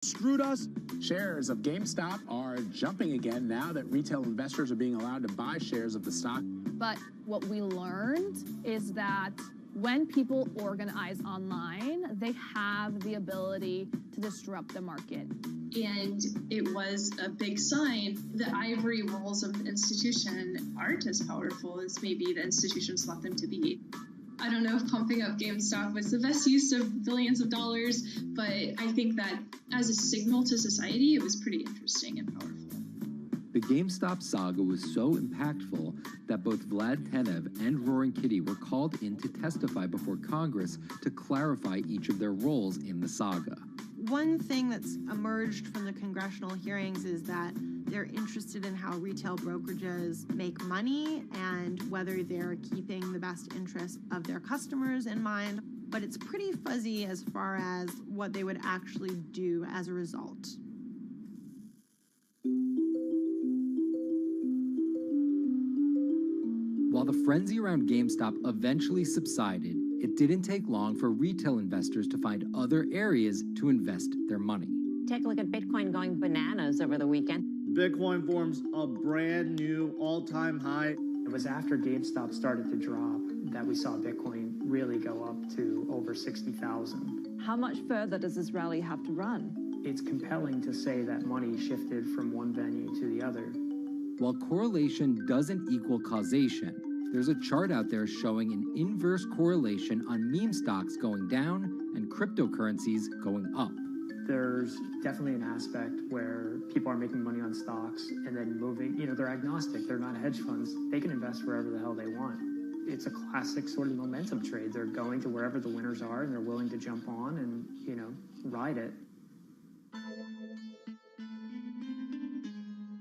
screwed us. Shares of GameStop are jumping again now that retail investors are being allowed to buy shares of the stock. But what we learned is that when people organize online, they have the ability to disrupt the market. And it was a big sign. The ivory walls of the institution aren't as powerful as maybe the institutions want them to be. I don't know if pumping up GameStop was the best use of billions of dollars, but I think that as a signal to society, it was pretty interesting and powerful. The GameStop saga was so impactful that both Vlad Tenev and Roaring Kitty were called in to testify before Congress to clarify each of their roles in the saga. One thing that's emerged from the congressional hearings is that they're interested in how retail brokerages make money and whether they're keeping the best interests of their customers in mind, but it's pretty fuzzy as far as what they would actually do as a result. While the frenzy around GameStop eventually subsided, it didn't take long for retail investors to find other areas to invest their money. Take a look at Bitcoin going bananas over the weekend. Bitcoin forms a brand new all-time high. It was after GameStop started to drop that we saw Bitcoin really go up to over 60,000. How much further does this rally have to run? It's compelling to say that money shifted from one venue to the other. While correlation doesn't equal causation, there's a chart out there showing an inverse correlation on meme stocks going down and cryptocurrencies going up. There's definitely an aspect where people are making money on stocks and then moving, they're agnostic, they're not hedge funds. They can invest wherever the hell they want. It's a classic sort of momentum trade. They're going to wherever the winners are and they're willing to jump on and, ride it.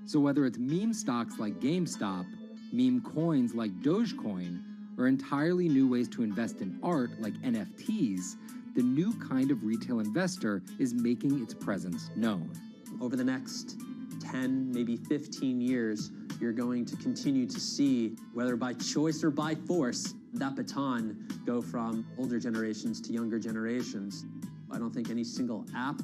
So whether it's meme stocks like GameStop, meme coins like Dogecoin, or entirely new ways to invest in art like NFTs, the new kind of retail investor is making its presence known. Over the next 10, maybe 15 years, you're going to continue to see, whether by choice or by force, that baton go from older generations to younger generations. I don't think any single app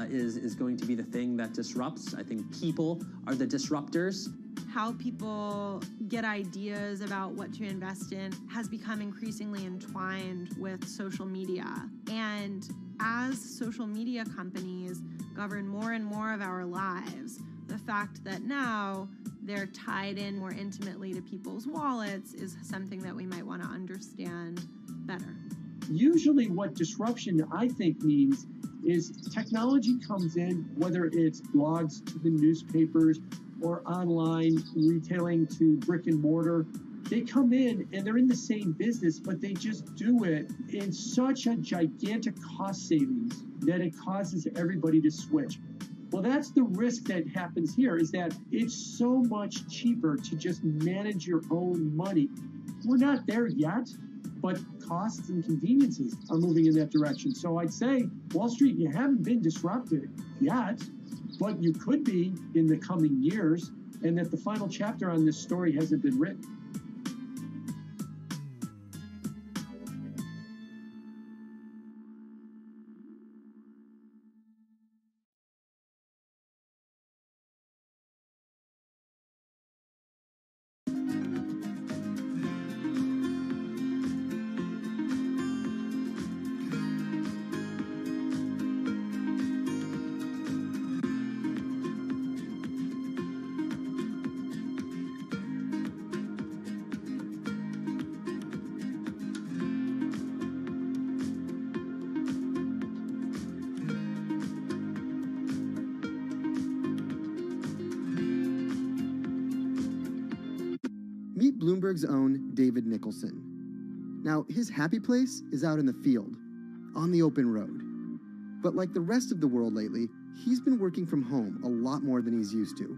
is going to be the thing that disrupts. I think people are the disruptors. How people get ideas about what to invest in has become increasingly entwined with social media. And as social media companies govern more and more of our lives, the fact that now they're tied in more intimately to people's wallets is something that we might want to understand better. Usually what disruption, I think, means is technology comes in, whether it's blogs to the newspapers or online retailing to brick and mortar. They come in and they're in the same business, but they just do it in such a gigantic cost savings that it causes everybody to switch. Well, that's the risk that happens here, is that it's so much cheaper to just manage your own money. We're not there yet, but costs and conveniences are moving in that direction. So I'd say, Wall Street, you haven't been disrupted yet, but you could be in the coming years, and that the final chapter on this story hasn't been written. Meet Bloomberg's own David Nicholson. Now, his happy place is out in the field, on the open road. But like the rest of the world lately, he's been working from home a lot more than he's used to.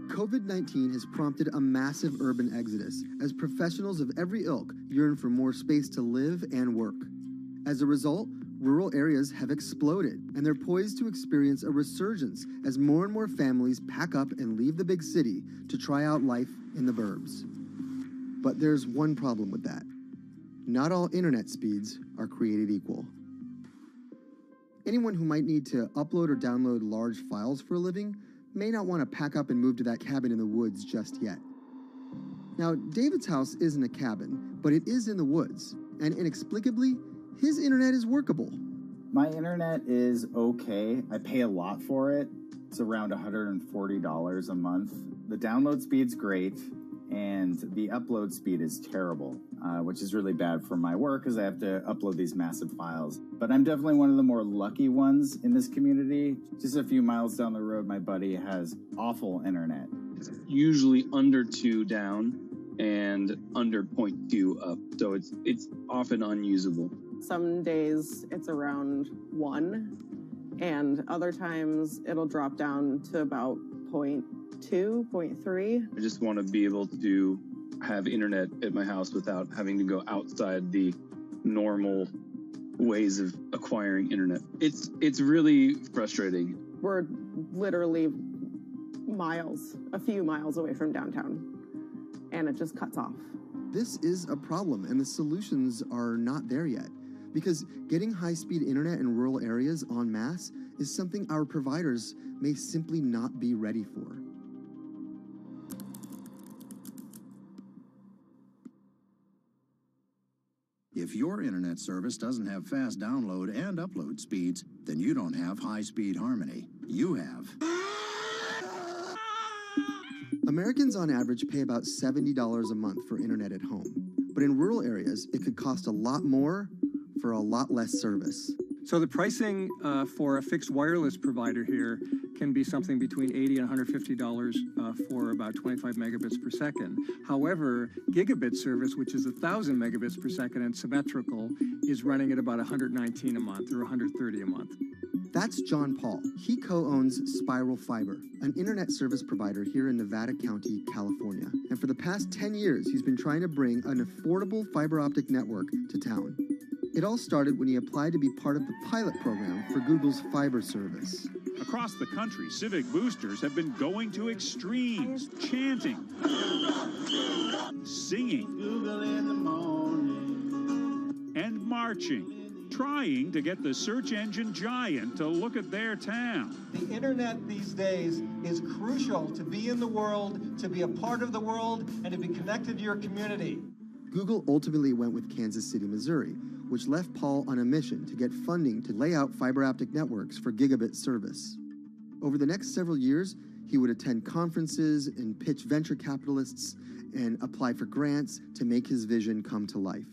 COVID-19 has prompted a massive urban exodus as professionals of every ilk yearn for more space to live and work. As a result, rural areas have exploded, and they're poised to experience a resurgence as more and more families pack up and leave the big city to try out life in the burbs. But there's one problem with that. Not all internet speeds are created equal. Anyone who might need to upload or download large files for a living may not want to pack up and move to that cabin in the woods just yet. Now, David's house isn't a cabin, but it is in the woods, and inexplicably, his internet is workable. My internet is okay. I pay a lot for it. It's around $140 a month. The download speed's great, and the upload speed is terrible, which is really bad for my work because I have to upload these massive files. But I'm definitely one of the more lucky ones in this community. Just a few miles down the road, my buddy has awful internet. It's usually under 2 down and under 0.2 up, so it's often unusable. Some days it's around 1, and other times it'll drop down to about 0.2, 0.3. I just want to be able to have internet at my house without having to go outside the normal ways of acquiring internet. It's really frustrating. We're literally a few miles away from downtown, and it just cuts off. This is a problem, and the solutions are not there yet, because getting high-speed internet in rural areas en masse is something our providers may simply not be ready for. If your internet service doesn't have fast download and upload speeds, then you don't have high-speed harmony. You have. Americans on average pay about $70 a month for internet at home, but in rural areas, it could cost a lot more for a lot less service. So the pricing for a fixed wireless provider here can be something between $80 and $150 for about 25 megabits per second. However, gigabit service, which is 1,000 megabits per second and symmetrical, is running at about $119 a month or $130 a month. That's John Paul. He co-owns Spiral Fiber, an internet service provider here in Nevada County, California. And for the past 10 years, he's been trying to bring an affordable fiber optic network to town. It all started when he applied to be part of the pilot program for Google's fiber service. Across the country, civic boosters have been going to extremes, chanting, singing, Google in the morning, and marching, trying to get the search engine giant to look at their town. The internet these days is crucial to be in the world, to be a part of the world, and to be connected to your community. Google ultimately went with Kansas City, Missouri, which left Paul on a mission to get funding to lay out fiber optic networks for gigabit service. Over the next several years, he would attend conferences and pitch venture capitalists and apply for grants to make his vision come to life.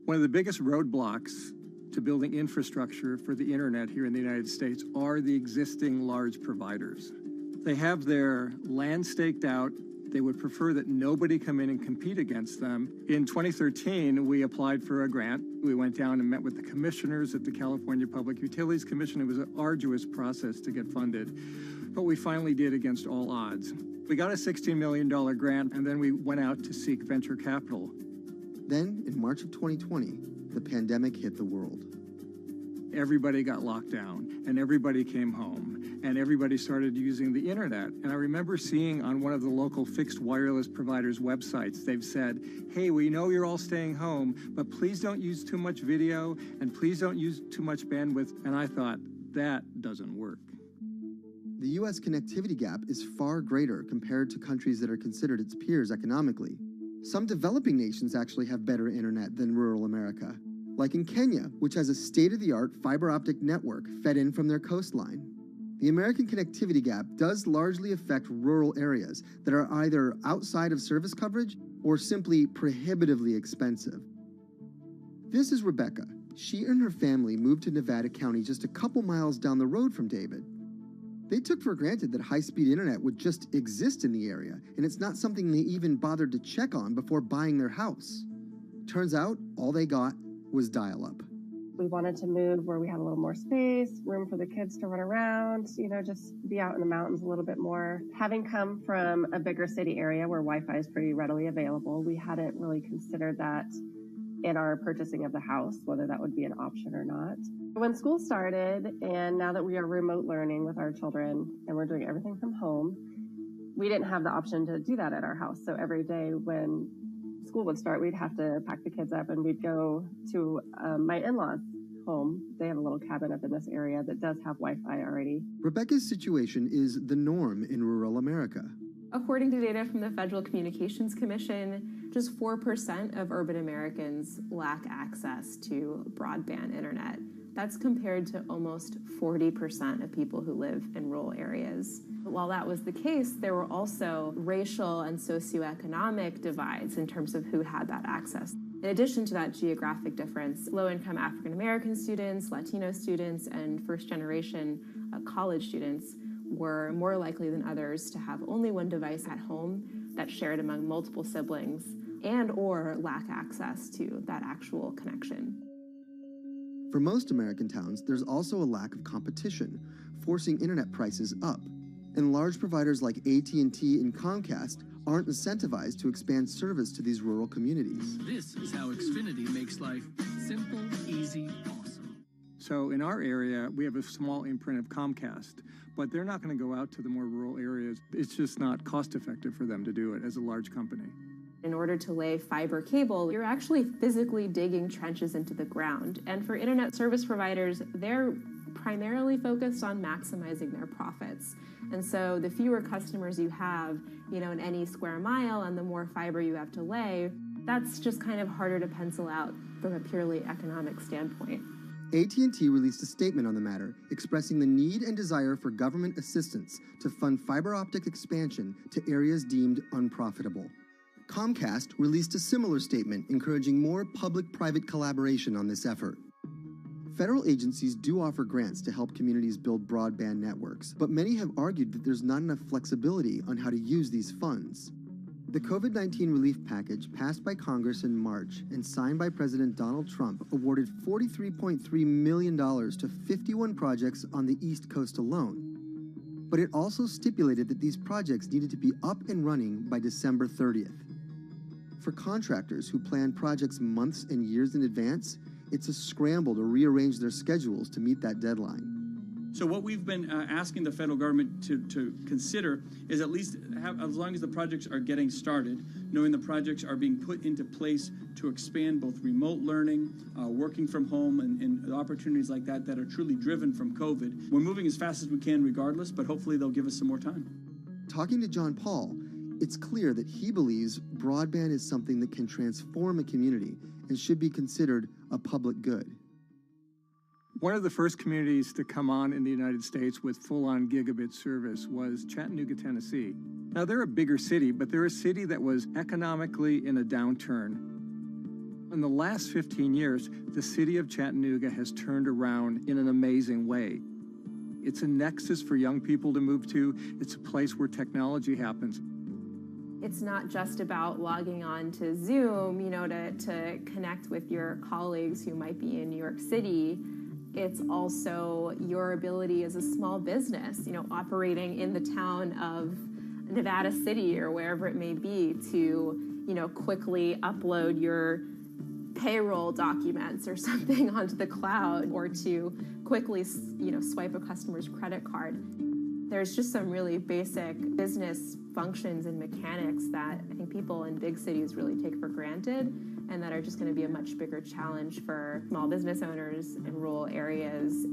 One of the biggest roadblocks to building infrastructure for the internet here in the United States are the existing large providers. They have their land staked out. They would prefer that nobody come in and compete against them. In 2013, we applied for a grant. We went down and met with the commissioners at the California Public Utilities Commission. It was an arduous process to get funded, but we finally did against all odds. We got a $16 million grant, and then we went out to seek venture capital. Then, in March of 2020, the pandemic hit the world. Everybody got locked down, and everybody came home, and everybody started using the internet. And I remember seeing on one of the local fixed wireless providers' websites, they've said, hey, we know you're all staying home, but please don't use too much video, and please don't use too much bandwidth. And I thought, that doesn't work. The U.S. connectivity gap is far greater compared to countries that are considered its peers economically. Some developing nations actually have better internet than rural America, like in Kenya, which has a state-of-the-art fiber optic network fed in from their coastline. The American connectivity gap does largely affect rural areas that are either outside of service coverage or simply prohibitively expensive. This is Rebecca. She and her family moved to Nevada County just a couple miles down the road from David. They took for granted that high-speed internet would just exist in the area, and it's not something they even bothered to check on before buying their house. Turns out, all they got was dial-up. We wanted to move where we had a little more space, room for the kids to run around, just be out in the mountains a little bit more. Having come from a bigger city area where Wi-Fi is pretty readily available, we hadn't really considered that in our purchasing of the house, whether that would be an option or not. When school started, and now that we are remote learning with our children and we're doing everything from home, we didn't have the option to do that at our house. So every day when school would start, we'd have to pack the kids up and we'd go to my in-laws home. They have a little cabin up in this area that does have Wi-Fi already. Rebecca's situation is the norm in rural America. According to data from the Federal Communications Commission, just 4% of urban Americans lack access to broadband internet. That's compared to almost 40% of people who live in rural areas. While that was the case, there were also racial and socioeconomic divides in terms of who had that access. In addition to that geographic difference, low-income African American students, Latino students, and first-generation college students were more likely than others to have only one device at home that's shared among multiple siblings and or lack access to that actual connection. For most American towns, there's also a lack of competition, forcing internet prices up. And large providers like AT&T and Comcast aren't incentivized to expand service to these rural communities. This is how Xfinity makes life simple, easy, awesome. So in our area, we have a small imprint of Comcast, but they're not going to go out to the more rural areas. It's just not cost effective for them to do it as a large company. In order to lay fiber cable, you're actually physically digging trenches into the ground. And for internet service providers, they're primarily focused on maximizing their profits. And so the fewer customers you have, in any square mile and the more fiber you have to lay, that's just kind of harder to pencil out from a purely economic standpoint. AT&T released a statement on the matter, expressing the need and desire for government assistance to fund fiber optic expansion to areas deemed unprofitable. Comcast released a similar statement encouraging more public-private collaboration on this effort. Federal agencies do offer grants to help communities build broadband networks, but many have argued that there's not enough flexibility on how to use these funds. The COVID-19 relief package passed by Congress in March and signed by President Donald Trump awarded $43.3 million to 51 projects on the East Coast alone. But it also stipulated that these projects needed to be up and running by December 30th. For contractors who plan projects months and years in advance, it's a scramble to rearrange their schedules to meet that deadline. So what we've been asking the federal government to consider is at least have, as long as the projects are getting started, knowing the projects are being put into place to expand both remote learning, working from home, and opportunities like that that are truly driven from COVID. We're moving as fast as we can regardless, but hopefully they'll give us some more time. Talking to John Paul, it's clear that he believes broadband is something that can transform a community and should be considered a public good. One of the first communities to come on in the United States with full-on gigabit service was Chattanooga, Tennessee. Now, they're a bigger city, but they're a city that was economically in a downturn. In the last 15 years, the city of Chattanooga has turned around in an amazing way. It's a nexus for young people to move to. It's a place where technology happens. It's not just about logging on to Zoom, to connect with your colleagues who might be in New York City. It's also your ability as a small business, operating in the town of Nevada City or wherever it may be to, quickly upload your payroll documents or something onto the cloud, or to quickly, swipe a customer's credit card. There's just some really basic business functions and mechanics that I think people in big cities really take for granted, and that are just going to be a much bigger challenge for small business owners in rural areas.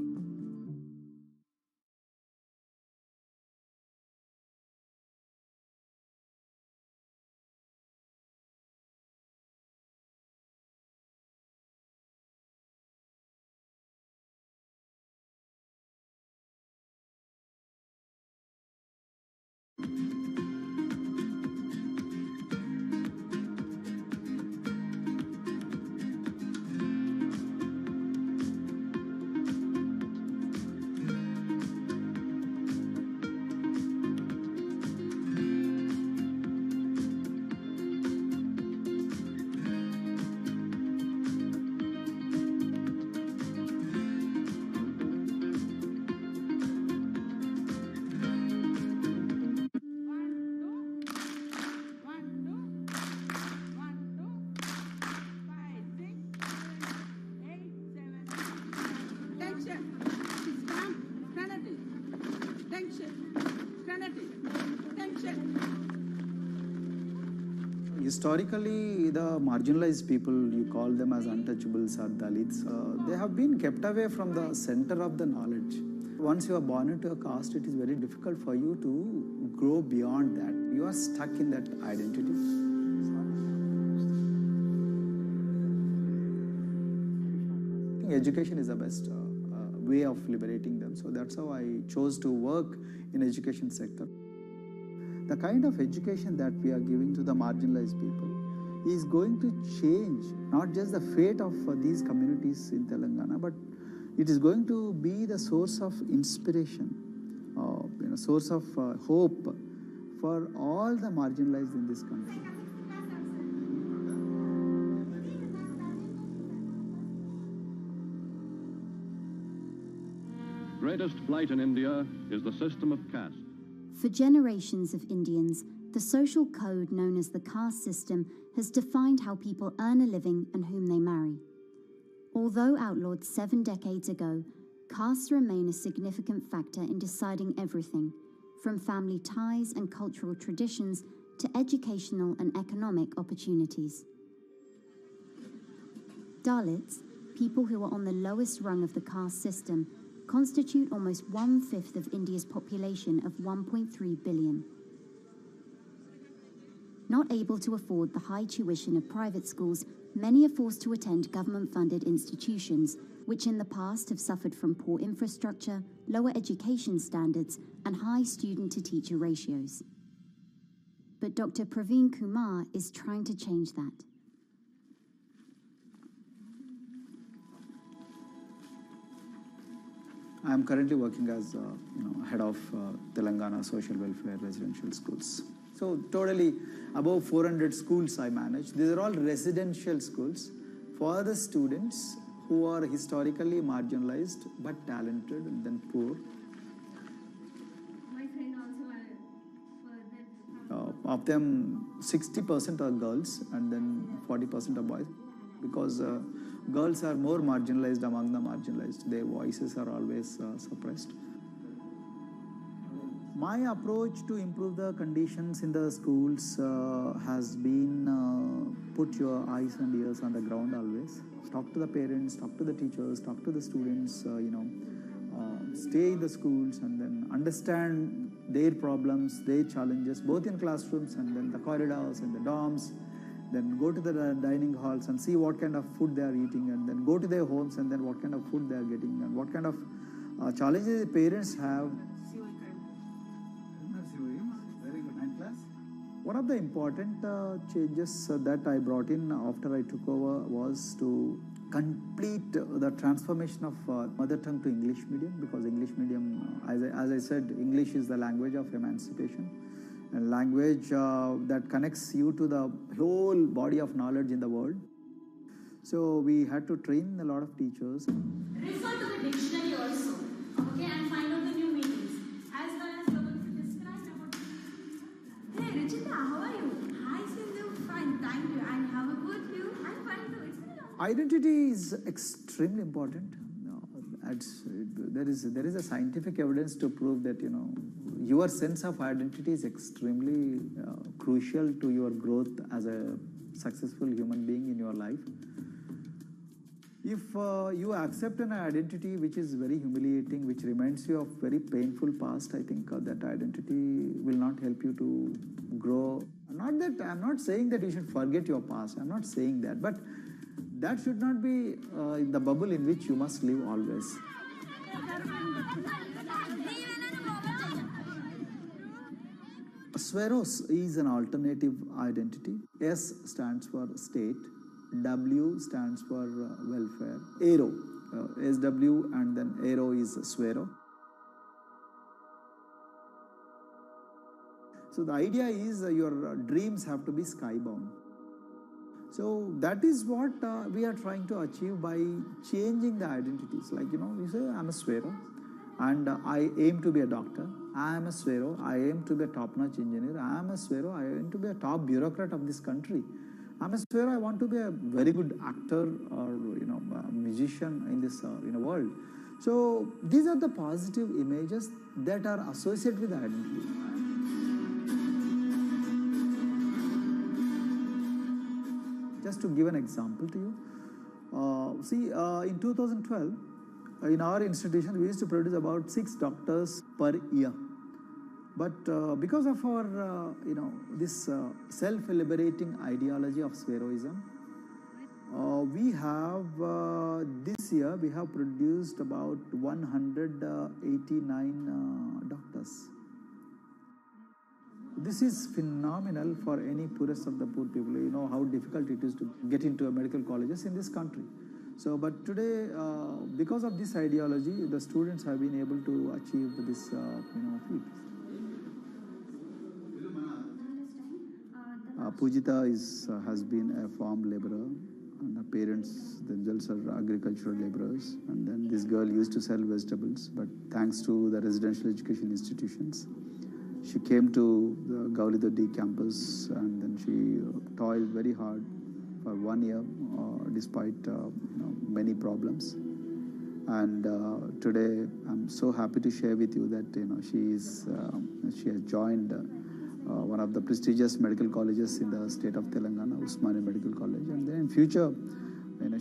historically, the marginalized people, you call them as untouchables or Dalits, they have been kept away from the center of the knowledge. Once you are born into a caste, it is very difficult for you to grow beyond that. You are stuck in that identity. Education is the best way of liberating them. So that's how I chose to work in education sector. The kind of education that we are giving to the marginalized people is going to change not just the fate of these communities in Telangana, but it is going to be the source of inspiration, source of hope for all the marginalized in this country. Greatest blight in India is the system of caste. For generations of Indians, the social code known as the caste system has defined how people earn a living and whom they marry. Although outlawed 7 decades ago, castes remain a significant factor in deciding everything, from family ties and cultural traditions to educational and economic opportunities. Dalits, people who are on the lowest rung of the caste system, constitute almost 1/5 of India's population of 1.3 billion. Not able to afford the high tuition of private schools, many are forced to attend government-funded institutions, which in the past have suffered from poor infrastructure, lower education standards, and high student-to-teacher ratios. But Dr. Praveen Kumar is trying to change that. I am currently working as head of Telangana Social Welfare Residential Schools. So totally above 400 schools I manage. These are all residential schools for the students who are historically marginalized but talented and then poor. My friend also Of them, 60% are girls and then 40% are boys, because girls are more marginalized among the marginalized. Their voices are always suppressed. My approach to improve the conditions in the schools has been put your eyes and ears on the ground always. Talk to the parents, talk to the teachers, talk to the students, stay in the schools and then understand their problems, their challenges, both in classrooms and then the corridors and the dorms. Then go to the dining halls and see what kind of food they are eating, and then go to their homes and then what kind of food they are getting and what kind of challenges the parents have. Very good. 9th class. One of the important changes that I brought in after I took over was to complete the transformation of mother tongue to English medium, because English medium, as I said, English is the language of emancipation. A language that connects you to the whole body of knowledge in the world. So we had to train a lot of teachers. refer to the dictionary also, okay, and find out the new meanings, as well as you're going to describe about. Hey, Richita, how are you? Hi, Sindhu. Fine, thank you. And how about you? I'm fine too. It's been a long time. Identity is extremely important. There is a scientific evidence to prove that your sense of identity is extremely crucial to your growth as a successful human being in your life. If you accept an identity which is very humiliating, which reminds you of very painful past, I think that identity will not help you to grow. I'm not saying that you should forget your past. I'm not saying that, but that should not be in the bubble in which you must live always. Sweros is an alternative identity. S stands for state, W stands for welfare, Aero, SW and then Aero is Swero. So the idea is your dreams have to be skybound. So that is what we are trying to achieve by changing the identities. Like, you say, I'm a Swero and I aim to be a doctor. I am a Swero. I aim to be a top-notch engineer. I am a Swero. I aim to be a top bureaucrat of this country. I'm a Swero. I want to be a very good actor or, a musician in this world. So these are the positive images that are associated with the identity. Just to give an example to you, in 2012, in our institution, we used to produce about 6 doctors per year. But because of our, this self-liberating ideology of Sveroism, we have, this year, we have produced about 189 doctors. This is phenomenal for any poorest of the poor people. You know how difficult it is to get into a medical colleges in this country. So, but today, because of this ideology, the students have been able to achieve this, feat. Pujita has been a farm laborer, and her parents themselves are agricultural laborers. And then this girl used to sell vegetables, but thanks to the residential education institutions, she came to the Gaulidoddi campus, and then she toiled very hard for 1 year, despite many problems. And today, I'm so happy to share with you that she has joined one of the prestigious medical colleges in the state of Telangana, Usmania Medical College, and then in future,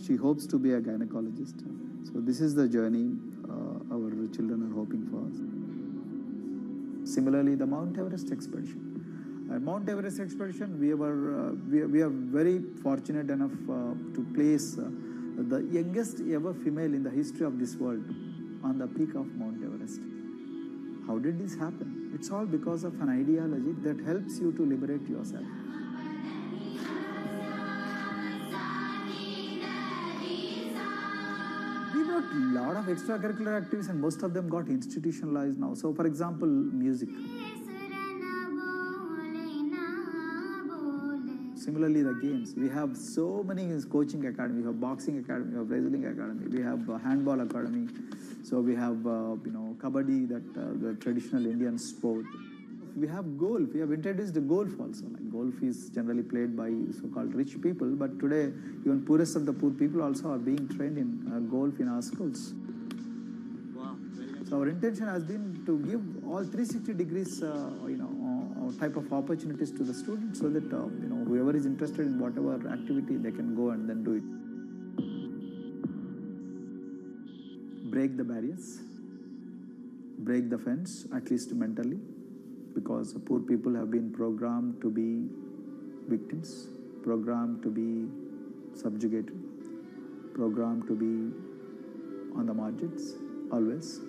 she hopes to be a gynecologist. So this is the journey our children are hoping for. Similarly, the Mount Everest expedition. At Mount Everest expedition, we are very fortunate enough to place the youngest ever female in the history of this world on the peak of Mount Everest. How did this happen? It's all because of an ideology that helps you to liberate yourself. We brought a lot of extracurricular activities, and most of them got institutionalized now. So, for example, music. Similarly, the games. We have so many coaching academy. We have boxing academy, we have wrestling academy, we have handball academy. So we have, kabaddi, the traditional Indian sport. We have golf. We have introduced the golf also. Like golf is generally played by so-called rich people, but today even poorest of the poor people also are being trained in golf in our schools. Wow. So our intention has been to give all 360 degrees, type of opportunities to the students, so that whoever is interested in whatever activity, they can go and then do it. Break the barriers, break the fence, at least mentally, because poor people have been programmed to be victims, programmed to be subjugated, programmed to be on the margins, always,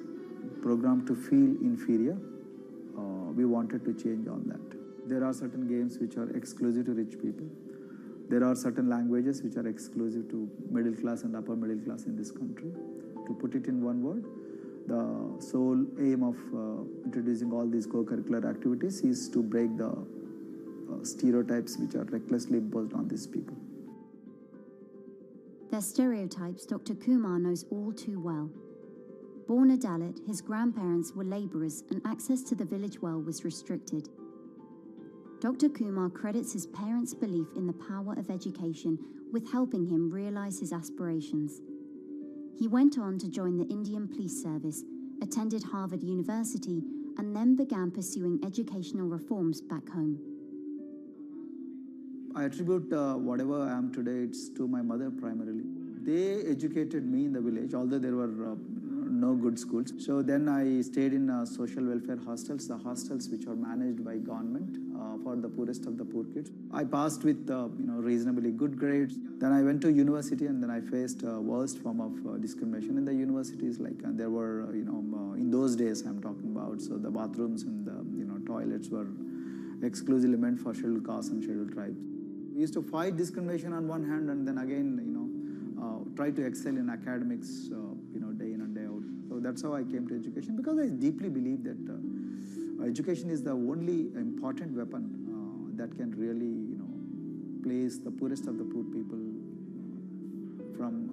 programmed to feel inferior. We wanted to change all that. There are certain games which are exclusive to rich people. There are certain languages which are exclusive to middle class and upper middle class in this country. To put it in one word, the sole aim of introducing all these co-curricular activities is to break the stereotypes which are recklessly imposed on these people. Their stereotypes Dr. Kumar knows all too well. Born a Dalit, his grandparents were labourers and access to the village well was restricted. Dr. Kumar credits his parents' belief in the power of education with helping him realise his aspirations. He went on to join the Indian Police Service, attended Harvard University, and then began pursuing educational reforms back home. I attribute whatever I am today, it's to my mother primarily. They educated me in the village, although there were no good schools. So then I stayed in social welfare hostels, the hostels which are managed by government for the poorest of the poor kids. I passed with reasonably good grades. Then I went to university, and then I faced worst form of discrimination in the universities. Like there were in those days I'm talking about. So the bathrooms and the toilets were exclusively meant for scheduled castes and scheduled tribes. We used to fight discrimination on one hand, and then again try to excel in academics day in and day out. So that's how I came to education, because I deeply believe that education is the only important weapon that can really place the poorest of the poor people from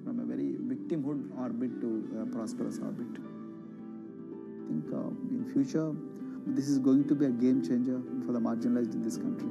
a very victimhood orbit to a prosperous orbit. I think in future this is going to be a game changer for the marginalized in this country.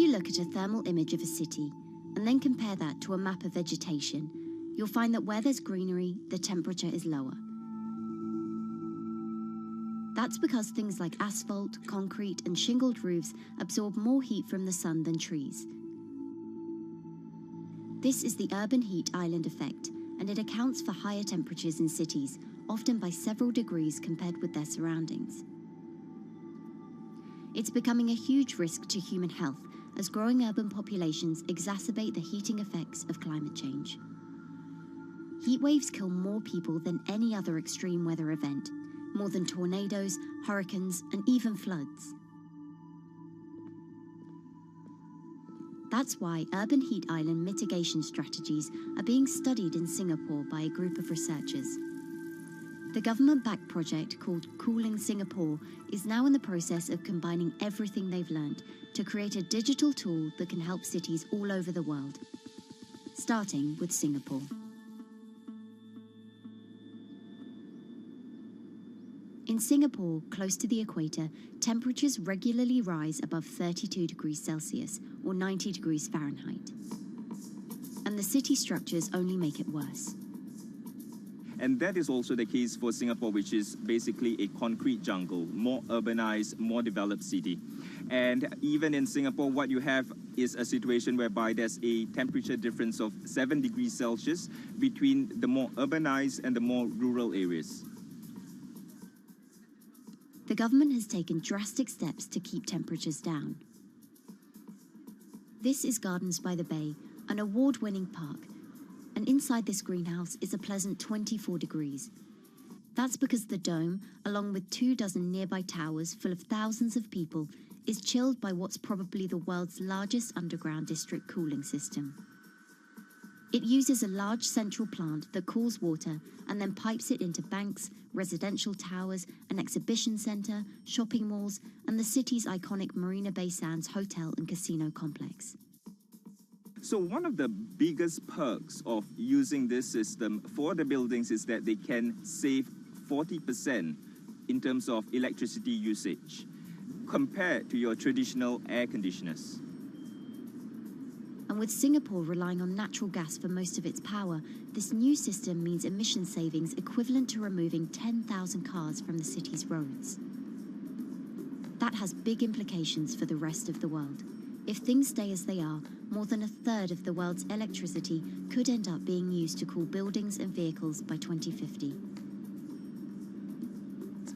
you look at a thermal image of a city and then compare that to a map of vegetation, you'll find that where there's greenery, the temperature is lower. That's because things like asphalt, concrete, and shingled roofs absorb more heat from the sun than trees. This is the urban heat island effect, and it accounts for higher temperatures in cities, often by several degrees compared with their surroundings. It's becoming a huge risk to human health as growing urban populations exacerbate the heating effects of climate change. Heat waves kill more people than any other extreme weather event, more than tornadoes, hurricanes, and even floods. That's why urban heat island mitigation strategies are being studied in Singapore by a group of researchers. The government-backed project called Cooling Singapore is now in the process of combining everything they've learned to create a digital tool that can help cities all over the world, starting with Singapore. In Singapore, close to the equator, temperatures regularly rise above 32 degrees Celsius or 90 degrees Fahrenheit. And the city structures only make it worse. And that is also the case for Singapore, which is basically a concrete jungle, more urbanized, more developed city. And even in Singapore, what you have is a situation whereby there's a temperature difference of 7 degrees Celsius between the more urbanized and the more rural areas. The government has taken drastic steps to keep temperatures down. This is Gardens by the Bay, an award-winning park, and inside this greenhouse is a pleasant 24 degrees. That's because the dome, along with 24 nearby towers full of thousands of people, is chilled by what's probably the world's largest underground district cooling system. It uses a large central plant that cools water and then pipes it into banks, residential towers, an exhibition centre, shopping malls, and the city's iconic Marina Bay Sands hotel and casino complex. So one of the biggest perks of using this system for the buildings is that they can save 40% in terms of electricity usage compared to your traditional air conditioners. And with Singapore relying on natural gas for most of its power, this new system means emission savings equivalent to removing 10,000 cars from the city's roads. That has big implications for the rest of the world. If things stay as they are, more than a third of the world's electricity could end up being used to cool buildings and vehicles by 2050.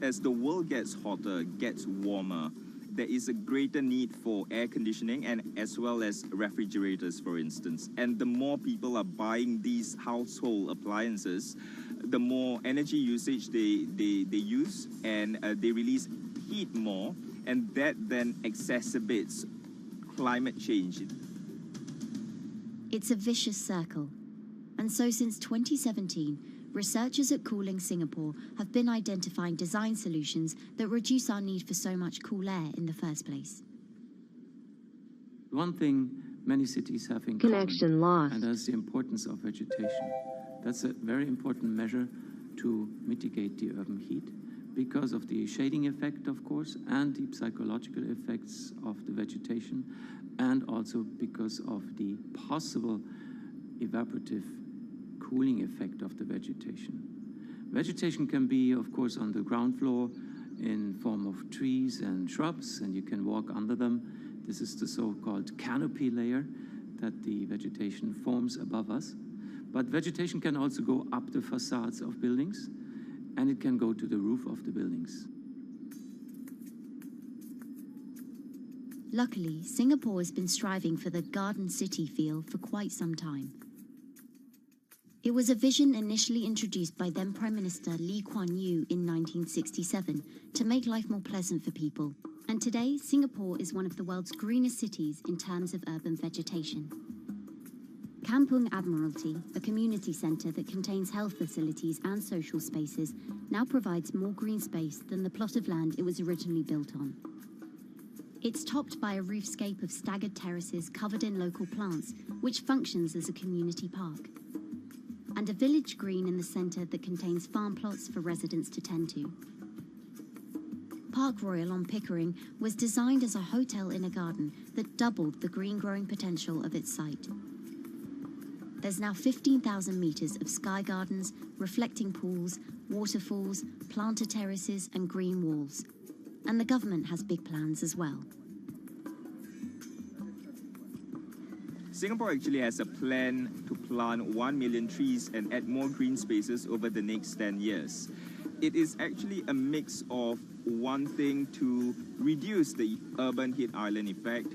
As the world gets hotter, gets warmer, there is a greater need for air conditioning and as well as refrigerators, for instance. And the more people are buying these household appliances, the more energy usage they use, and they release heat more, and that then exacerbates climate change. It's a vicious circle. And so since 2017, researchers at Cooling Singapore have been identifying design solutions that reduce our need for so much cool air in the first place. One thing many cities have in Connection lost. And that's the importance of vegetation. That's a very important measure to mitigate the urban heat because of the shading effect, of course, and the psychological effects of the vegetation, and also because of the possible evaporative cooling effect of the vegetation. Vegetation can be, of course, on the ground floor in form of trees and shrubs, and you can walk under them. This is the so-called canopy layer that the vegetation forms above us. But vegetation can also go up the facades of buildings, and it can go to the roof of the buildings. Luckily, Singapore has been striving for the garden city feel for quite some time. It was a vision initially introduced by then Prime Minister Lee Kuan Yew in 1967 to make life more pleasant for people. And today, Singapore is one of the world's greenest cities in terms of urban vegetation. Kampung Admiralty, a community centre that contains health facilities and social spaces, now provides more green space than the plot of land it was originally built on. It's topped by a roofscape of staggered terraces covered in local plants, which functions as a community park, and a village green in the centre that contains farm plots for residents to tend to. Park Royal on Pickering was designed as a hotel in a garden that doubled the green-growing potential of its site. There's now 15,000 metres of sky gardens, reflecting pools, waterfalls, planted terraces and green walls. And the government has big plans as well. Singapore actually has a plan to plant 1 million trees and add more green spaces over the next 10 years. It is actually a mix of one thing to reduce the urban heat island effect,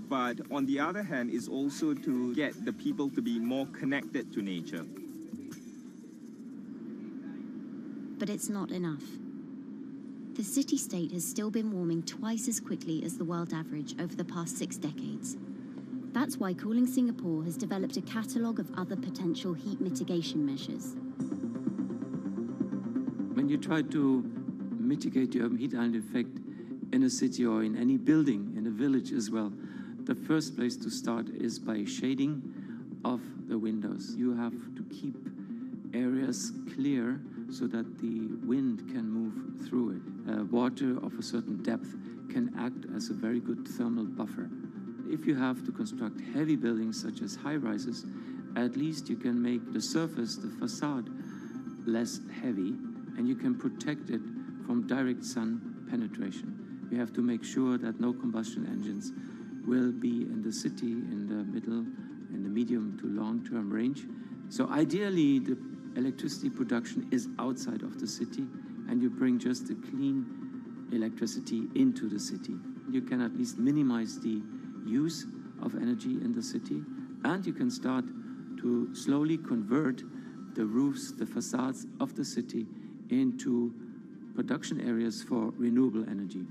but on the other hand is also to get the people to be more connected to nature. But it's not enough. The city-state has still been warming twice as quickly as the world average over the past 6 decades. That's why Cooling Singapore has developed a catalogue of other potential heat mitigation measures. When you try to mitigate the urban heat island effect in a city or in any building, in a village as well, the first place to start is by shading of the windows. You have to keep areas clear so that the wind can move through it. Water of a certain depth can act as a very good thermal buffer. If you have to construct heavy buildings such as high-rises, at least you can make the surface, the facade, less heavy, and you can protect it from direct sun penetration. We have to make sure that no combustion engines will be in the city in the middle, in the medium to long-term range. So ideally, the electricity production is outside of the city, and you bring just the clean electricity into the city. You can at least minimize the use of energy in the city, and you can start to slowly convert the roofs, the facades of the city into production areas for renewable energy.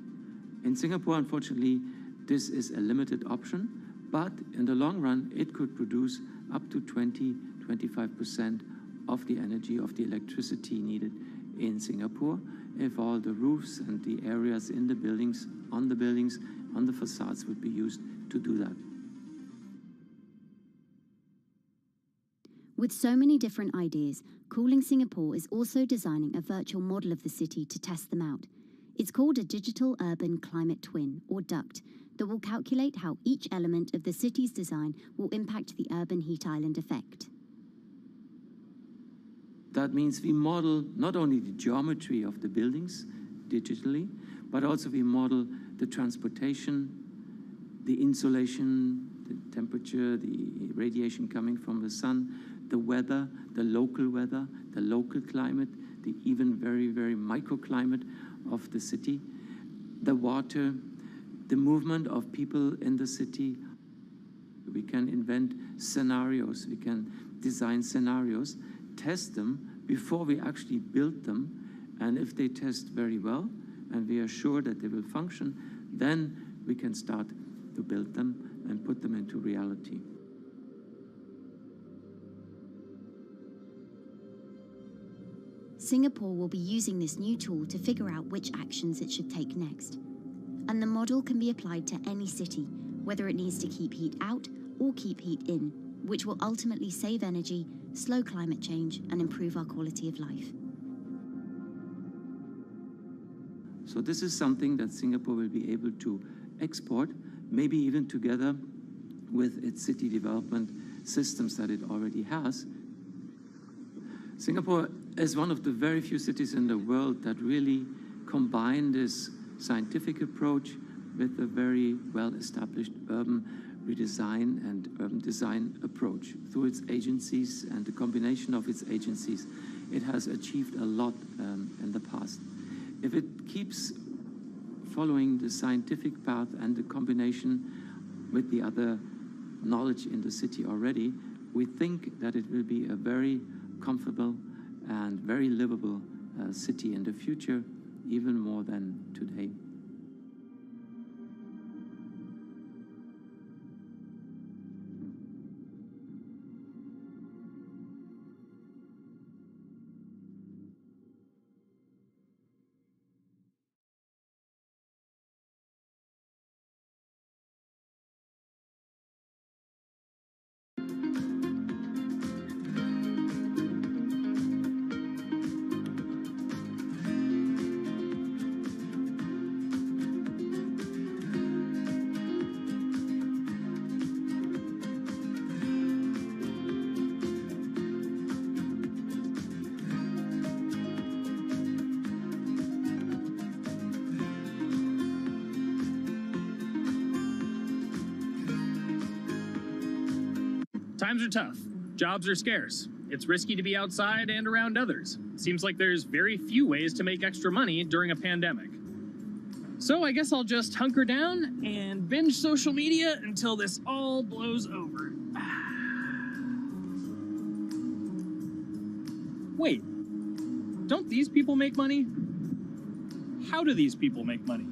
In Singapore, unfortunately, this is a limited option, but in the long run, it could produce up to 20-25% of the energy, of the electricity needed in Singapore, if all the roofs and the areas in the buildings, on the facades would be used to do that. With so many different ideas, Cooling Singapore is also designing a virtual model of the city to test them out. It's called a Digital Urban Climate Twin, or DUCT, that will calculate how each element of the city's design will impact the urban heat island effect. That means we model not only the geometry of the buildings digitally, but also we model the transportation, the insulation, the temperature, the radiation coming from the sun, the weather, the local climate, the even very, very microclimate of the city, the water, the movement of people in the city. We can invent scenarios, we can design scenarios, test them before we actually build them, and if they test very well, and we are sure that they will function, then we can start to build them and put them into reality. Singapore will be using this new tool to figure out which actions it should take next. And the model can be applied to any city, whether it needs to keep heat out or keep heat in, which will ultimately save energy, slow climate change, and improve our quality of life. So this is something that Singapore will be able to export, maybe even together with its city development systems that it already has. Singapore is one of the very few cities in the world that really combine this scientific approach with a very well-established urban redesign and urban design approach. Through its agencies and the combination of its agencies, it has achieved a lot in the past. If it keeps following the scientific path and the combination with the other knowledge in the city already, we think that it will be a very comfortable and very livable city in the future, even more than today. Times are tough. Jobs are scarce. It's risky to be outside and around others. Seems like there's very few ways to make extra money during a pandemic. So I guess I'll just hunker down and binge social media until this all blows over. Wait, don't these people make money? How do these people make money?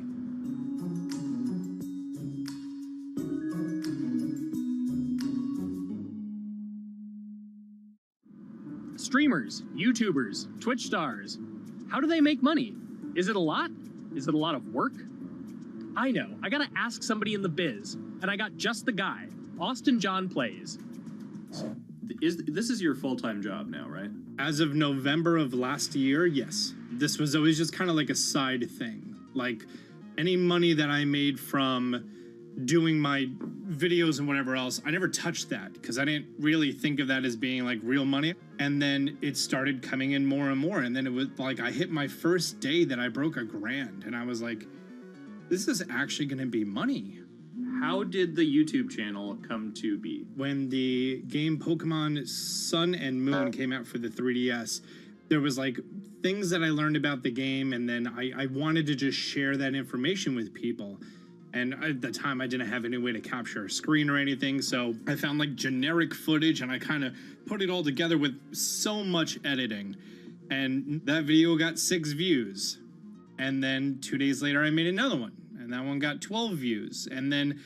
Streamers, YouTubers, Twitch stars. How do they make money? Is it a lot? Is it a lot of work? I know, I gotta ask somebody in the biz, and I got just the guy. Austin John Plays. This is your full-time job now, right? As of November of last year, yes. This was always just kind of like a side thing. Like, any money that I made from doing my videos and whatever else, I never touched that because I didn't really think of that as being like real money. And then it started coming in more and more. And then it was like I hit my first day that I broke $1,000 and I was like, this is actually going to be money. How did the YouTube channel come to be? When the game Pokemon Sun and Moon came out for the 3DS, there was like things that I learned about the game, and then I wanted to just share that information with people. And at the time, I didn't have any way to capture a screen or anything, so I found like generic footage and I kind of put it all together with so much editing. And that video got 6 views. And then 2 days later, I made another one, and that one got 12 views. And then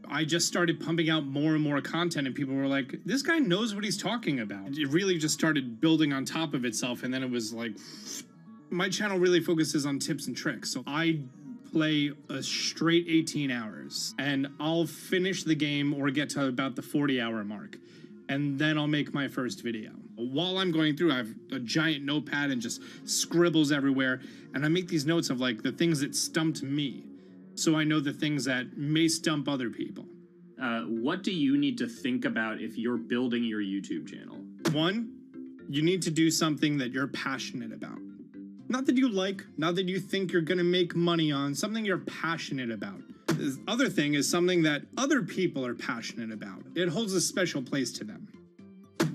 I just started pumping out more and more content, and people were like, this guy knows what he's talking about. It really just started building on top of itself, and then it was like, my channel really focuses on tips and tricks. So I play a straight 18 hours, and I'll finish the game or get to about the 40-hour mark, and then I'll make my first video. While I'm going through, I have a giant notepad and just scribbles everywhere, and I make these notes of like the things that stumped me, so I know the things that may stump other people. What do you need to think about if you're building your YouTube channel? 1, You need to do something that you're passionate about. Not that you like, not that you think you're gonna make money on, something you're passionate about. The other thing is something that other people are passionate about. It holds a special place to them.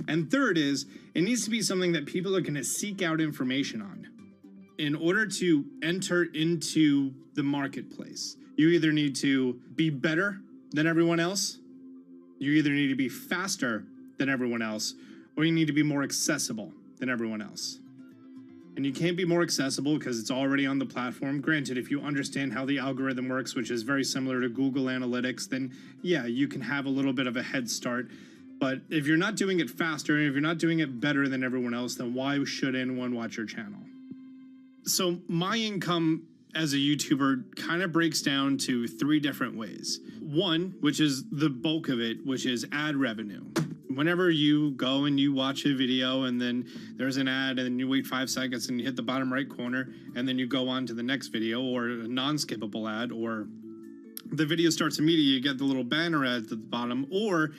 And third is, it needs to be something that people are gonna seek out information on. In order to enter into the marketplace, you either need to be better than everyone else, you either need to be faster than everyone else, or you need to be more accessible than everyone else. And you can't be more accessible because it's already on the platform. Granted, if you understand how the algorithm works, which is very similar to Google Analytics, then yeah, you can have a little bit of a head start. But if you're not doing it faster, and if you're not doing it better than everyone else, then why should anyone watch your channel? So my income as a YouTuber kind of breaks down to 3 different ways. 1, which is the bulk of it, which is ad revenue. Whenever you go and you watch a video and then there's an ad and then you wait 5 seconds and you hit the bottom right corner and then you go on to the next video, or a non-skippable ad, or the video starts immediately, you get the little banner ads at the bottom, or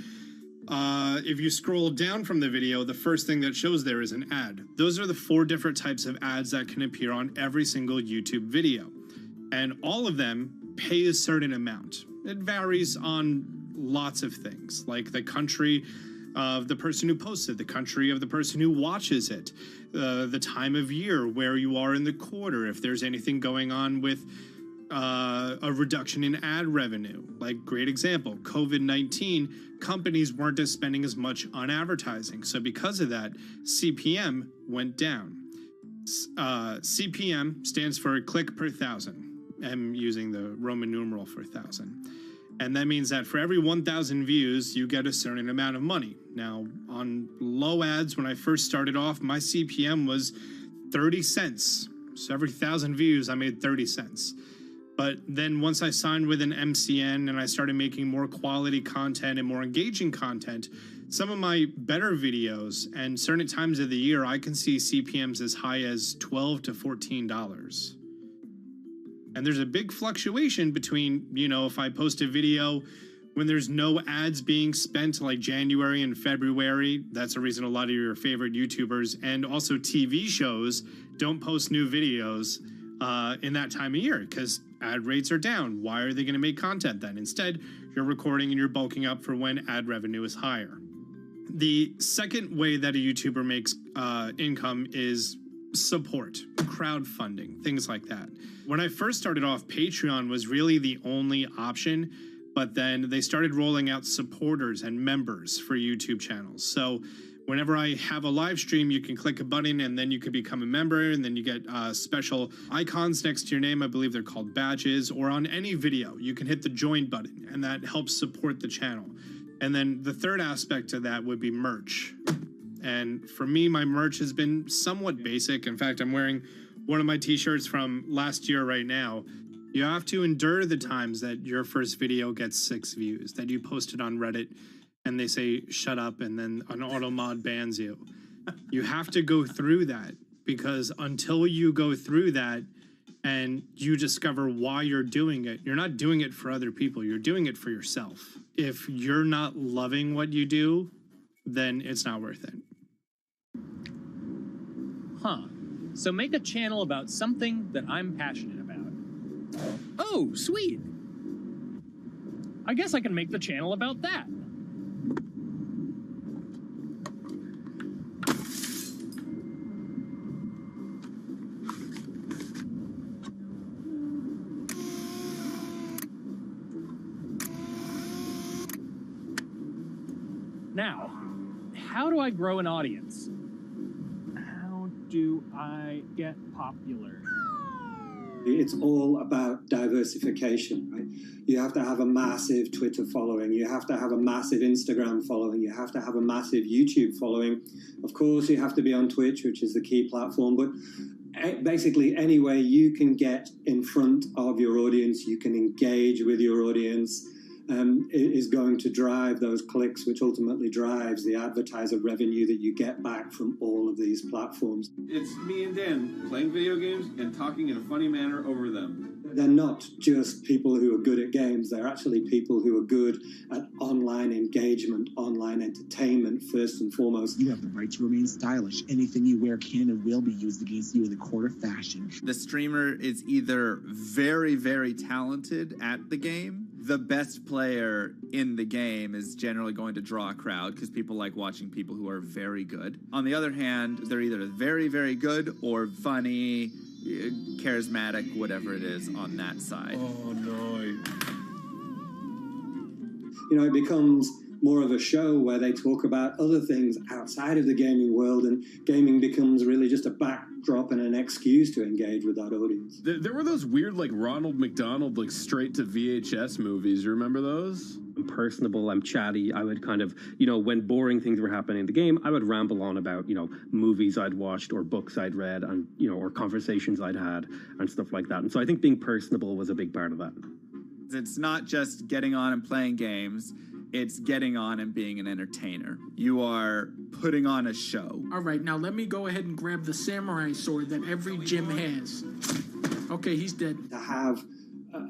if you scroll down from the video, the first thing that shows there is an ad. Those are the 4 different types of ads that can appear on every single YouTube video. And all of them pay a certain amount. It varies on lots of things, like the country of the person who posts it, the country of the person who watches it, the time of year, where you are in the quarter, if there's anything going on with a reduction in ad revenue. Like, great example, COVID-19, companies weren't spending as much on advertising. So because of that, CPM went down. CPM stands for click per thousand. I'm using the Roman numeral for 1,000. And that means that for every 1,000 views, you get a certain amount of money. Now, on low ads, when I first started off, my CPM was 30 cents. So every 1,000 views, I made 30 cents. But then once I signed with an MCN and I started making more quality content and more engaging content, some of my better videos and certain times of the year, I can see CPMs as high as $12 to $14. And there's a big fluctuation between, you know, if I post a video when there's no ads being spent, like January and February, that's the reason a lot of your favorite YouTubers and also TV shows don't post new videos in that time of year because ad rates are down. Why are they going to make content then? Instead, you're recording and you're bulking up for when ad revenue is higher. The second way that a YouTuber makes income is support, crowdfunding, things like that. When I first started off, Patreon was really the only option, but then they started rolling out supporters and members for YouTube channels. So whenever I have a live stream, you can click a button and then you can become a member, and then you get special icons next to your name. I believe they're called badges. Or on any video, you can hit the join button, and that helps support the channel. And then the third aspect of that would be merch. And for me, my merch has been somewhat basic. In fact, I'm wearing one of my t-shirts from last year right now. You have to endure the times that your first video gets 6 views, that you post it on Reddit and they say, shut up, and then an auto mod bans you. You have to go through that, because until you go through that and you discover why you're doing it, you're not doing it for other people, you're doing it for yourself. If you're not loving what you do, then it's not worth it. Huh. So make a channel about something that I'm passionate about. Oh, sweet. I guess I can make the channel about that. Now, how do I grow an audience? How do I get popular? It's all about diversification, right? You have to have a massive Twitter following. You have to have a massive Instagram following. You have to have a massive YouTube following. Of course, you have to be on Twitch, which is the key platform. But basically, any way you can get in front of your audience, you can engage with your audience, is going to drive those clicks, which ultimately drives the advertiser revenue that you get back from all of these platforms. It's me and Dan playing video games and talking in a funny manner over them. They're not just people who are good at games, they're actually people who are good at online engagement, online entertainment, first and foremost. You have the right to remain stylish. Anything you wear can and will be used against you in the court of fashion. The streamer is either very, very talented at the game. The best player in the game is generally going to draw a crowd because people like watching people who are very good. On the other hand, they're either very, very good or funny, charismatic, whatever it is on that side. Oh, no. You know, it becomes more of a show where they talk about other things outside of the gaming world, and gaming becomes really just a backdrop and an excuse to engage with that audience. There were those weird, like, Ronald McDonald, like, straight to VHS movies. You remember those? I'm personable, I'm chatty. I would kind of, you know, when boring things were happening in the game, I would ramble on about, you know, movies I'd watched or books I'd read and, you know, or conversations I'd had and stuff like that. And so I think being personable was a big part of that. It's not just getting on and playing games. It's getting on and being an entertainer. You are putting on a show. All right, now let me go ahead and grab the samurai sword that every gym has. Okay, he's dead. To have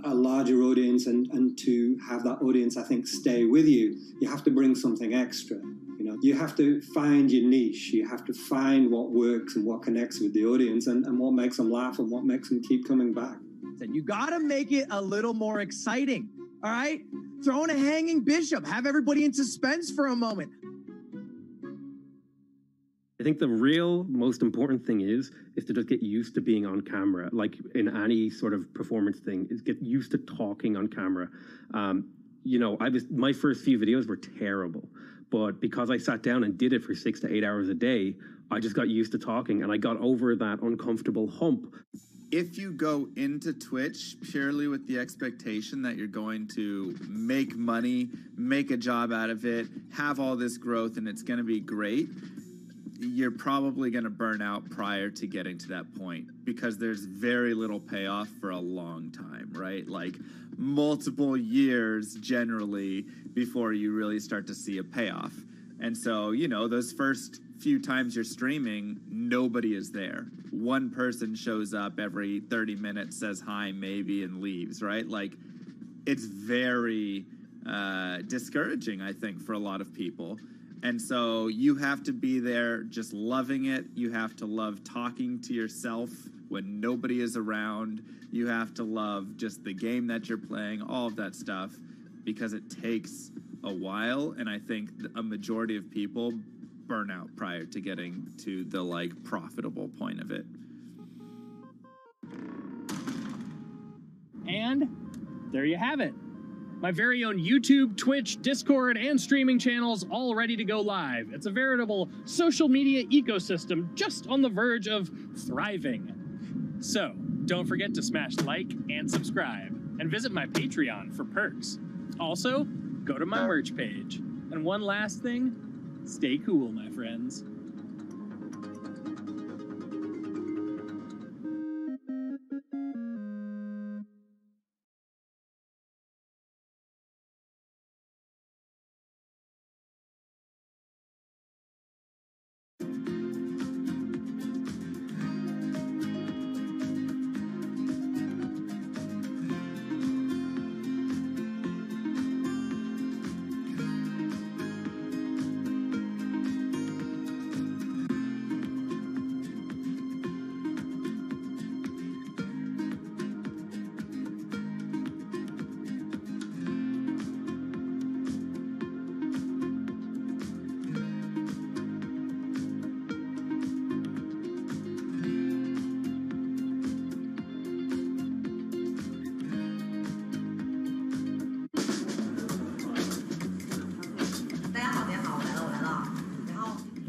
a larger audience and to have that audience, I think, stay with you, you have to bring something extra. You know, you have to find your niche. You have to find what works and what connects with the audience and what makes them laugh and what makes them keep coming back. You gotta make it a little more exciting, all right? Throw in a hanging bishop. Have everybody in suspense for a moment. I think the real most important thing is to just get used to being on camera. Like in any sort of performance thing, is get used to talking on camera. You know, my first few videos were terrible, but because I sat down and did it for 6 to 8 hours a day, I just got used to talking and I got over that uncomfortable hump. If you go into Twitch purely with the expectation that you're going to make money, make a job out of it, have all this growth, and it's going to be great, you're probably going to burn out prior to getting to that point because there's very little payoff for a long time, right? Like multiple years generally before you really start to see a payoff. And so, you know, those first few times you're streaming, nobody is there. One person shows up every 30 minutes, says hi, maybe, and leaves, right? Like, it's very discouraging, I think, for a lot of people. And so you have to be there just loving it. You have to love talking to yourself when nobody is around. You have to love just the game that you're playing, all of that stuff, because it takes a while, and I think a majority of people burn out prior to getting to the like profitable point of it. And there you have it. My very own YouTube, Twitch, Discord, and streaming channels all ready to go live. It's a veritable social media ecosystem just on the verge of thriving. So don't forget to smash like and subscribe, and visit my Patreon for perks. Also, go to my merch page. And one last thing, stay cool, my friends.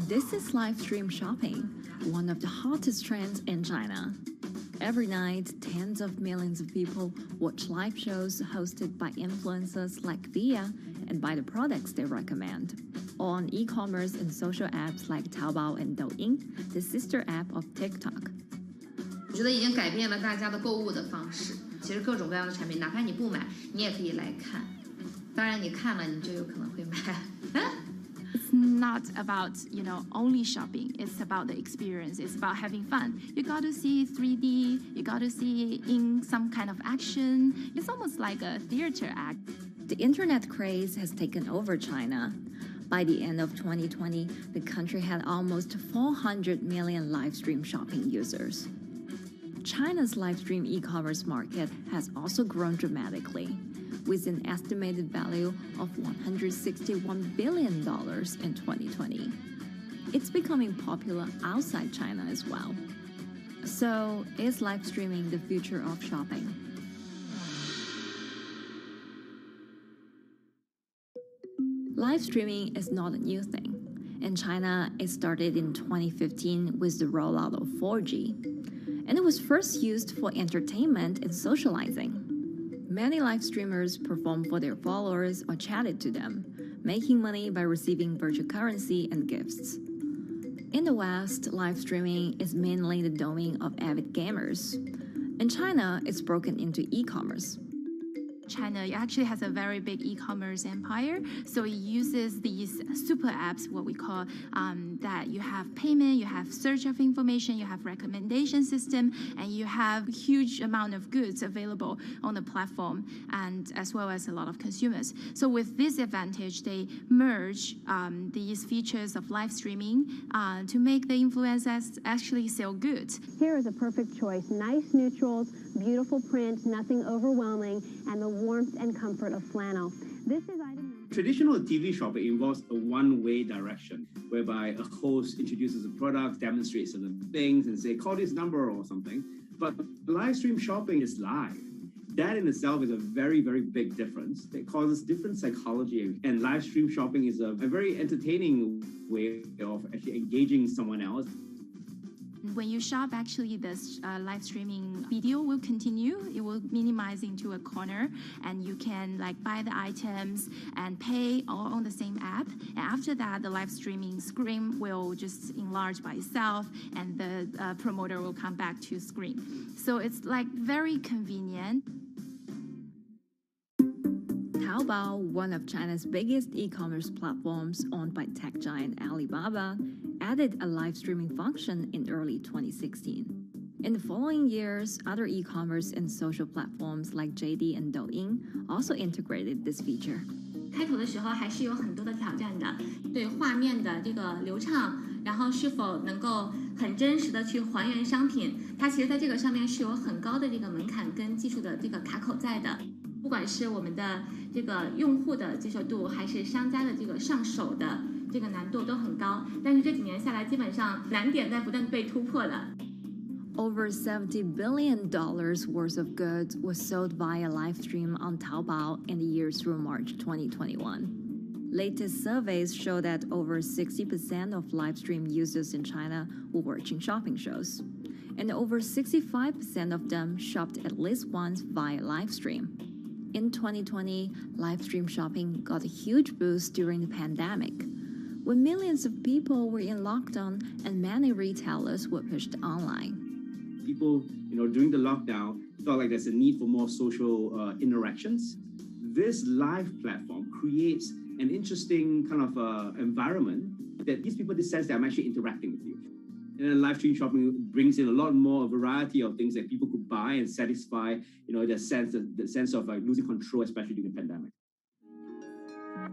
This is live stream shopping, one of the hottest trends in China. Every night, tens of millions of people watch live shows hosted by influencers like Via and buy the products they recommend. On e-commerce and social apps like Taobao and Douyin, the sister app of TikTok. 我觉得已经改变了大家的购物的方式。其实各种各样的产品，哪怕你不买，你也可以来看。当然，你看了你就有可能会买。It's not about, only shopping. It's about the experience. It's about having fun. You got to see 3D. You got to see in some kind of action. It's almost like a theater act. The internet craze has taken over China. By the end of 2020, the country had almost 400 million live stream shopping users. China's live stream e-commerce market has also grown dramatically, with an estimated value of $161 billion in 2020. It's becoming popular outside China as well. So, is live streaming the future of shopping? Live streaming is not a new thing. In China, it started in 2015 with the rollout of 4G. And it was first used for entertainment and socializing. Many live streamers performed for their followers or chatted to them, making money by receiving virtual currency and gifts. In the West, live streaming is mainly the domain of avid gamers. In China, it's broken into e-commerce. China actually has a very big e-commerce empire, so it uses these super apps, what we call that you have payment, you have search of information, you have recommendation system, and you have huge amount of goods available on the platform, and as well as a lot of consumers. So with this advantage, they merge these features of live streaming to make the influencers actually sell goods. Here is a perfect choice. Nice neutrals, beautiful print, nothing overwhelming, and the warmth and comfort of flannel. This is item. Traditional TV shopping involves a one-way direction, whereby a host introduces a product, demonstrates certain things, and say, call this number or something. But live stream shopping is live. That in itself is a very, very big difference. It causes different psychology. And live stream shopping is a very entertaining way of actually engaging someone else. When you shop, actually, this live streaming video will continue. It will minimize into a corner, and you can buy the items and pay all on the same app. And after that, the live streaming screen will just enlarge by itself, and the promoter will come back to screen. So it's very convenient. Taobao, one of China's biggest e-commerce platforms owned by tech giant Alibaba, added a live streaming function in early 2016. In the following years, other e-commerce and social platforms like JD and Douyin also integrated this feature. 开头的时候还是有很多的挑战的，对画面的这个流畅，然后是否能够很真实的去还原商品，它其实在这个上面是有很高的这个门槛跟技术的这个卡口在的。不管是我们的这个用户的接受度，还是商家的这个上手的这个难度都很高。但是这几年下来，基本上难点在不断被突破的。Over $70 billion worth of goods was sold via live stream on Taobao in the year through March 2021. Latest surveys show that over 60% of live stream users in China were watching shopping shows, and over 65% of them shopped at least once via live stream. In 2020, live stream shopping got a huge boost during the pandemic, when millions of people were in lockdown and many retailers were pushed online. People, during the lockdown, felt like there's a need for more social interactions. This live platform creates an interesting kind of environment that gives people the sense that I'm actually interacting with you. And then live stream shopping brings in a lot more variety of things that people could buy and satisfy, the sense of like losing control, especially during the pandemic.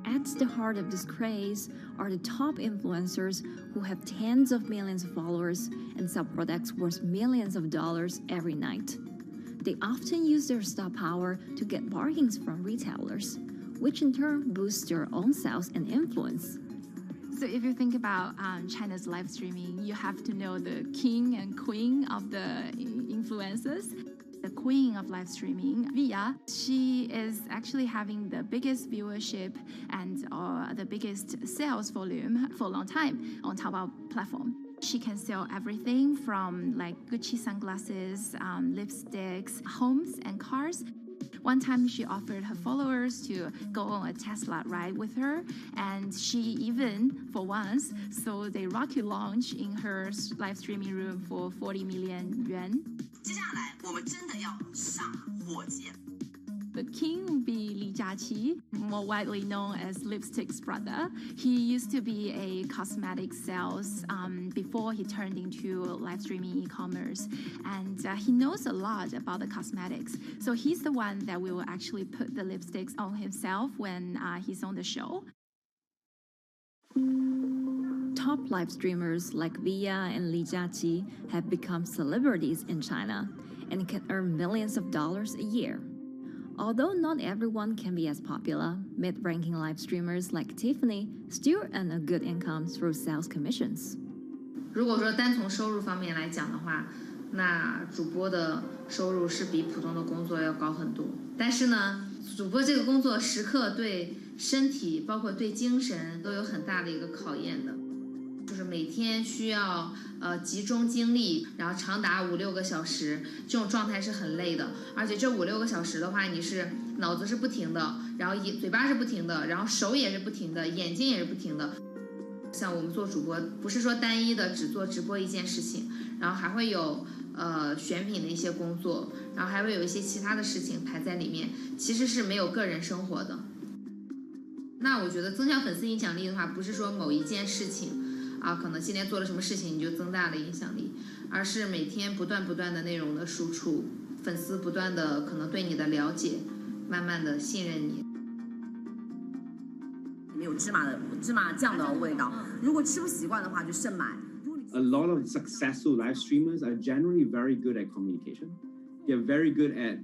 At the heart of this craze are the top influencers who have tens of millions of followers and sell products worth millions of dollars every night. They often use their star power to get bargains from retailers, which in turn boosts their own sales and influence. So if you think about China's live streaming, you have to know the king and queen of the influencers. The queen of live streaming, Via, she is actually having the biggest viewership and the biggest sales volume for a long time on Taobao platform. She can sell everything from like Gucci sunglasses, lipsticks, homes and cars. One time she offered her followers to go on a Tesla ride with her, and she even, for once, sold a rocket launch in her live streaming room for 40 million yuan. The king will be Li Jiaqi, more widely known as Lipstick's brother. He used to be a cosmetic sales before he turned into live streaming e-commerce, and he knows a lot about the cosmetics. So he's the one that will actually put the lipsticks on himself when he's on the show. Top live streamers like Via and Li Jiaqi have become celebrities in China and can earn millions of dollars a year. Although not everyone can be as popular, mid-ranking live streamers like Tiffany still earn a good income through sales commissions. 如果说单从收入方面来讲的话，那主播的收入是比普通的工作要高很多。但是呢，主播这个工作时刻对身体，包括对精神都有很大的一个考验的。就是每天需要集中精力，然后长达5-6个小时，这种状态是很累的。而且这5-6个小时的话，你是脑子是不停的，然后嘴巴是不停的，然后手也是不停的，眼睛也是不停的。像我们做主播，不是说单一的只做直播一件事情，然后还会有选品的一些工作，然后还会有一些其他的事情排在里面，其实是没有个人生活的。那我觉得增强粉丝影响力的话，不是说某一件事情。可能今天做了什么事情你就增大了影响力，而是每天不断的内容的输出，粉丝不断的可能对你的了解，慢慢的信任你。没有芝麻酱的味道，如果吃不习惯的话就慎买。A lot of successful live streamers are generally very good at communication. They're very good at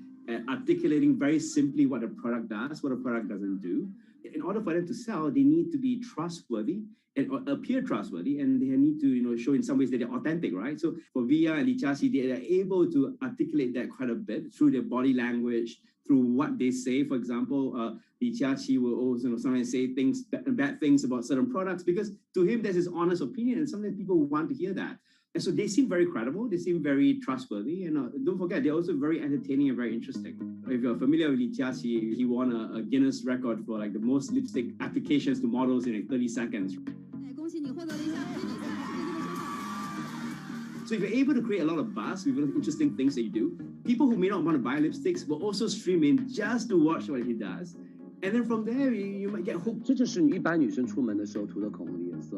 articulating very simply what a product does, what a product doesn't do. In order for them to sell, they need to be trustworthy and appear trustworthy, and they need to show in some ways that they're authentic, right? So for Via and Li Jiaqi, they are able to articulate that quite a bit through their body language, through what they say. For example, Li Jiaqi will also sometimes say bad things about certain products because to him that's his honest opinion, and sometimes people want to hear that. And so they seem very credible, they seem very trustworthy, and don't forget, they're also very entertaining and very interesting. If you're familiar with Li Jiaqi, he won a Guinness record for like the most lipstick applications to models in like 30 seconds. So if you're able to create a lot of buzz with interesting things that you do, people who may not want to buy lipsticks will also stream in just to watch what he does. And then from there, you might get hooked. 这就是一般女生出门的时候涂的口红的颜色。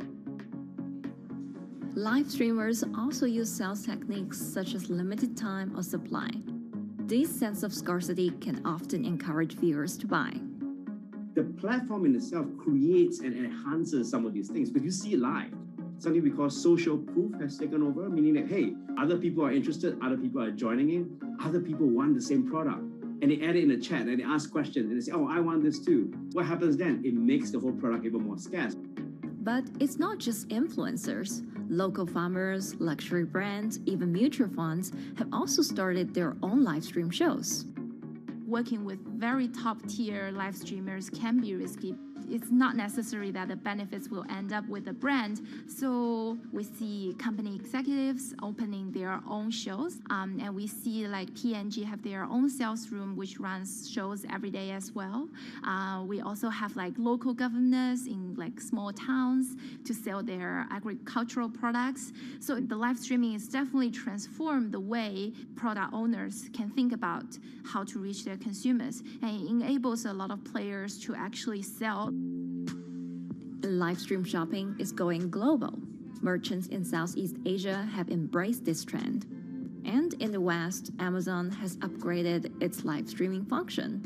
Live streamers also use sales techniques such as limited time or supply. This sense of scarcity can often encourage viewers to buy. The platform in itself creates and enhances some of these things because you see it live. Something we call social proof has taken over, meaning that, hey, other people are interested, other people are joining in, other people want the same product. and they add it in the chat and they ask questions and they say, oh, I want this too. What happens then? It makes the whole product even more scarce. But it's not just influencers. Local farmers, luxury brands, even mutual funds have also started their own live stream shows. Working with very top-tier live streamers can be risky. It's not necessary that the benefits will end up with the brand. So we see company executives opening their own shows. And we see like P&G have their own sales room, which runs shows every day as well. We also have like local governors in like small towns to sell their agricultural products. So the live streaming is definitely transformed the way product owners can think about how to reach their consumers. And it enables a lot of players to actually sell. Live stream shopping is going global. Merchants in Southeast Asia have embraced this trend. And in the West, Amazon has upgraded its live streaming function,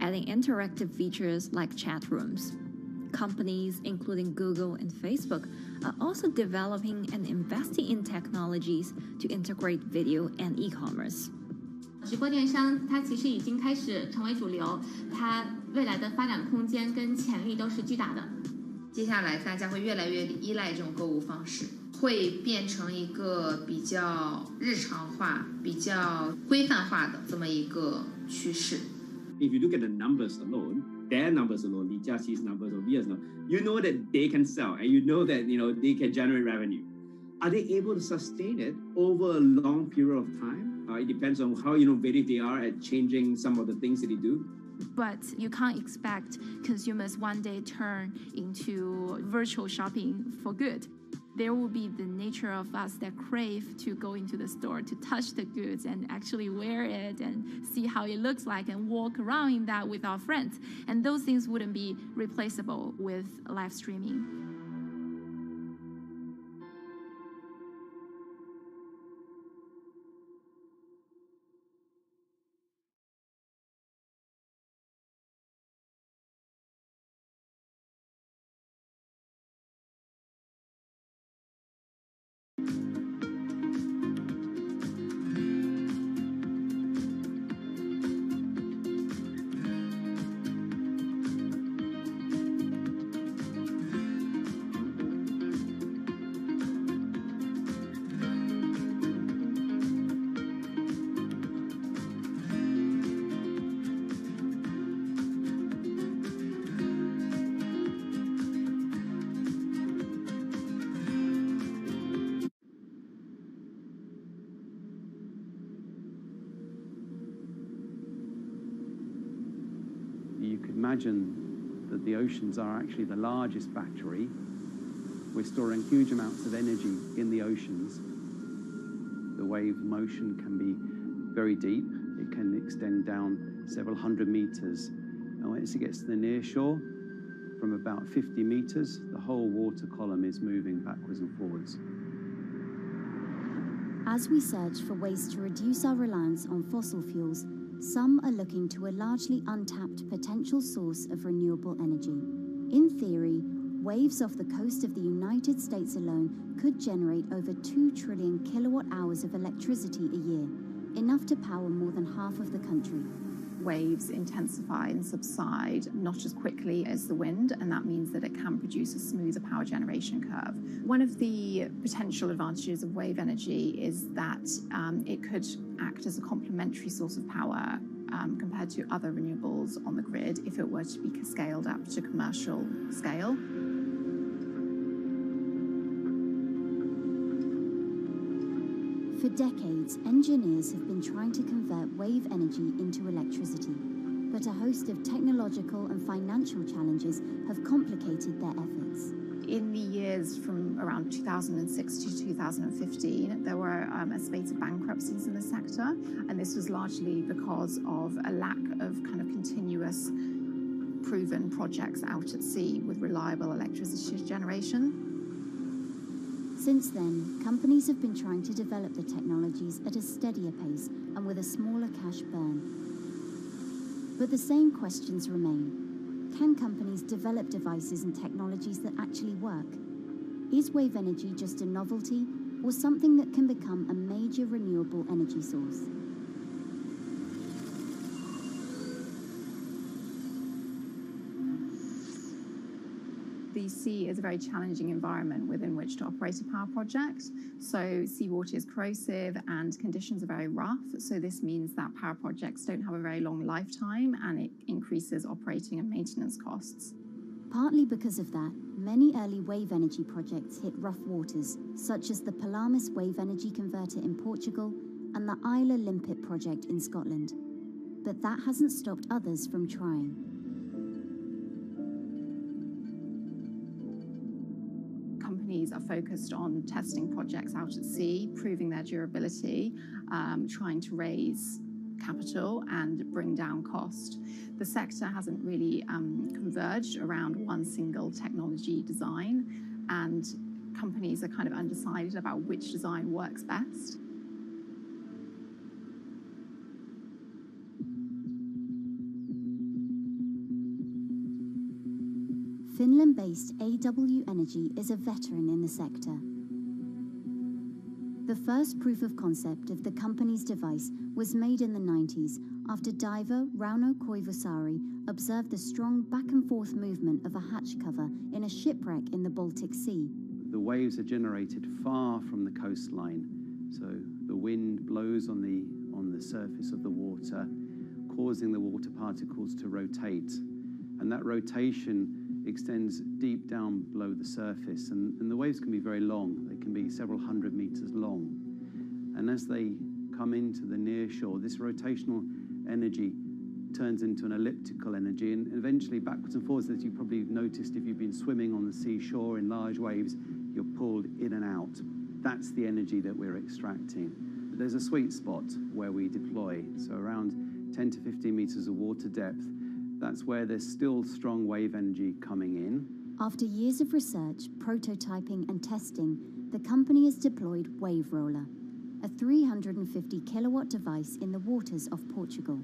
adding interactive features like chat rooms. Companies, including Google and Facebook, are also developing and investing in technologies to integrate video and e-commerce. 直播电商它其实已经开始成为主流，它未来的发展空间跟潜力都是巨大的。接下来大家会越来越依赖这种购物方式，会变成一个比较日常化、比较规范化的这么一个趋势。If you look at the numbers alone, their numbers alone, Li Jiaxi's numbers or Via's numbers, you know that they can sell and you know that they can generate revenue. Are they able to sustain it over a long period of time? It depends on how innovative they are at changing some of the things that they do. But you can't expect consumers one day turn into virtual shopping for good. There will be the nature of us that crave to go into the store, to touch the goods and actually wear it and see how it looks like and walk around in that with our friends. And those things wouldn't be replaceable with live streaming. You could imagine that the oceans are actually the largest factory. We're storing huge amounts of energy in the oceans. The wave motion can be very deep. It can extend down several hundred meters. And once it gets to the near shore, from about 50 meters, the whole water column is moving backwards and forwards. As we search for ways to reduce our reliance on fossil fuels, some are looking to a largely untapped potential source of renewable energy. In theory, waves off the coast of the United States alone could generate over 2 trillion kilowatt hours of electricity a year, enough to power more than half of the country. Waves intensify and subside not as quickly as the wind, and that means that it can produce a smoother power generation curve. One of the potential advantages of wave energy is that it could act as a complementary source of power compared to other renewables on the grid if it were to be scaled up to commercial scale. For decades, engineers have been trying to convert wave energy into electricity, but a host of technological and financial challenges have complicated their efforts. In the years from around 2006 to 2015, there were a spate of bankruptcies in the sector, and this was largely because of a lack of kind of continuous proven projects out at sea with reliable electricity generation. Since then, companies have been trying to develop the technologies at a steadier pace and with a smaller cash burn. But the same questions remain. Can companies develop devices and technologies that actually work? Is wave energy just a novelty or something that can become a major renewable energy source? the sea is a very challenging environment within which to operate a power project. So seawater is corrosive and conditions are very rough. So this means that power projects don't have a very long lifetime, and it increases operating and maintenance costs. Partly because of that, many early wave energy projects hit rough waters, such as the Palamas Wave Energy Converter in Portugal and the Isla Limpet project in Scotland. But that hasn't stopped others from trying. Companies are focused on testing projects out at sea, proving their durability, trying to raise capital and bring down cost. The sector hasn't really converged around one single technology design, and companies are kind of undecided about which design works best. Finland-based AW Energy is a veteran in the sector. The first proof of concept of the company's device was made in the 90s after diver Rauno Koivusaari observed the strong back-and-forth movement of a hatch cover in a shipwreck in the Baltic Sea. The waves are generated far from the coastline, so the wind blows on the surface of the water, causing the water particles to rotate, and that rotation extends deep down below the surface, and the waves can be very long. They can be several hundred meters long. And as they come into the near shore, this rotational energy turns into an elliptical energy, and eventually backwards and forwards, as you probably noticed if you've been swimming on the seashore in large waves, you're pulled in and out. That's the energy that we're extracting. There's a sweet spot where we deploy, so around 10 to 15 meters of water depth. That's where there's still strong wave energy coming in. After years of research, prototyping and testing, the company has deployed Wave Roller, a 350 kilowatt device in the waters off Portugal.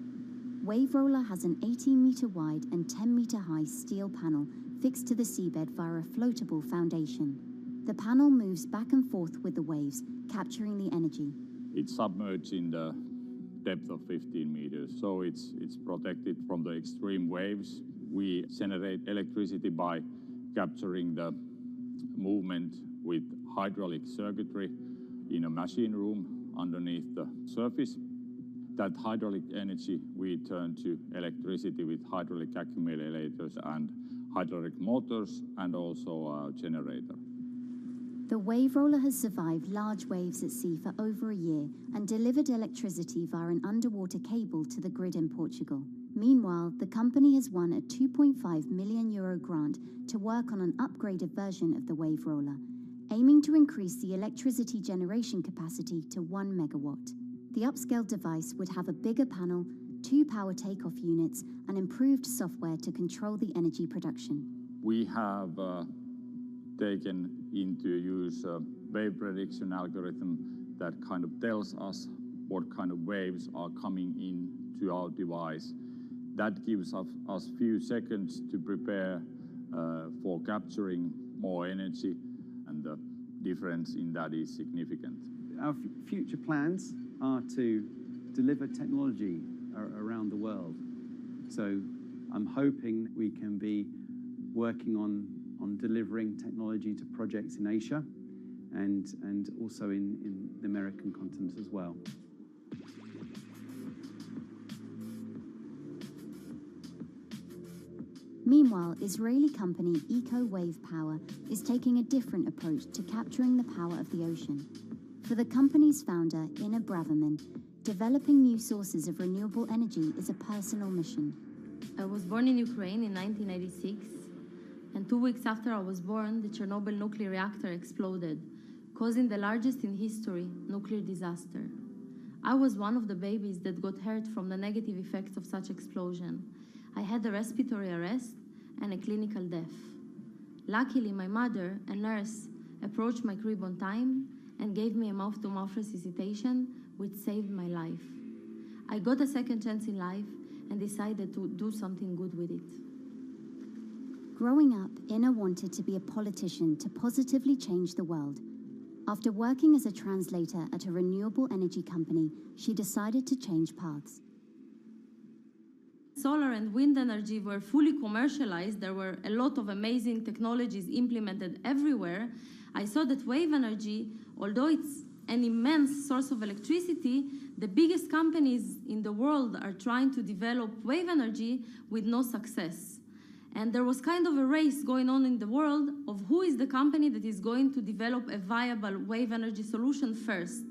Wave Roller has an 18-meter wide and 10-meter high steel panel fixed to the seabed via a floatable foundation. The panel moves back and forth with the waves, capturing the energy. It's submerged in the depth of 15 meters, so it's protected from the extreme waves. We generate electricity by capturing the movement with hydraulic circuitry in a machine room underneath the surface. That hydraulic energy we turn to electricity with hydraulic accumulators and hydraulic motors, and also a generator. The Wave Roller has survived large waves at sea for over a year and delivered electricity via an underwater cable to the grid in Portugal. Meanwhile, the company has won a €2.5 million grant to work on an upgraded version of the Wave Roller, aiming to increase the electricity generation capacity to 1 megawatt. The upscaled device would have a bigger panel, 2 power takeoff units, and improved software to control the energy production. We have taken into use a wave prediction algorithm that kind of tells us what kind of waves are coming in to our device. That gives us few seconds to prepare for capturing more energy, and the difference in that is significant. Our future plans are to deliver technology around the world. So I'm hoping we can be working on delivering technology to projects in Asia and also in the American continent as well. Meanwhile, Israeli company Eco Wave Power is taking a different approach to capturing the power of the ocean. For the company's founder, Ina Braverman, developing new sources of renewable energy is a personal mission. I was born in Ukraine in 1986, and 2 weeks after I was born, the Chernobyl nuclear reactor exploded, causing the largest in history nuclear disaster. I was one of the babies that got hurt from the negative effects of such explosion. I had a respiratory arrest and a clinical death. Luckily, my mother, a nurse, approached my crib on time and gave me a mouth-to-mouth resuscitation, which saved my life. I got a second chance in life and decided to do something good with it. Growing up, Ina wanted to be a politician to positively change the world. After working as a translator at a renewable energy company, she decided to change paths. Solar and wind energy were fully commercialized. There were a lot of amazing technologies implemented everywhere. I saw that wave energy, although it's an immense source of electricity, the biggest companies in the world are trying to develop wave energy with no success. And there was kind of a race going on in the world of who is the company that is going to develop a viable wave energy solution first.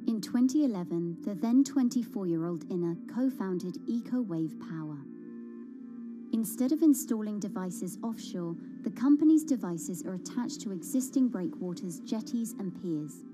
In 2011, the then 24-year-old Inna co-founded EcoWave Power. Instead of installing devices offshore, the company's devices are attached to existing breakwaters, jetties, and piers.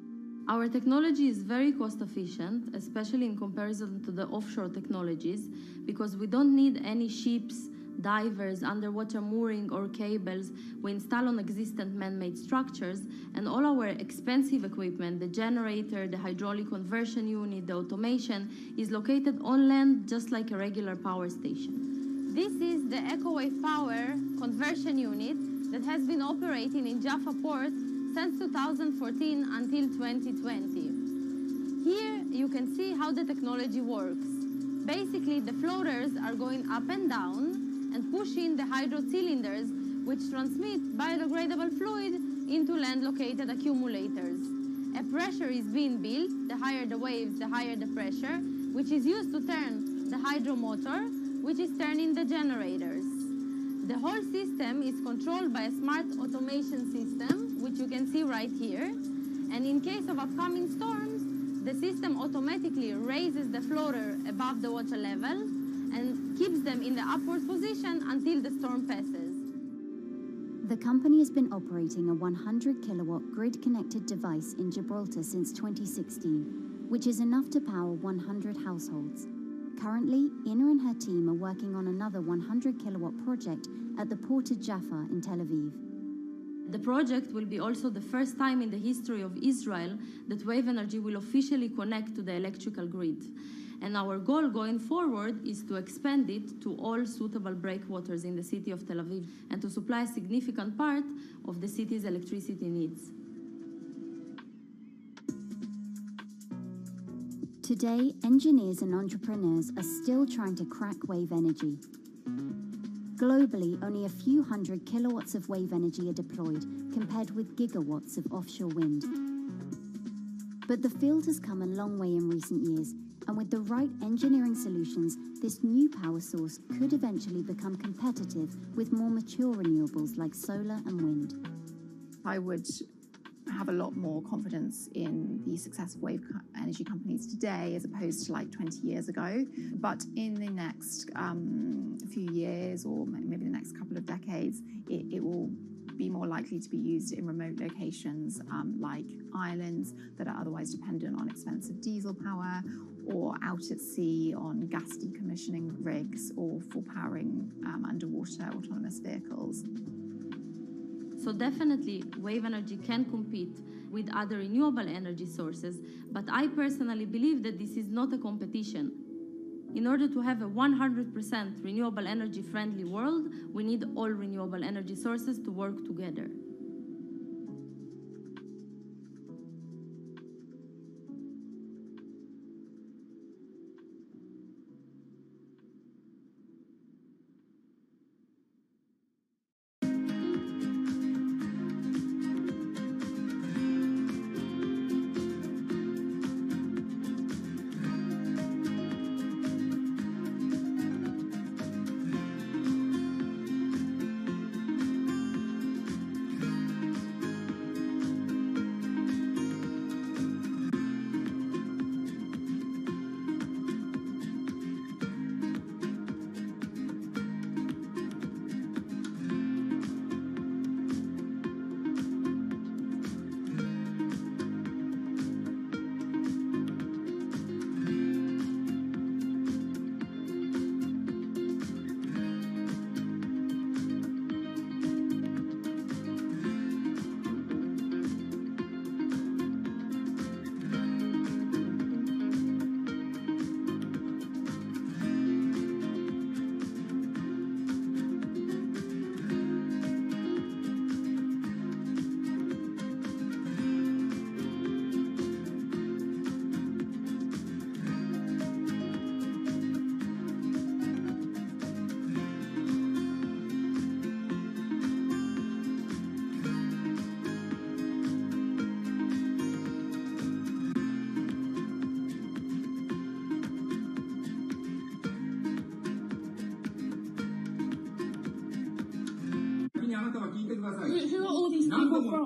Our technology is very cost efficient, especially in comparison to the offshore technologies, because we don't need any ships, divers, underwater mooring or cables. We install on existing man-made structures, and all our expensive equipment, the generator, the hydraulic conversion unit, the automation, is located on land just like a regular power station. This is the EcoWave Power conversion unit that has been operating in Jaffa Port since 2014 until 2020. Here you can see how the technology works. Basically, the floaters are going up and down and pushing the hydro cylinders, which transmit biodegradable fluid into land-located accumulators. A pressure is being built. The higher the waves, the higher the pressure, which is used to turn the hydro motor, which is turning the generators. The whole system is controlled by a smart automation system, which you can see right here. And in case of upcoming storms, the system automatically raises the floater above the water level and keeps them in the upward position until the storm passes. The company has been operating a 100-kilowatt grid-connected device in Gibraltar since 2016, which is enough to power 100 households. Currently, Inna and her team are working on another 100-kilowatt project at the port of Jaffa in Tel Aviv. The project will be also the first time in the history of Israel that wave energy will officially connect to the electrical grid. And our goal going forward is to expand it to all suitable breakwaters in the city of Tel Aviv and to supply a significant part of the city's electricity needs. Today, engineers and entrepreneurs are still trying to crack wave energy. Globally, only a few hundred kilowatts of wave energy are deployed, compared with gigawatts of offshore wind. But the field has come a long way in recent years, and with the right engineering solutions, this new power source could eventually become competitive with more mature renewables like solar and wind. I would have a lot more confidence in the success of wave energy companies today as opposed to like 20 years ago. But in the next few years, or maybe the next couple of decades, it will be more likely to be used in remote locations like islands that are otherwise dependent on expensive diesel power, or out at sea on gas decommissioning rigs, or for powering underwater autonomous vehicles. So definitely, wave energy can compete with other renewable energy sources, but I personally believe that this is not a competition. In order to have a 100% renewable energy friendly world, we need all renewable energy sources to work together.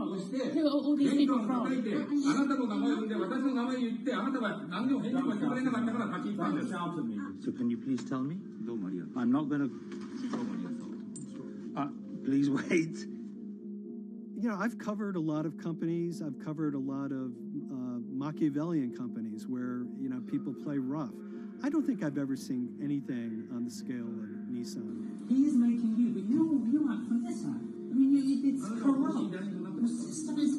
として、玄関を叩いて、あなたの名前を呼んで、私の名前を言って、あなたが何も返事もしてくれなかったから立ち入ったんです。So can you please tell me? I'm not going to... please wait. You know, I've covered a lot of companies. I've covered a lot of Machiavellian companies where, you know, people play rough. I don't think I've ever seen anything on the scale of Nissan. He is making you, but you act for Nissan. I mean, it's corrupt. The system is...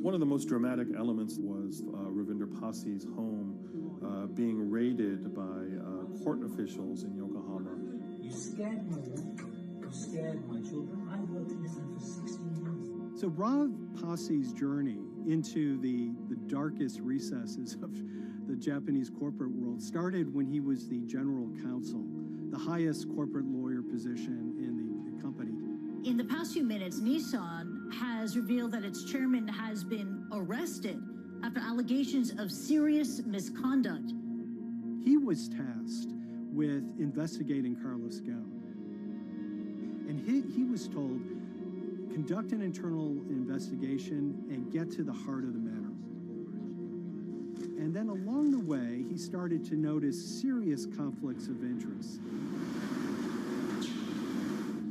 One of the most dramatic elements was Ravinder Passi's home being raided by court officials in Yokohama. You scared my wife. You scared my children. I worked in Nissan for 16 years. So Rav Passi's journey into the darkest recesses of the Japanese corporate world started when he was the general counsel, the highest corporate lawyer position in the company. In the past few minutes, Nissan has revealed that its chairman has been arrested after allegations of serious misconduct. He was tasked with investigating Carlos Ghosn. And he was told, conduct an internal investigation and get to the heart of the matter. And then along the way, he started to notice serious conflicts of interest.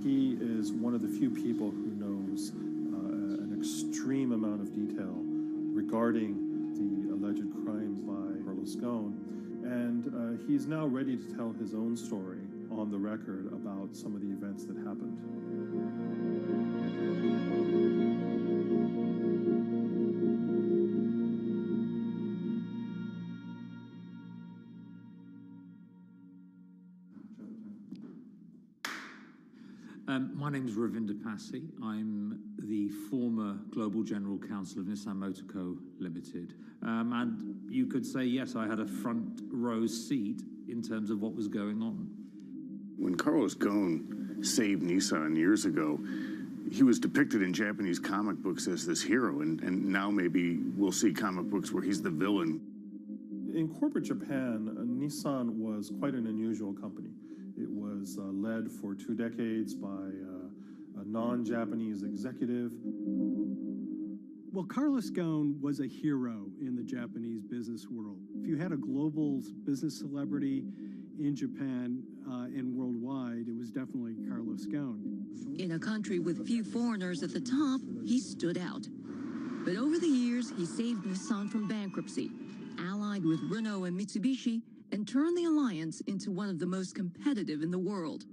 He is one of the few people who knows an extreme amount of detail regarding the alleged crimes by Carlos Ghosn. And he's now ready to tell his own story on the record about some of the events that happened. My name is Ravinder Passi. I'm the former Global General Counsel of Nissan Motor Co. Limited. And you could say, yes, I had a front row seat in terms of what was going on. When Carlos Ghosn saved Nissan years ago, he was depicted in Japanese comic books as this hero, and now maybe we'll see comic books where he's the villain. In corporate Japan, Nissan was quite an unusual company. It was led for 2 decades by a non-Japanese executive. Well, Carlos Ghosn was a hero in the Japanese business world. If you had a global business celebrity in Japan and worldwide, it was definitely Carlos Ghosn. In a country with few foreigners at the top, he stood out. But over the years, he saved Nissan from bankruptcy, allied with Renault and Mitsubishi, and turned the alliance into one of the most competitive in the world.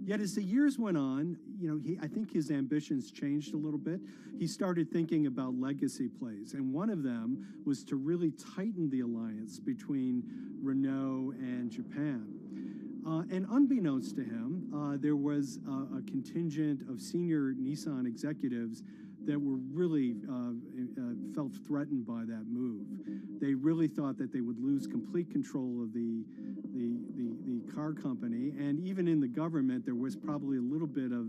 Yet as the years went on, you know, I think his ambitions changed a little bit. He started thinking about legacy plays, and one of them was to really tighten the alliance between Renault and Japan. And unbeknownst to him, there was a contingent of senior Nissan executives that were really felt threatened by that move. They really thought that they would lose complete control of the car company, and even in the government, there was probably a little bit of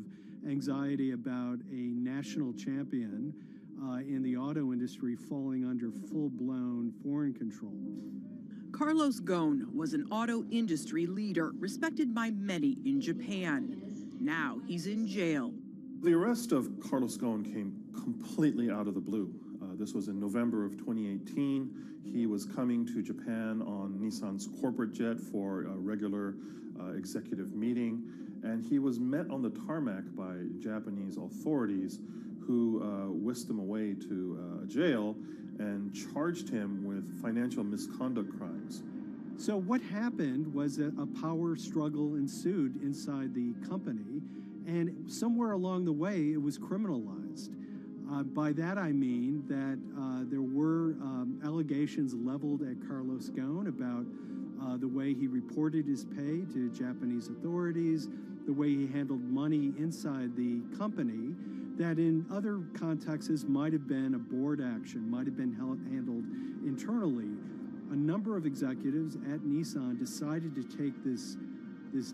anxiety about a national champion in the auto industry falling under full-blown foreign control. Carlos Ghosn was an auto industry leader, respected by many in Japan. Now he's in jail. The arrest of Carlos Ghosn came completely out of the blue. This was in November of 2018. He was coming to Japan on Nissan's corporate jet for a regular executive meeting, and he was met on the tarmac by Japanese authorities who whisked him away to jail and charged him with financial misconduct crimes. So what happened was that a power struggle ensued inside the company, and somewhere along the way, it was criminalized. By that I mean that there were allegations leveled at Carlos Ghosn about the way he reported his pay to Japanese authorities, the way he handled money inside the company, that in other contexts might have been a board action, might have been handled internally. A number of executives at Nissan decided to take this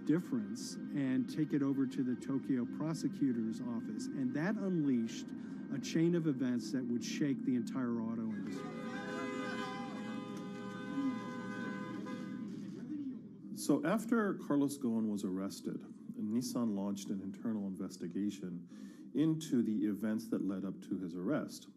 difference and take it over to the Tokyo prosecutor's office, and that unleashed a chain of events that would shake the entire auto industry. So after Carlos Ghosn was arrested, Nissan launched an internal investigation into the events that led up to his arrest.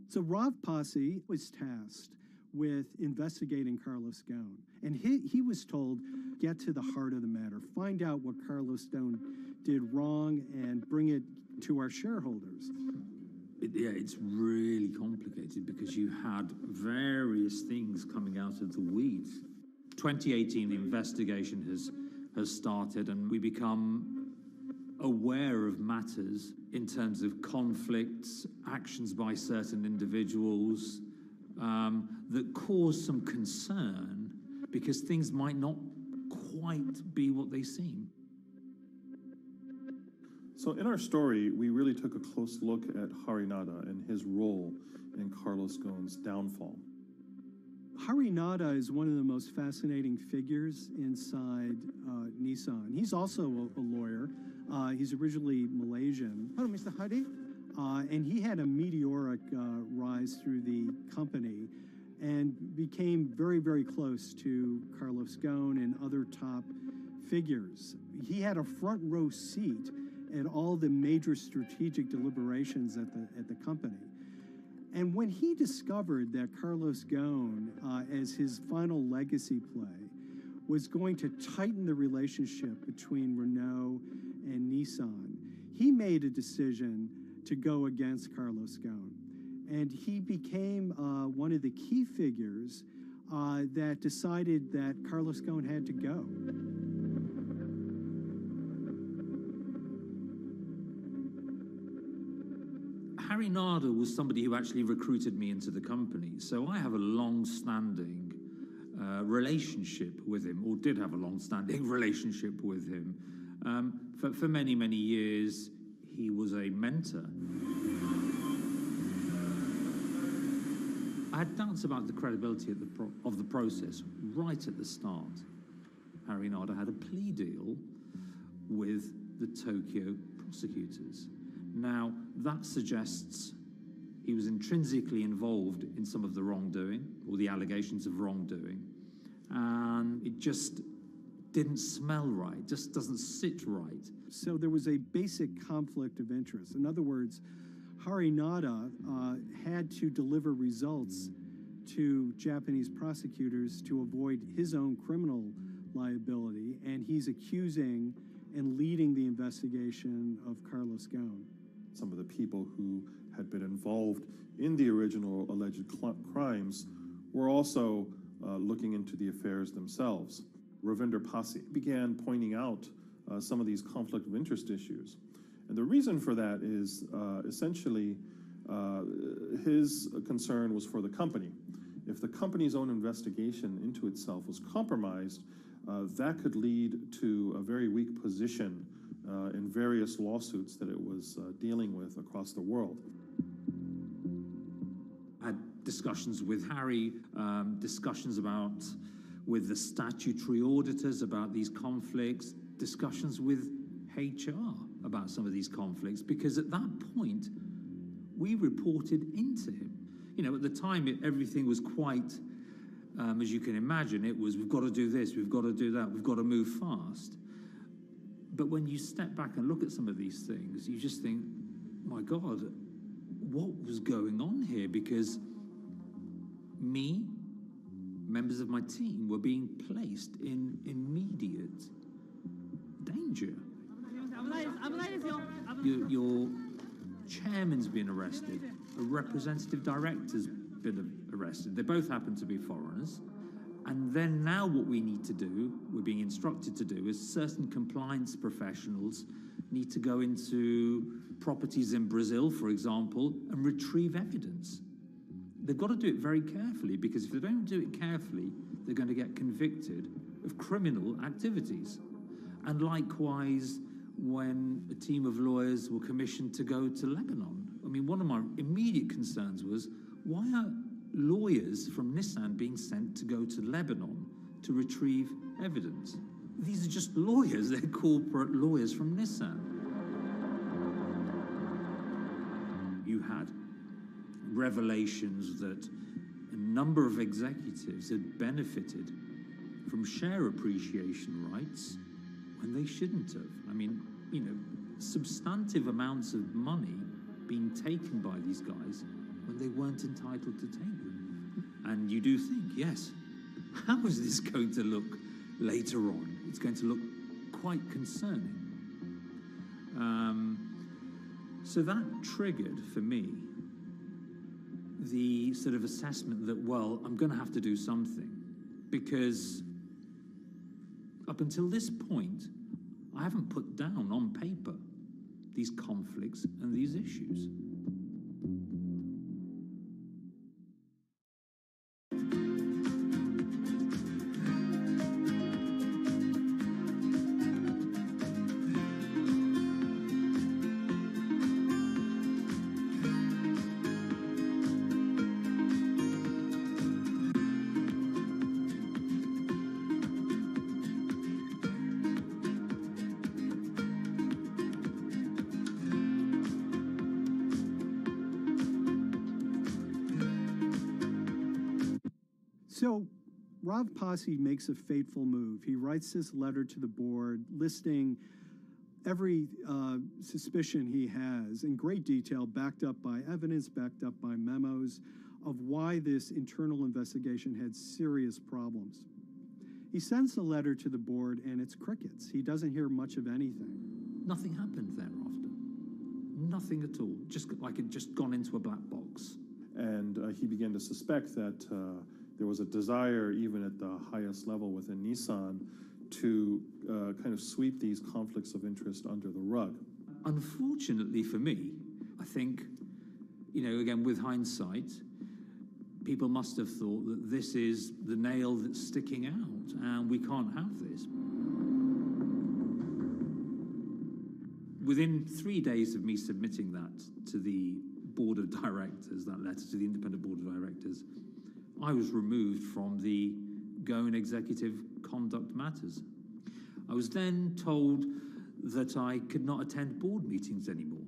So Rav Passi was tasked with investigating Carlos Ghosn, and he was told, get to the heart of the matter, find out what Carlos Ghosn did wrong and bring it to our shareholders. It's really complicated because you had various things coming out of the weeds. 2018, the investigation has started, and we become aware of matters in terms of conflicts, actions by certain individuals that cause some concern because things might not quite be what they seem. So in our story, we really took a close look at Harinada and his role in Carlos Ghosn's downfall. Harinada is one of the most fascinating figures inside Nissan. He's also a lawyer. He's originally Malaysian. Hello, Mr. Hadi. And he had a meteoric rise through the company and became very, very close to Carlos Ghosn and other top figures. He had a front row seat at all the major strategic deliberations at the company. And when he discovered that Carlos Ghosn, as his final legacy play, was going to tighten the relationship between Renault and Nissan, he made a decision to go against Carlos Ghosn. And he became one of the key figures that decided that Carlos Ghosn had to go. Harinada was somebody who actually recruited me into the company, so I have a long-standing relationship with him, or did have a long-standing relationship with him. For many, many years, he was a mentor. I had doubts about the credibility of the process right at the start. Harinada had a plea deal with the Tokyo prosecutors. Now, that suggests he was intrinsically involved in some of the wrongdoing, or the allegations of wrongdoing, and it just didn't smell right, just doesn't sit right. So there was a basic conflict of interest. In other words, Harinada had to deliver results to Japanese prosecutors to avoid his own criminal liability, and he's accusing and leading the investigation of Carlos Ghosn. Some of the people who had been involved in the original alleged crimes were also looking into the affairs themselves. Ravinder Passi began pointing out some of these conflict of interest issues. And the reason for that is essentially his concern was for the company. If the company's own investigation into itself was compromised, that could lead to a very weak position in various lawsuits that it was dealing with across the world. I had discussions with Harry, discussions with the statutory auditors about these conflicts, discussions with HR about some of these conflicts, because at that point, we reported into him. You know, at the time, everything was quite, as you can imagine, it was, we've got to do this, we've got to do that, we've got to move fast. But when you step back and look at some of these things, you just think, my God, what was going on here? Because me, members of my team, were being placed in immediate danger. Your chairman's been arrested, a representative director's been arrested. They both happen to be foreigners. And then now what we need to do, we're being instructed to do, is certain compliance professionals need to go into properties in Brazil, for example, and retrieve evidence. They've got to do it very carefully, because if they don't do it carefully, they're going to get convicted of criminal activities. And likewise, when a team of lawyers were commissioned to go to Lebanon, I mean, one of my immediate concerns was, why are lawyers from Nissan being sent to go to Lebanon to retrieve evidence? These are just lawyers, they're corporate lawyers from Nissan. You had revelations that a number of executives had benefited from share appreciation rights when they shouldn't have. I mean, you know, substantive amounts of money being taken by these guys when they weren't entitled to take them. And you do think, yes, how is this going to look later on? It's going to look quite concerning. So that triggered for me the sort of assessment that, well, I'm going to have to do something, because up until this point, I haven't put down on paper these conflicts and these issues. So Rav Pasi makes a fateful move. He writes this letter to the board listing every suspicion he has in great detail, backed up by evidence, backed up by memos, of why this internal investigation had serious problems. He sends the letter to the board and it's crickets. He doesn't hear much of anything. Nothing happened thereafter. Nothing at all. Just like it just gone into a black box. And he began to suspect that there was a desire, even at the highest level within Nissan, to kind of sweep these conflicts of interest under the rug. Unfortunately for me, I think, again, with hindsight, people must have thought that this is the nail that's sticking out, and we can't have this. Within 3 days of me submitting that to the board of directors, that letter to the independent board of directors, I was removed from the Goan Executive Conduct Matters. I was then told that I could not attend board meetings anymore.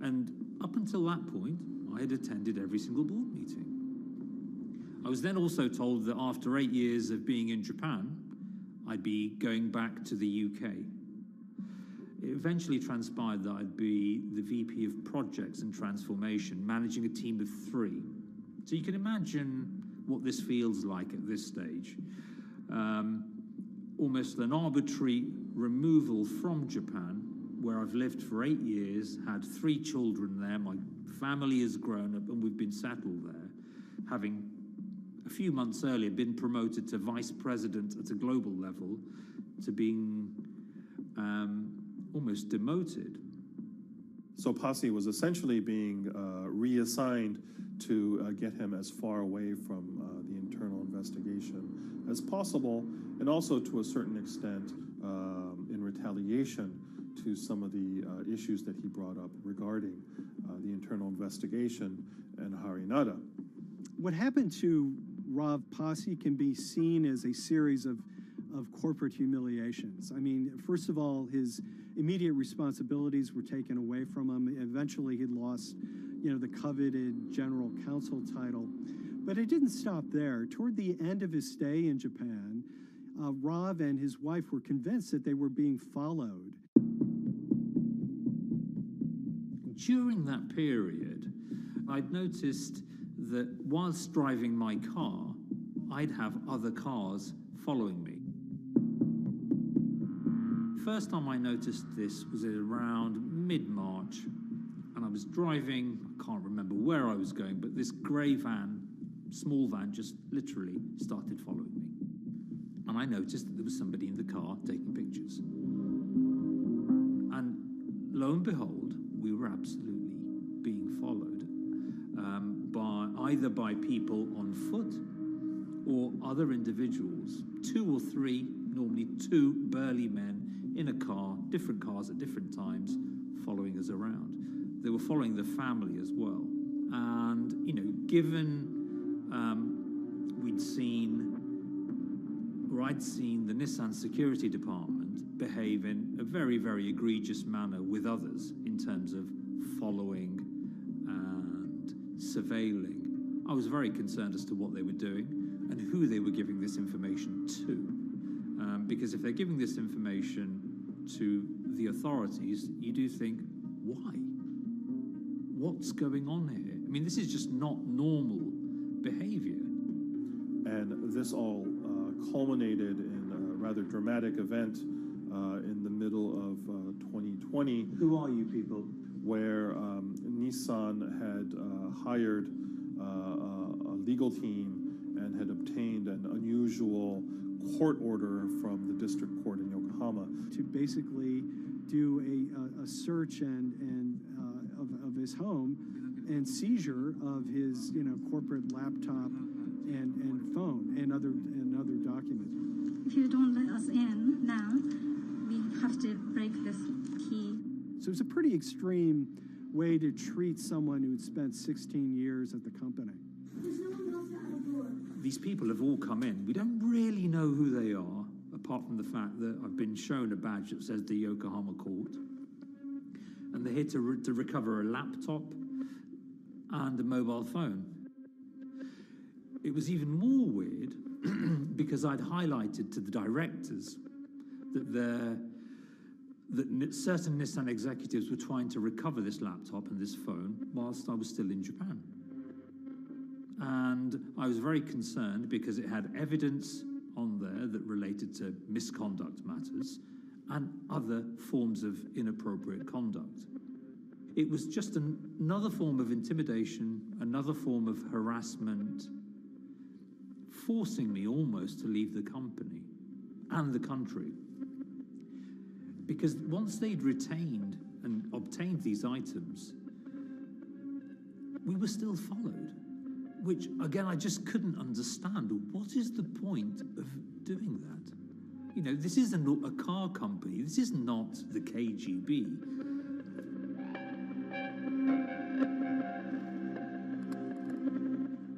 And up until that point, I had attended every single board meeting. I was then also told that after 8 years of being in Japan, I'd be going back to the UK. It eventually transpired that I'd be the VP of Projects and Transformation, managing a team of 3. So you can imagine what this feels like at this stage. Almost an arbitrary removal from Japan, where I've lived for 8 years, had 3 children there, my family has grown up, and we've been settled there, having a few months earlier been promoted to vice president at a global level, to being almost demoted. So Pasi was essentially being reassigned to get him as far away from the internal investigation as possible, and also to a certain extent in retaliation to some of the issues that he brought up regarding the internal investigation and Harinada. What happened to Rav Pasi can be seen as a series of corporate humiliations. I mean, first of all, his immediate responsibilities were taken away from him. Eventually, he lost, the coveted general counsel title. But it didn't stop there. Toward the end of his stay in Japan, Rav and his wife were convinced that they were being followed. During that period, I'd noticed that whilst driving my car, I'd have other cars following me. First time I noticed this was around mid-March, and I was driving, I can't remember where I was going, but this grey van, small van, just literally started following me. And I noticed that there was somebody in the car taking pictures. And lo and behold, we were absolutely being followed either by people on foot or other individuals, 2 or 3, normally 2 burly men in a car, different cars at different times, following us around. They were following the family as well. And, given I'd seen the Nissan security department behave in a very, very egregious manner with others in terms of following and surveilling, I was very concerned as to what they were doing and who they were giving this information to. Because if they're giving this information to the authorities, you do think, why? What's going on here? I mean, this is just not normal behavior. And this all culminated in a rather dramatic event in the middle of 2020. Who are you people? Where Nissan had hired a legal team and had obtained an unusual court order from the district court in Yokohama to basically do a search of his home and seizure of his corporate laptop and phone and other documents. If you don't let us in now, we have to break this key. So it's a pretty extreme way to treat someone who'd spent 16 years at the company. These people have all come in. We don't really know who they are, apart from the fact that I've been shown a badge that says the Yokohama court. And they're here to recover a laptop and a mobile phone. It was even more weird because I'd highlighted to the directors that certain Nissan executives were trying to recover this laptop and this phone whilst I was still in Japan. And I was very concerned because it had evidence on there that related to misconduct matters and other forms of inappropriate conduct. It was just another form of intimidation, another form of harassment, forcing me almost to leave the company and the country. Because once they'd retained and obtained these items, we were still followed, which, again, I just couldn't understand. What is the point of doing that? This isn't a car company. This is not the KGB.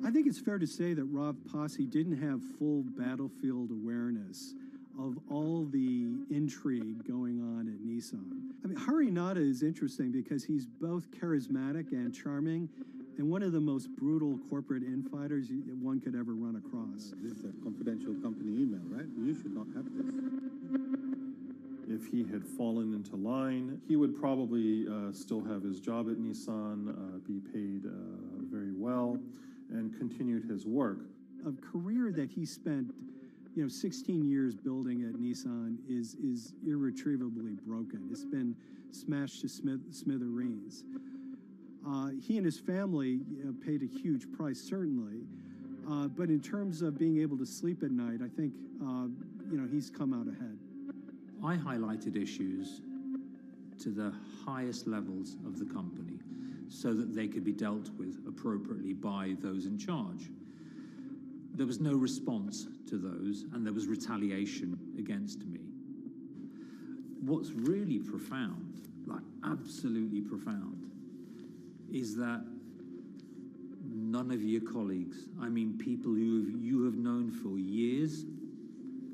I think it's fair to say that Rob Posse didn't have full battlefield awareness of all the intrigue going on at Nissan. I mean, Harinata is interesting because he's both charismatic and charming, and one of the most brutal corporate infighters one could ever run across. This is a confidential company email, right? You should not have this. If he had fallen into line, he would probably still have his job at Nissan, be paid very well, and continued his work. A career that he spent 16 years building at Nissan is irretrievably broken. It's been smashed to smithereens. He and his family paid a huge price, certainly. But in terms of being able to sleep at night, I think, he's come out ahead. I highlighted issues to the highest levels of the company so that they could be dealt with appropriately by those in charge. There was no response to those, and there was retaliation against me. What's really profound, like absolutely profound, is that none of your colleagues, I mean people who you have known for years,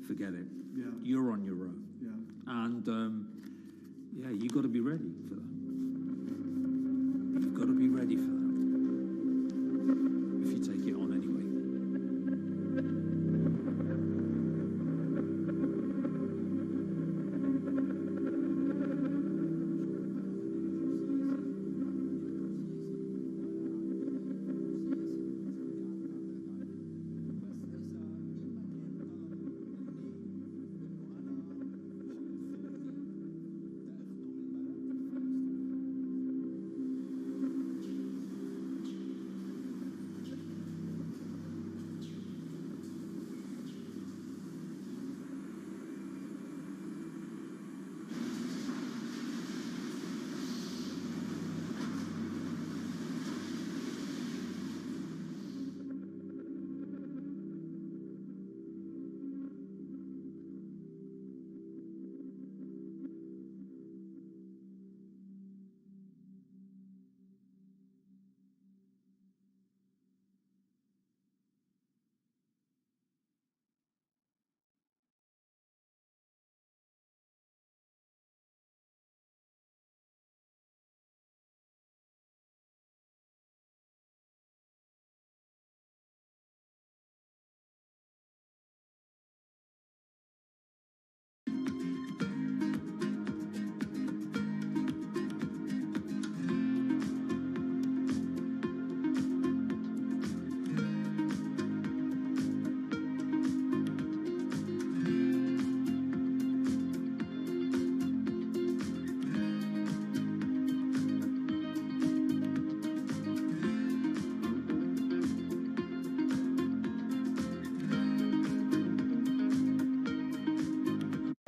forget it. Yeah. You're on your own. Yeah. And you got to be ready for that. You've got to be ready for that. If you take it on anyway.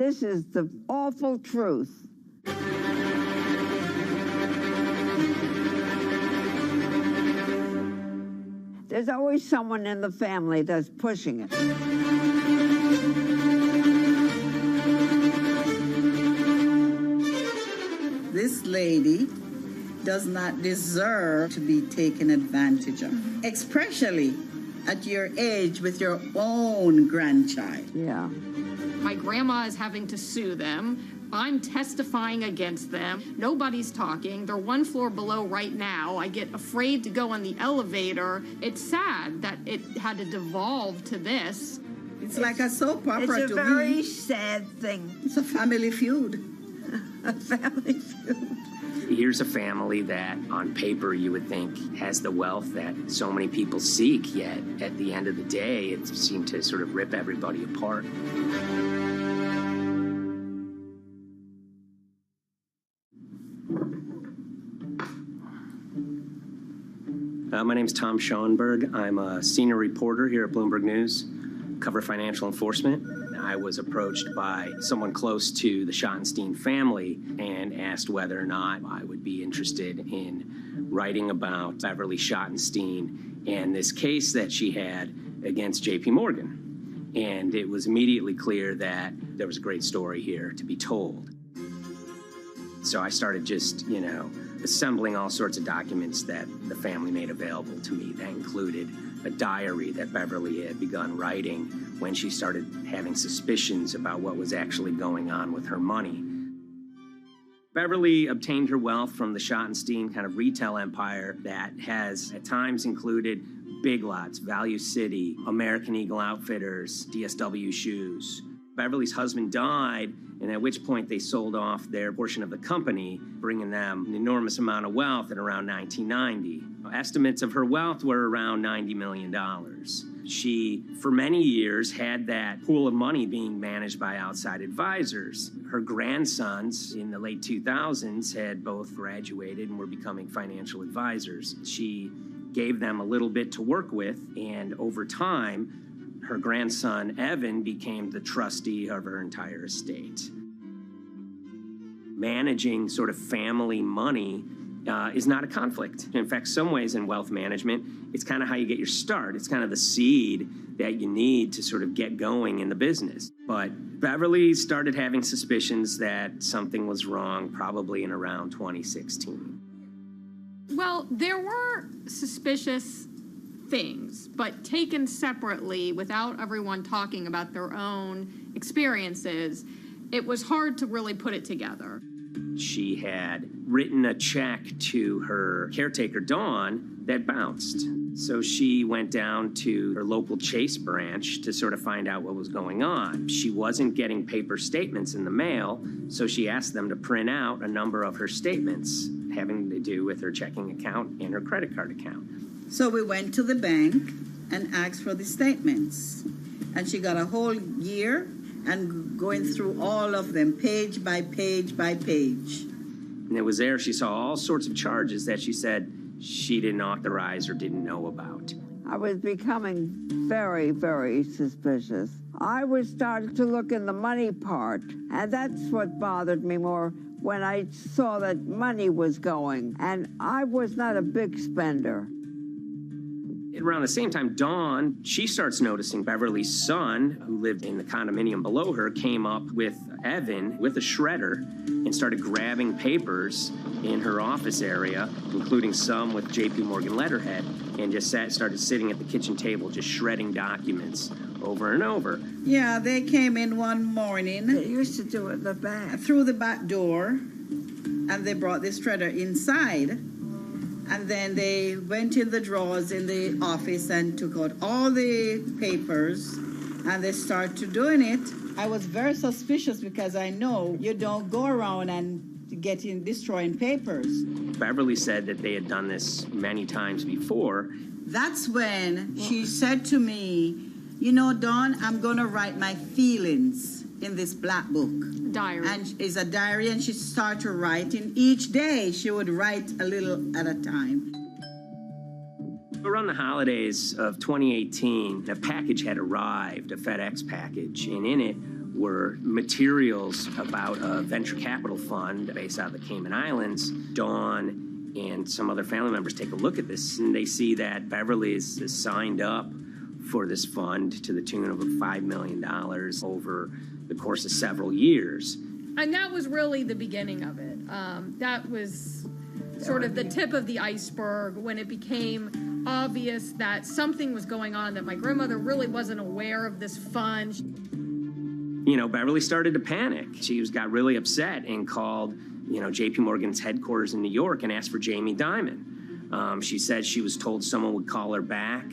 This is the awful truth. There's always someone in the family that's pushing it. This lady does not deserve to be taken advantage of, especially at your age with your own grandchild. Yeah. My grandma is having to sue them. I'm testifying against them. Nobody's talking. They're one floor below right now. I get afraid to go on the elevator. It's sad that it had to devolve to this. It's like a soap opera to me. It's a very sad thing. It's a family feud. A family feud. Here's a family that, on paper, you would think has the wealth that so many people seek, yet at the end of the day, it seemed to sort of rip everybody apart. My name's Tom Schoenberg. I'm a senior reporter here at Bloomberg News, cover financial enforcement. I was approached by someone close to the Schottenstein family and asked whether or not I would be interested in writing about Beverly Schottenstein and this case that she had against J.P. Morgan. And it was immediately clear that there was a great story here to be told. So I started just, assembling all sorts of documents that the family made available to me. That included a diary that Beverly had begun writing when she started having suspicions about what was actually going on with her money. Beverly obtained her wealth from the Schottenstein kind of retail empire that has at times included Big Lots, Value City, American Eagle Outfitters, DSW Shoes. Beverly's husband died, and at which point they sold off their portion of the company, bringing them an enormous amount of wealth in around 1990. Estimates of her wealth were around $90 million. She, for many years, had that pool of money being managed by outside advisors. Her grandsons in the late 2000s had both graduated and were becoming financial advisors. She gave them a little bit to work with, and over time, her grandson, Evan, became the trustee of her entire estate. Managing sort of family money is not a conflict. In fact, some ways in wealth management, it's kind of how you get your start. It's kind of the seed that you need to sort of get going in the business. But Beverly started having suspicions that something was wrong probably in around 2016. Well, there were suspicious things, but taken separately without everyone talking about their own experiences, it was hard to really put it together. She had written a check to her caretaker, Dawn, that bounced. So she went down to her local Chase branch to sort of find out what was going on. She wasn't getting paper statements in the mail, so she asked them to print out a number of her statements having to do with her checking account and her credit card account. So we went to the bank and asked for the statements. And she got a whole year and going through all of them, page by page by page. And it was there she saw all sorts of charges that she said she didn't authorize or didn't know about. I was becoming very, very suspicious. I was starting to look in the money part, and that's what bothered me more when I saw that money was going. And I was not a big spender. Around the same time, Dawn, she starts noticing Beverly's son, who lived in the condominium below her, came up with Evan with a shredder and started grabbing papers in her office area, including some with J.P. Morgan letterhead, and just started sitting at the kitchen table just shredding documents over and over. Yeah, they came in one morning. They used to do it in the back. Through the back door, and they brought the shredder inside. And then they went in the drawers in the office and took out all the papers, and they started doing it. I was very suspicious because I know you don't go around and destroying papers. Beverly said that they had done this many times before. That's when she said to me, Dawn, I'm going to write my feelings in this black book. Diary. And it's a diary, and she started writing. Each day she would write a little at a time. Around the holidays of 2018, a package had arrived, a FedEx package, and in it were materials about a venture capital fund based out of the Cayman Islands. Dawn and some other family members take a look at this, and they see that Beverly is signed up for this fund to the tune of $5 million over the course of several years. And that was really the beginning of it. That was sort of the tip of the iceberg when it became obvious that something was going on, that my grandmother really wasn't aware of this fund. You know, Beverly started to panic. She got really upset and called, J.P. Morgan's headquarters in New York and asked for Jamie Dimon. She said she was told someone would call her back,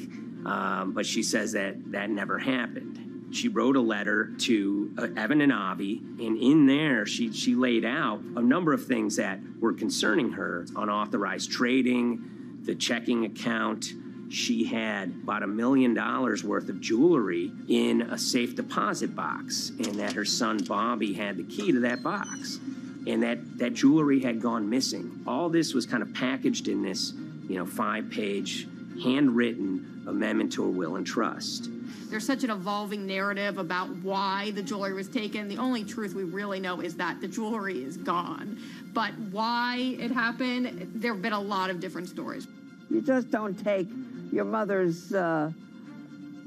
but she says that never happened. She wrote a letter to Evan and Avi, and in there she laid out a number of things that were concerning her: unauthorized trading, the checking account. She had about $1 million worth of jewelry in a safe deposit box, and that her son Bobby had the key to that box, and that jewelry had gone missing. All this was kind of packaged in this, 5-page handwritten amendment to a will and trust. There's such an evolving narrative about why the jewelry was taken. The only truth we really know is that the jewelry is gone. But why it happened, there have been a lot of different stories. You just don't take your mother's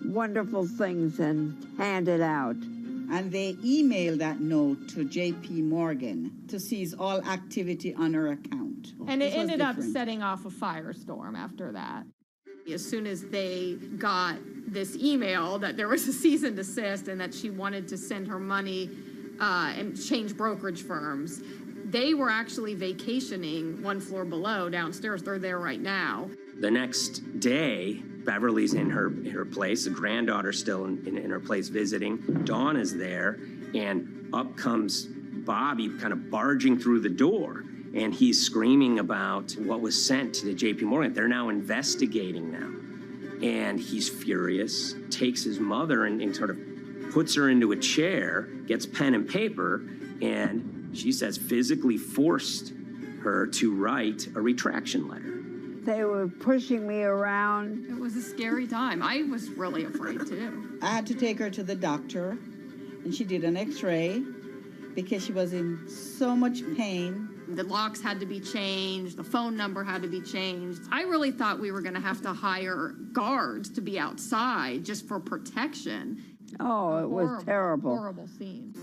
wonderful things and hand it out. And they emailed that note to J.P. Morgan to seize all activity on her account. And it ended up setting off a firestorm after that. As soon as they got this email that there was a cease and desist and that she wanted to send her money and change brokerage firms, they were actually vacationing one floor below downstairs. They're there right now. The next day, Beverly's in her place. The granddaughter's still in her place visiting. Dawn is there, and up comes Bobby kind of barging through the door. And he's screaming about what was sent to the J.P. Morgan. They're now investigating them. And he's furious, takes his mother and sort of puts her into a chair, gets pen and paper, and she says physically forced her to write a retraction letter. They were pushing me around. It was a scary time. I was really afraid, too. I had to take her to the doctor, and she did an x-ray because she was in so much pain. The locks had to be changed. The phone number had to be changed. I really thought we were going to have to hire guards to be outside just for protection. Oh, it was terrible. Horrible scene.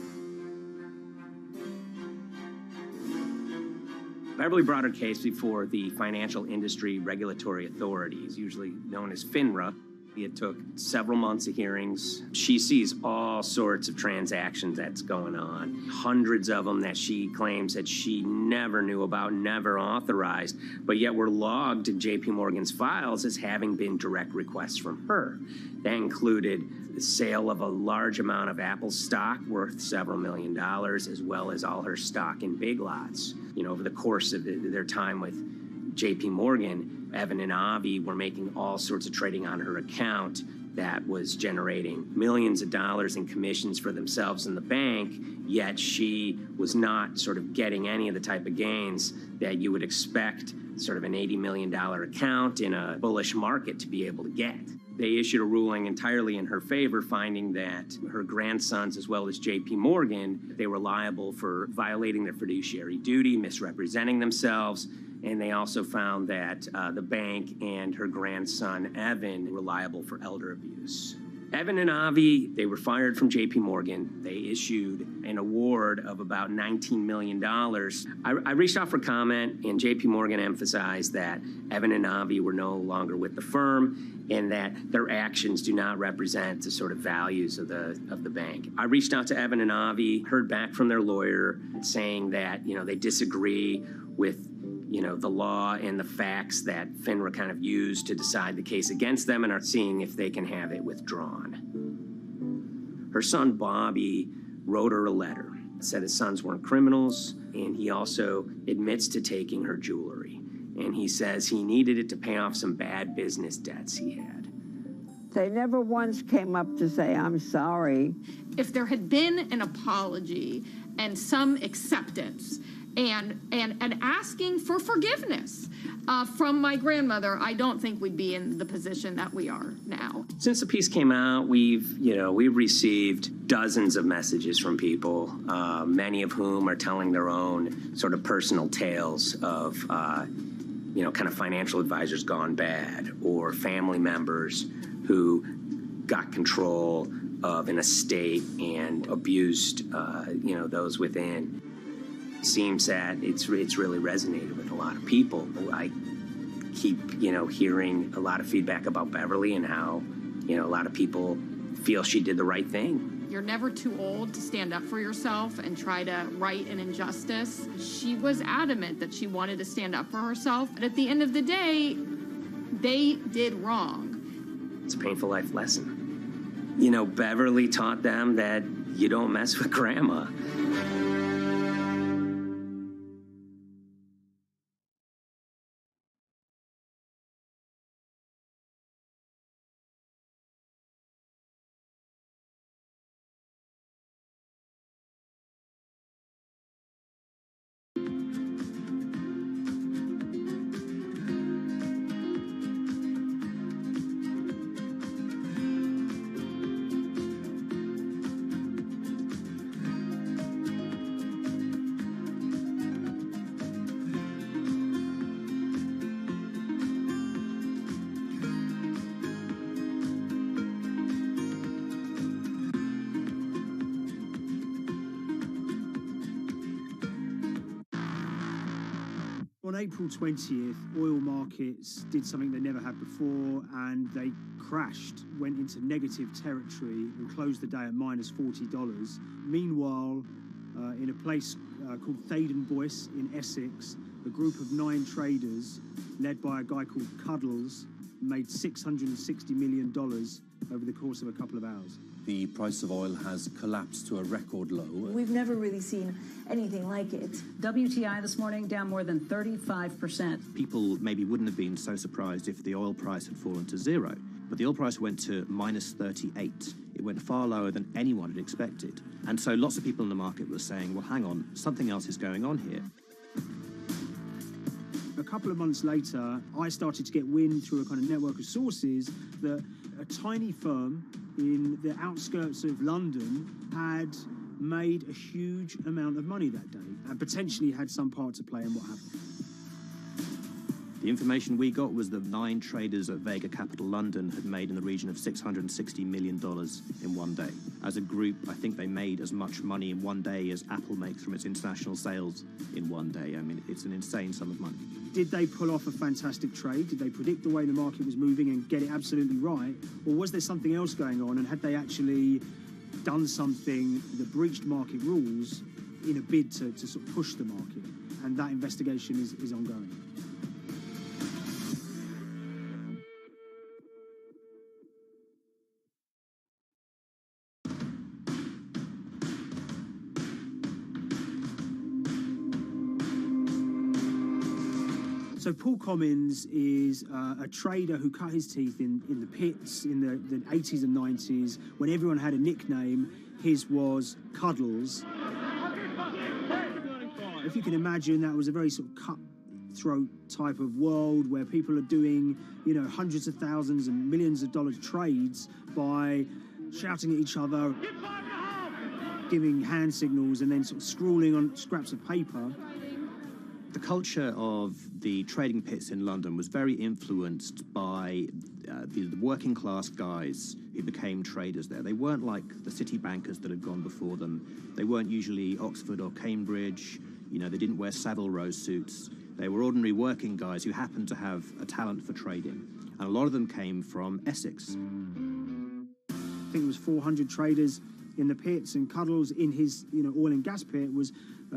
Beverly brought her case before the Financial Industry Regulatory Authorities, usually known as FINRA. It took several months of hearings. She sees all sorts of transactions that's going on, hundreds of them that she claims that she never knew about, never authorized, but yet were logged in J.P. Morgan's files as having been direct requests from her. That included the sale of a large amount of Apple stock worth several $1 million, as well as all her stock in Big Lots. Over the course of their time with J.P. Morgan, Evan and Avi were making all sorts of trading on her account that was generating millions of dollars in commissions for themselves and the bank, yet she was not sort of getting any of the type of gains that you would expect sort of an $80 million account in a bullish market to be able to get. They issued a ruling entirely in her favor, finding that her grandsons, as well as J.P. Morgan, they were liable for violating their fiduciary duty, misrepresenting themselves, and they also found that the bank and her grandson, Evan, were liable for elder abuse. Evan and Avi, they were fired from J.P. Morgan. They issued an award of about $19 million. I reached out for comment, and J.P. Morgan emphasized that Evan and Avi were no longer with the firm and that their actions do not represent the sort of values of the bank. I reached out to Evan and Avi, heard back from their lawyer saying that, they disagree with the law and the facts that FINRA kind of used to decide the case against them and are seeing if they can have it withdrawn. Her son, Bobby, wrote her a letter, said his sons weren't criminals, and he also admits to taking her jewelry. And he says he needed it to pay off some bad business debts he had. They never once came up to say, I'm sorry. If there had been an apology and some acceptance, and asking for forgiveness from my grandmother, I don't think we'd be in the position that we are now. Since the piece came out, we've received dozens of messages from people, many of whom are telling their own sort of personal tales of, kind of financial advisors gone bad, or family members who got control of an estate and abused, those within. Seems that it's really resonated with a lot of people. I keep, hearing a lot of feedback about Beverly and how, a lot of people feel she did the right thing. You're never too old to stand up for yourself and try to right an injustice. She was adamant that she wanted to stand up for herself, but at the end of the day, they did wrong. It's a painful life lesson. Beverly taught them that you don't mess with grandma. On April 20th, oil markets did something they never had before, and they crashed, went into negative territory and closed the day at minus $40. Meanwhile, in a place called Thaden Boyce in Essex, a group of 9 traders, led by a guy called Cuddles, made $660 million over the course of a couple of hours. The price of oil has collapsed to a record low. We've never really seen anything like it. WTI this morning down more than 35%. People maybe wouldn't have been so surprised if the oil price had fallen to zero, but the oil price went to minus 38. It went far lower than anyone had expected. And so lots of people in the market were saying, well, hang on, something else is going on here. A couple of months later, I started to get wind through a kind of network of sources that a tiny firm in the outskirts of London had made a huge amount of money that day and potentially had some part to play in what happened. The information we got was that 9 traders at Vega Capital London had made in the region of $660 million in one day. As a group, I think they made as much money in one day as Apple makes from its international sales in one day. I mean, it's an insane sum of money. Did they pull off a fantastic trade? Did they predict the way the market was moving and get it absolutely right? Or was there something else going on, and had they actually done something that breached market rules in a bid to sort of push the market? And that investigation is ongoing. So Paul Commins is a trader who cut his teeth in the pits in the 80s and 90s. When everyone had a nickname, his was Cuddles. If you can imagine, that was a very sort of cutthroat type of world where people are doing, hundreds of thousands and millions of dollars trades by shouting at each other, giving hand signals, and then sort of scrawling on scraps of paper. The culture of the trading pits in London was very influenced by the working class guys who became traders there. They weren't like the city bankers that had gone before them. They weren't usually Oxford or Cambridge. They didn't wear Savile Row suits. They were ordinary working guys who happened to have a talent for trading. And a lot of them came from Essex. I think it was 400 traders in the pits, and Cuddles in his oil and gas pit was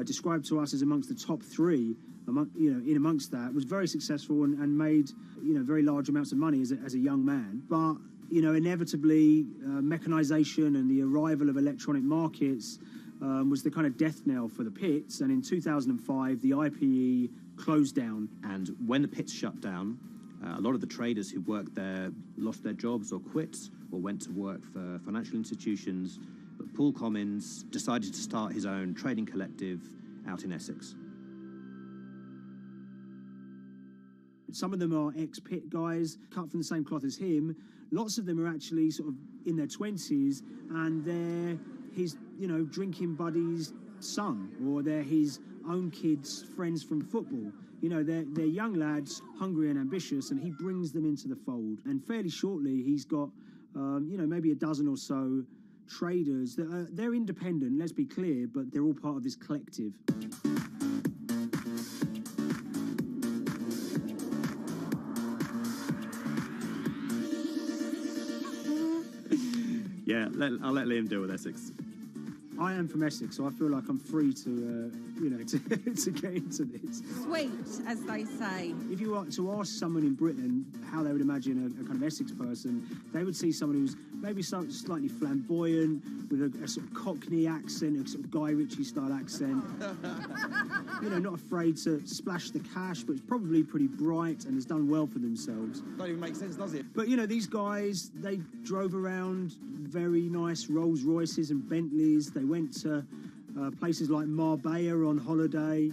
described to us as amongst the top 3. In amongst that, was very successful and made very large amounts of money as a young man. But inevitably, mechanization and the arrival of electronic markets was the kind of death knell for the pits. And in 2005, the IPE closed down. And when the pits shut down, a lot of the traders who worked there lost their jobs or quit or went to work for financial institutions. But Paul Commins decided to start his own trading collective out in Essex. Some of them are ex-pit guys, cut from the same cloth as him. Lots of them are actually sort of in their 20s, and they're his, drinking buddy's son, or they're his own kids' friends from football. They're young lads, hungry and ambitious, and he brings them into the fold. And fairly shortly, he's got, maybe a dozen or so traders that they're independent, let's be clear, but they're all part of this collective. Yeah, I'll let Liam deal with Essex. I am from Essex, so I feel like I'm free to, to get into this. Sweet, as they say. If you were to ask someone in Britain how they would imagine a kind of Essex person, they would see someone who's maybe slightly flamboyant, with a sort of Cockney accent, a sort of Guy Ritchie-style accent. Not afraid to splash the cash, but it's probably pretty bright and has done well for themselves. Don't even make sense, does it? But, these guys, they drove around very nice Rolls Royces and Bentleys. They went to places like Marbella on holiday.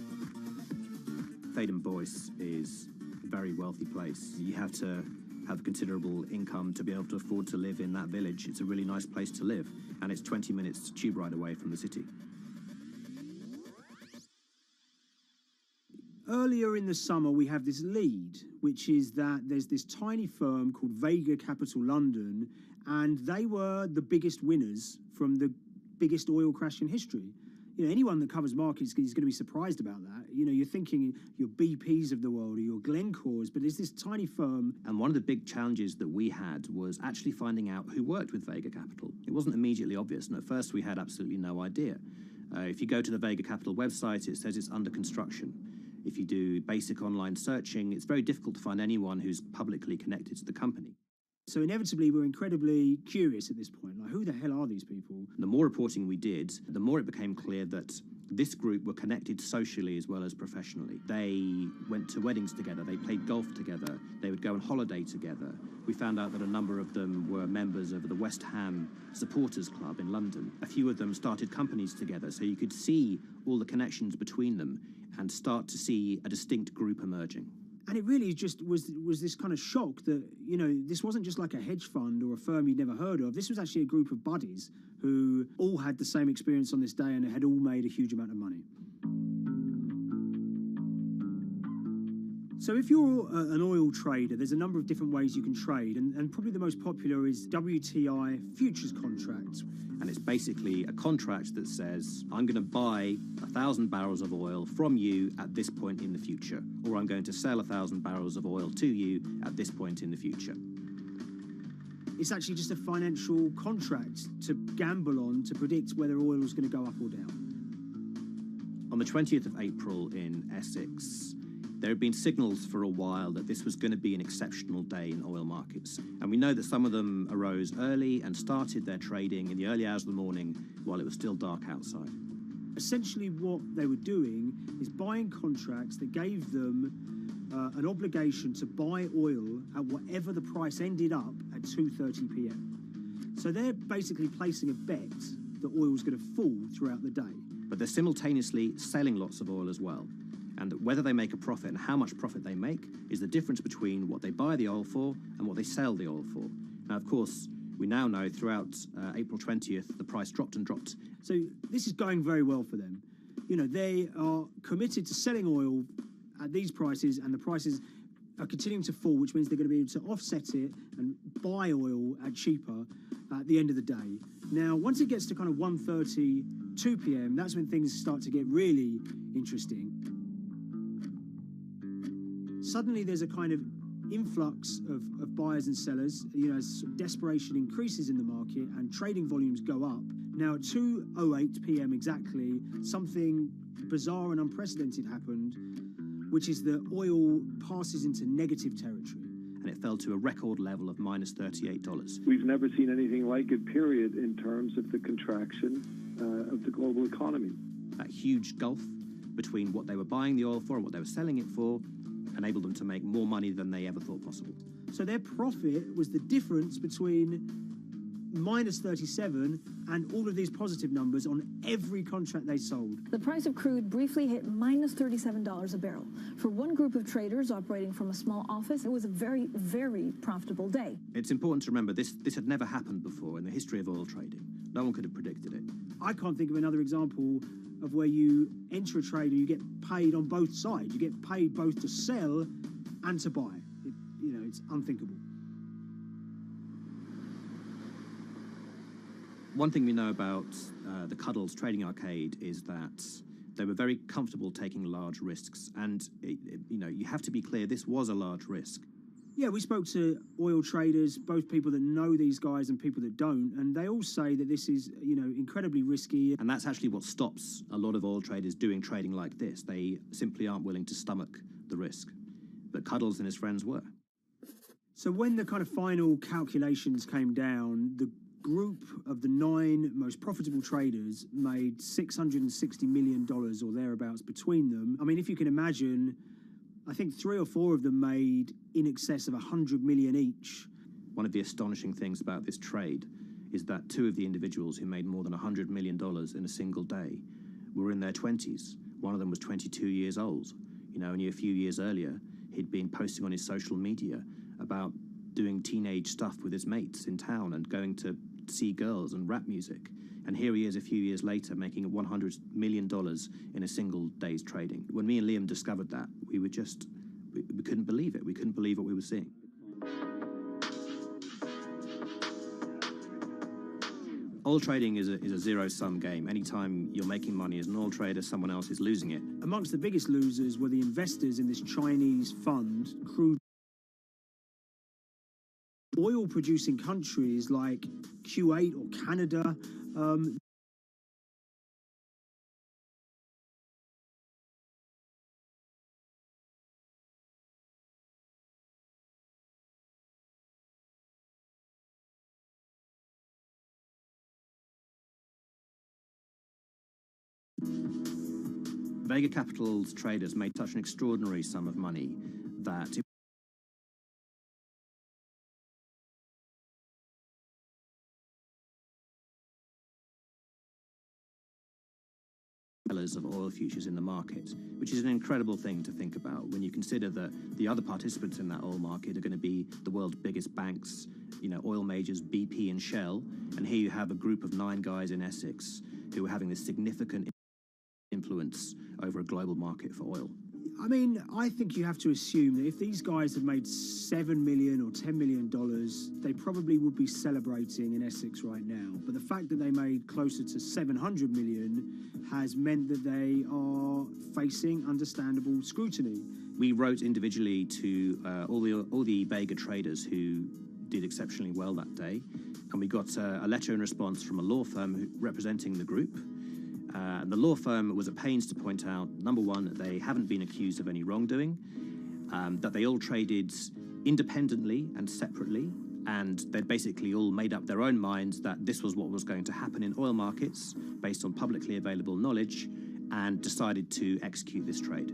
Thaden Boyce is a very wealthy place. You have to have considerable income to be able to afford to live in that village. It's a really nice place to live, and it's 20 minutes tube ride away from the city. Earlier in the summer, we have this lead, which is that there's this tiny firm called Vega Capital London, and they were the biggest winners from the biggest oil crash in history. Anyone that covers markets is going to be surprised about that. You're thinking your BPs of the world or your Glencores, but it's this tiny firm. And one of the big challenges that we had was actually finding out who worked with Vega Capital. It wasn't immediately obvious, and at first we had absolutely no idea. If you go to the Vega Capital website, it says it's under construction. If you do basic online searching, it's very difficult to find anyone who's publicly connected to the company. So inevitably, we're incredibly curious at this point. Like, who the hell are these people? The more reporting we did, the more it became clear that this group were connected socially as well as professionally. They went to weddings together, they played golf together, they would go on holiday together. We found out that a number of them were members of the West Ham Supporters Club in London. A few of them started companies together, so you could see all the connections between them and start to see a distinct group emerging. And it really just was this kind of shock that, this wasn't just like a hedge fund or a firm you'd never heard of. This was actually a group of buddies who all had the same experience on this day and had all made a huge amount of money. So if you're an oil trader, there's a number of different ways you can trade, and probably the most popular is WTI futures contracts. And it's basically a contract that says, I'm going to buy 1,000 barrels of oil from you at this point in the future, or I'm going to sell 1,000 barrels of oil to you at this point in the future. It's actually just a financial contract to gamble on to predict whether oil is going to go up or down. On the 20th of April in Essex, there had been signals for a while that this was going to be an exceptional day in oil markets. And we know that some of them arose early and started their trading in the early hours of the morning while it was still dark outside. Essentially what they were doing is buying contracts that gave them an obligation to buy oil at whatever the price ended up at 2:30 p.m. So they're basically placing a bet that oil was going to fall throughout the day. But they're simultaneously selling lots of oil as well. And whether they make a profit and how much profit they make is the difference between what they buy the oil for and what they sell the oil for. Now, of course, we now know throughout April 20th, the price dropped and dropped. So this is going very well for them. They are committed to selling oil at these prices, and the prices are continuing to fall, which means they're going to be able to offset it and buy oil at cheaper at the end of the day. Now, once it gets to kind of 1:30, 2 p.m., that's when things start to get really interesting. Suddenly there's a kind of influx of buyers and sellers, as desperation increases in the market and trading volumes go up. Now at 2:08 p.m. exactly, something bizarre and unprecedented happened, which is that oil passes into negative territory. And it fell to a record level of minus $38. We've never seen anything like it, period, in terms of the contraction of the global economy. That huge gulf between what they were buying the oil for and what they were selling it for enabled them to make more money than they ever thought possible. So their profit was the difference between minus 37, and all of these positive numbers on every contract they sold. The price of crude briefly hit minus $37 a barrel. For one group of traders operating from a small office, it was a very, very profitable day. It's important to remember this had never happened before in the history of oil trading. No one could have predicted it. I can't think of another example of where you enter a trade and you get paid on both sides. You get paid both to sell and to buy. It's unthinkable. One thing we know about the Cuddles Trading Arcade is that they were very comfortable taking large risks. And, you have to be clear, this was a large risk. Yeah, we spoke to oil traders, both people that know these guys and people that don't, and they all say that this is, incredibly risky. And that's actually what stops a lot of oil traders doing trading like this. They simply aren't willing to stomach the risk. But Cuddles and his friends were. So when the kind of final calculations came down, the group of the 9 most profitable traders made $660 million or thereabouts between them. I mean, if you can imagine, I think 3 or 4 of them made in excess of 100 million each. One of the astonishing things about this trade is that 2 of the individuals who made more than $100 million in a single day were in their 20s. One of them was 22 years old. Only a few years earlier, he'd been posting on his social media about doing teenage stuff with his mates in town and going to see girls and rap music. And here he is a few years later making $100 million in a single day's trading. When me and Liam discovered that, we couldn't believe it. We couldn't believe what we were seeing. Oil trading is a zero-sum game. Anytime you're making money as an oil trader, someone else is losing it. Amongst the biggest losers were the investors in this Chinese fund, crude. Oil-producing countries like Kuwait or Canada, Vega Capital's traders made such an extraordinary sum of money that of oil futures in the market, which is an incredible thing to think about when you consider that the other participants in that oil market are going to be the world's biggest banks, oil majors, BP and Shell, and here you have a group of 9 guys in Essex who are having this significant influence over a global market for oil. I mean, I think you have to assume that if these guys had made $7 million or $10 million, they probably would be celebrating in Essex right now. But the fact that they made closer to $700 million has meant that they are facing understandable scrutiny. We wrote individually to all the Vega traders who did exceptionally well that day, and we got a letter in response from a law firm representing the group. The law firm was at pains to point out, number one, that they haven't been accused of any wrongdoing, that they all traded independently and separately, and they'd basically all made up their own minds that this was what was going to happen in oil markets based on publicly available knowledge, and decided to execute this trade.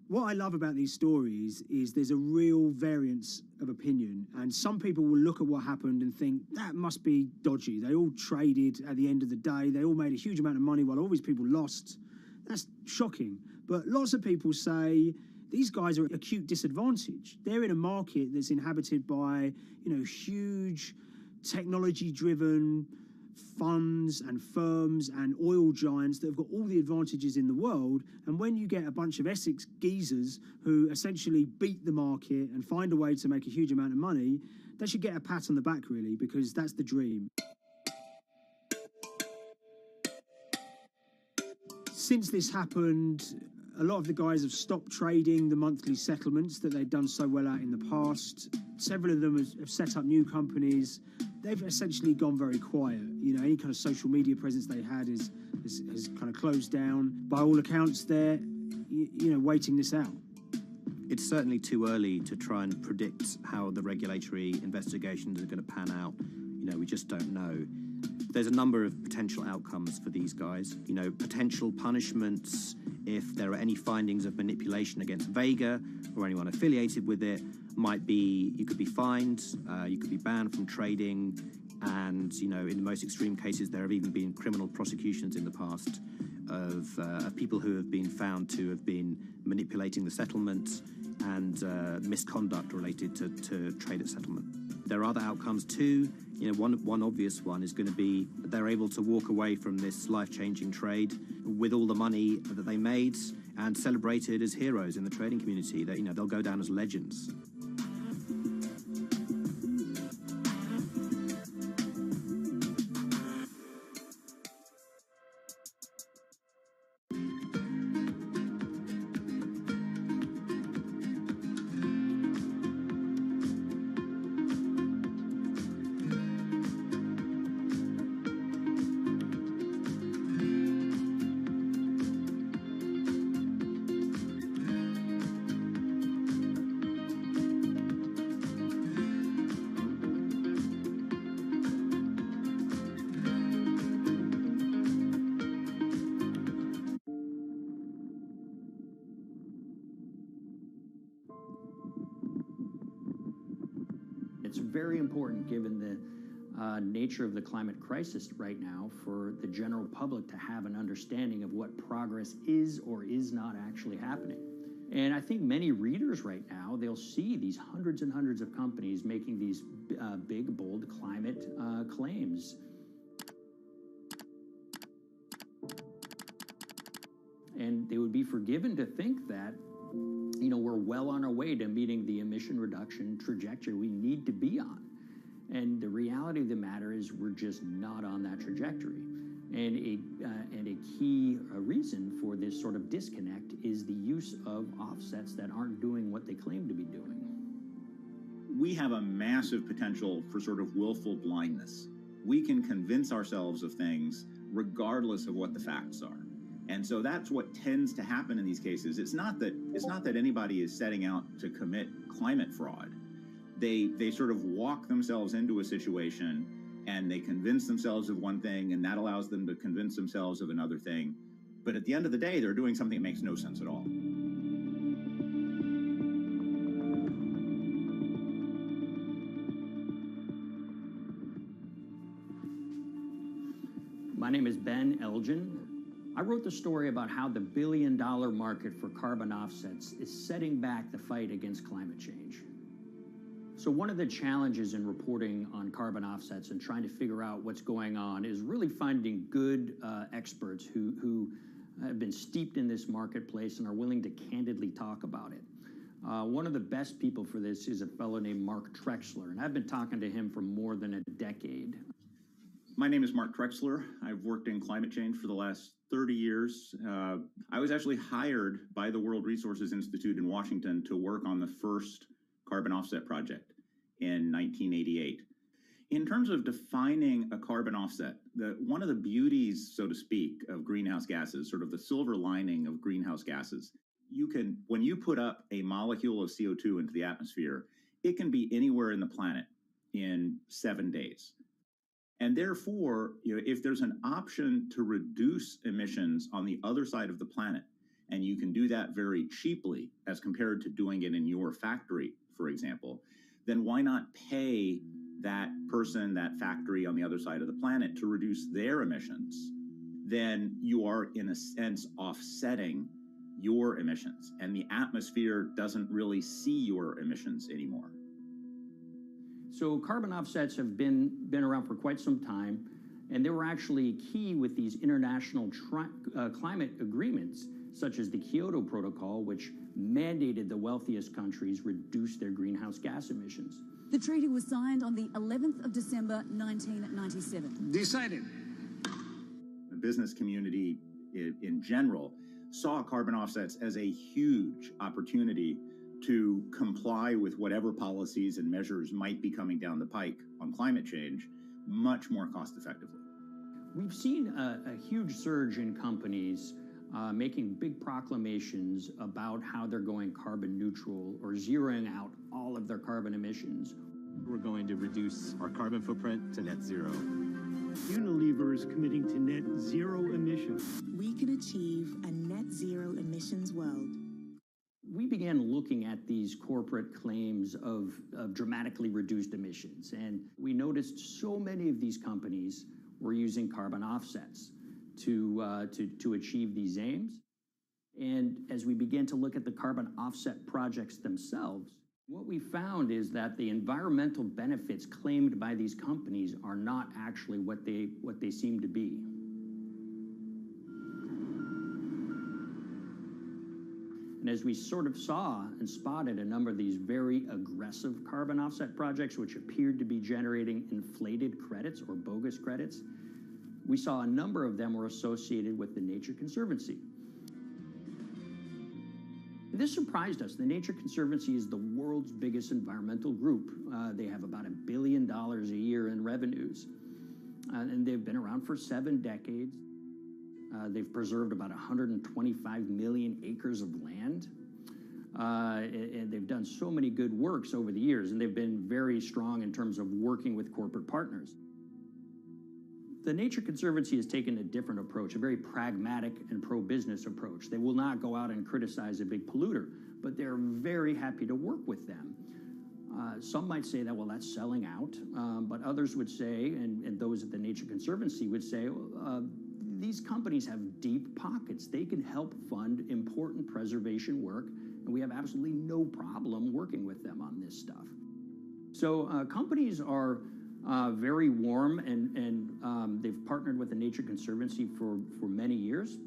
What I love about these stories is there's a real variance of opinion, and some people will look at what happened and think that must be dodgy. They all traded at the end of the day. They all made a huge amount of money while all these people lost. That's shocking. But lots of people say these guys are at acute disadvantage. They're in a market that's inhabited by, huge technology-driven funds and firms and oil giants that have got all the advantages in the world, and when you get a bunch of Essex geezers who essentially beat the market and find a way to make a huge amount of money, they should get a pat on the back, really, because that's the dream. Since this happened, a lot of the guys have stopped trading the monthly settlements that they'd done so well at in the past. Several of them have set up new companies. They've essentially gone very quiet. Any kind of social media presence they had has kind of closed down. By all accounts, they're, waiting this out. It's certainly too early to try and predict how the regulatory investigations are going to pan out. We just don't know. There's a number of potential outcomes for these guys. Potential punishments if there are any findings of manipulation against Vega or anyone affiliated with it. might be you could be fined, you could be banned from trading, and in the most extreme cases, there have even been criminal prosecutions in the past of people who have been found to have been manipulating the settlement and misconduct related to trade at settlement. There are other outcomes too. One obvious one is going to be they're able to walk away from this life-changing trade with all the money that they made and celebrated as heroes in the trading community. That they'll go down as legends. It's very important, given the nature of the climate crisis right now, for the general public to have an understanding of what progress is or is not actually happening. And I think many readers right now, they'll see these hundreds and hundreds of companies making these big, bold climate claims. And they would be forgiven to think that we're well on our way to meeting the emission reduction trajectory we need to be on. And the reality of the matter is we're just not on that trajectory. And a key reason for this sort of disconnect is the use of offsets that aren't doing what they claim to be doing. We have a massive potential for sort of willful blindness. We can convince ourselves of things regardless of what the facts are. And so that's what tends to happen in these cases. It's not that anybody is setting out to commit climate fraud. They sort of walk themselves into a situation and they convince themselves of one thing, and that allows them to convince themselves of another thing. But at the end of the day, they're doing something that makes no sense at all. My name is Ben Elgin. I wrote the story about how the billion-dollar market for carbon offsets is setting back the fight against climate change. So one of the challenges in reporting on carbon offsets and trying to figure out what's going on is really finding good experts who have been steeped in this marketplace and are willing to candidly talk about it. One of the best people for this is a fellow named Mark Trexler, and I've been talking to him for more than a decade. My name is Mark Trexler. I've worked in climate change for the last 30 years. I was actually hired by the World Resources Institute in Washington to work on the first carbon offset project in 1988. In terms of defining a carbon offset, one of the beauties, so to speak, of greenhouse gases, sort of the silver lining of greenhouse gases, when you put up a molecule of CO2 into the atmosphere, it can be anywhere in the planet in 7 days. And therefore, if there's an option to reduce emissions on the other side of the planet, and you can do that very cheaply as compared to doing it in your factory, for example, then why not pay that person, that factory on the other side of the planet to reduce their emissions? Then you are, in a sense, offsetting your emissions, and the atmosphere doesn't really see your emissions anymore. So carbon offsets have been around for quite some time, and they were actually key with these international climate agreements, such as the Kyoto Protocol, which mandated the wealthiest countries reduce their greenhouse gas emissions. The treaty was signed on the 11th of December, 1997. Decided. The business community in general saw carbon offsets as a huge opportunity to comply with whatever policies and measures might be coming down the pike on climate change much more cost effectively. We've seen a huge surge in companies making big proclamations about how they're going carbon neutral or zeroing out all of their carbon emissions. We're going to reduce our carbon footprint to net zero. Unilever is committing to net zero emissions. We can achieve a net zero emissions world. we began looking at these corporate claims of dramatically reduced emissions, and we noticed so many of these companies were using carbon offsets to achieve these aims. And as we began to look at the carbon offset projects themselves, what we found is that the environmental benefits claimed by these companies are not actually what they seem to be. And as we sort of saw and spotted a number of these very aggressive carbon offset projects, which appeared to be generating inflated credits or bogus credits, we saw a number of them were associated with the Nature Conservancy. This surprised us. The Nature Conservancy is the world's biggest environmental group. They have about $1 billion a year in revenues, and they've been around for 7 decades. They've preserved about 125 million acres of land, and they've done so many good works over the years, and they've been very strong in terms of working with corporate partners. The Nature Conservancy has taken a different approach, a very pragmatic and pro-business approach. They will not go out and criticize a big polluter, but they're very happy to work with them. Some might say that, well, that's selling out, but others would say, and those at the Nature Conservancy would say, these companies have deep pockets. They can help fund important preservation work, and we have absolutely no problem working with them on this stuff. So companies are very warm, and they've partnered with the Nature Conservancy for many years.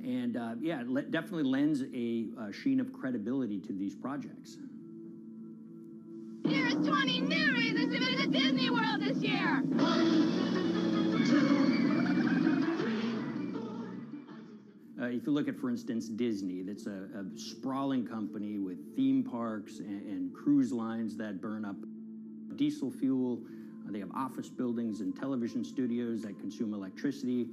And yeah, it definitely lends a sheen of credibility to these projects. Here's 20 new reasons to visit Disney World this year. 1, 2, 3. If you look at, for instance, Disney, that's a sprawling company with theme parks and cruise lines that burn up diesel fuel. They have office buildings and television studios that consume electricity.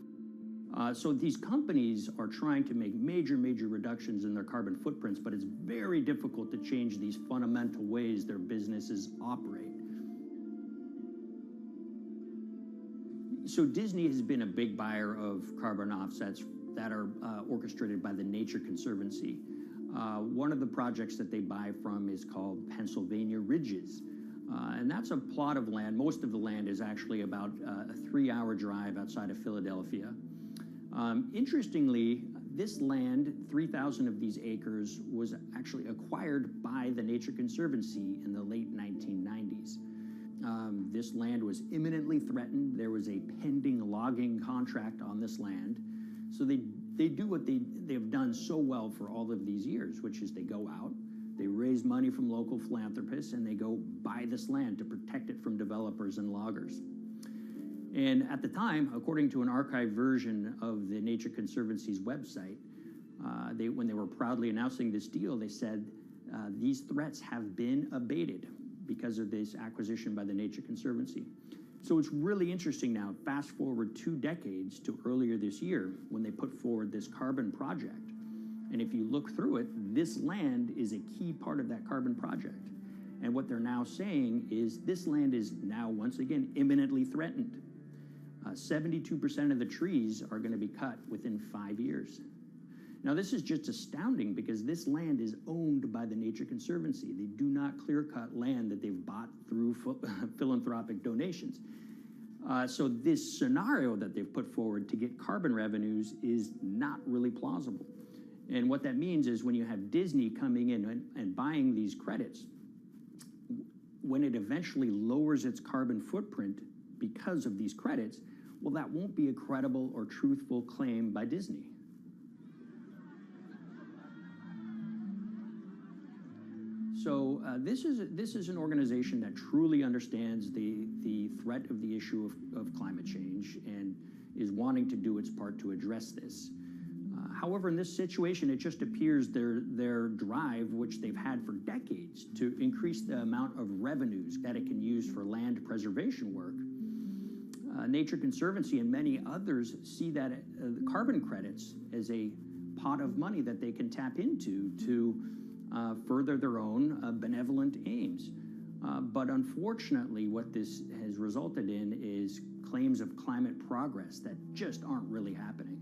So these companies are trying to make major reductions in their carbon footprints, but it's very difficult to change these fundamental ways their businesses operate. So Disney has been a big buyer of carbon offsets that are orchestrated by the Nature Conservancy. One of the projects that they buy from is called Pennsylvania Ridges. And that's a plot of land. Most of the land is actually about a 3-hour drive outside of Philadelphia. Interestingly, this land, 3,000 of these acres, was actually acquired by the Nature Conservancy in the late 1990s. This land was imminently threatened. There was a pending logging contract on this land. So they do what they've done so well for all of these years, which is they go out, they raise money from local philanthropists, and they go buy this land to protect it from developers and loggers. And at the time, according to an archived version of the Nature Conservancy's website, when they were proudly announcing this deal, they said, these threats have been abated because of this acquisition by the Nature Conservancy. So it's really interesting now, fast forward 2 decades to earlier this year when they put forward this carbon project. And if you look through it, this land is a key part of that carbon project. And what they're now saying is this land is now, once again, imminently threatened. 72% of the trees are going to be cut within 5 years. Now, this is just astounding because this land is owned by the Nature Conservancy. They do not clear-cut land that they've bought through philanthropic donations. So this scenario that they've put forward to get carbon revenues is not really plausible. And what that means is when you have Disney coming in and buying these credits, when it eventually lowers its carbon footprint because of these credits, well, that won't be a credible or truthful claim by Disney. So this is an organization that truly understands the threat of the issue of climate change and is wanting to do its part to address this. However, in this situation, it just appears their drive, which they've had for decades, to increase the amount of revenues that it can use for land preservation work. Nature Conservancy and many others see that carbon credits as a pot of money that they can tap into to further their own benevolent aims. But unfortunately, what this has resulted in is claims of climate progress that just aren't really happening.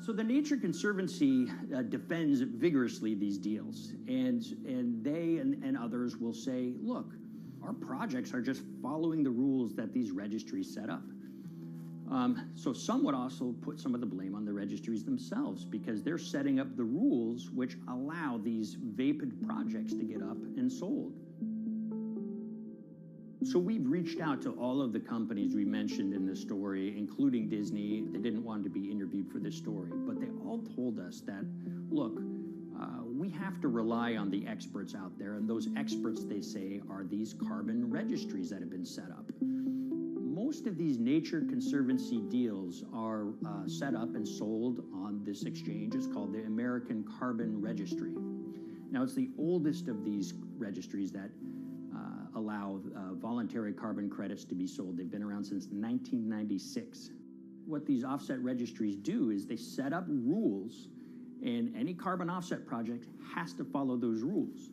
So the Nature Conservancy defends vigorously these deals, and they and others will say, look, our projects are just following the rules that these registries set up. So some would also put some of the blame on the registries themselves because they're setting up the rules which allow these vapid projects to get up and sold. So we've reached out to all of the companies we mentioned in this story, including Disney. They didn't want to be interviewed for this story, but they all told us that, look, we have to rely on the experts out there, and those experts, they say, are these carbon registries that have been set up. Most of these Nature Conservancy deals are set up and sold on this exchange. It's called the American Carbon Registry. Now, it's the oldest of these registries that allow voluntary carbon credits to be sold. They've been around since 1996. What these offset registries do is they set up rules, and any carbon offset project has to follow those rules.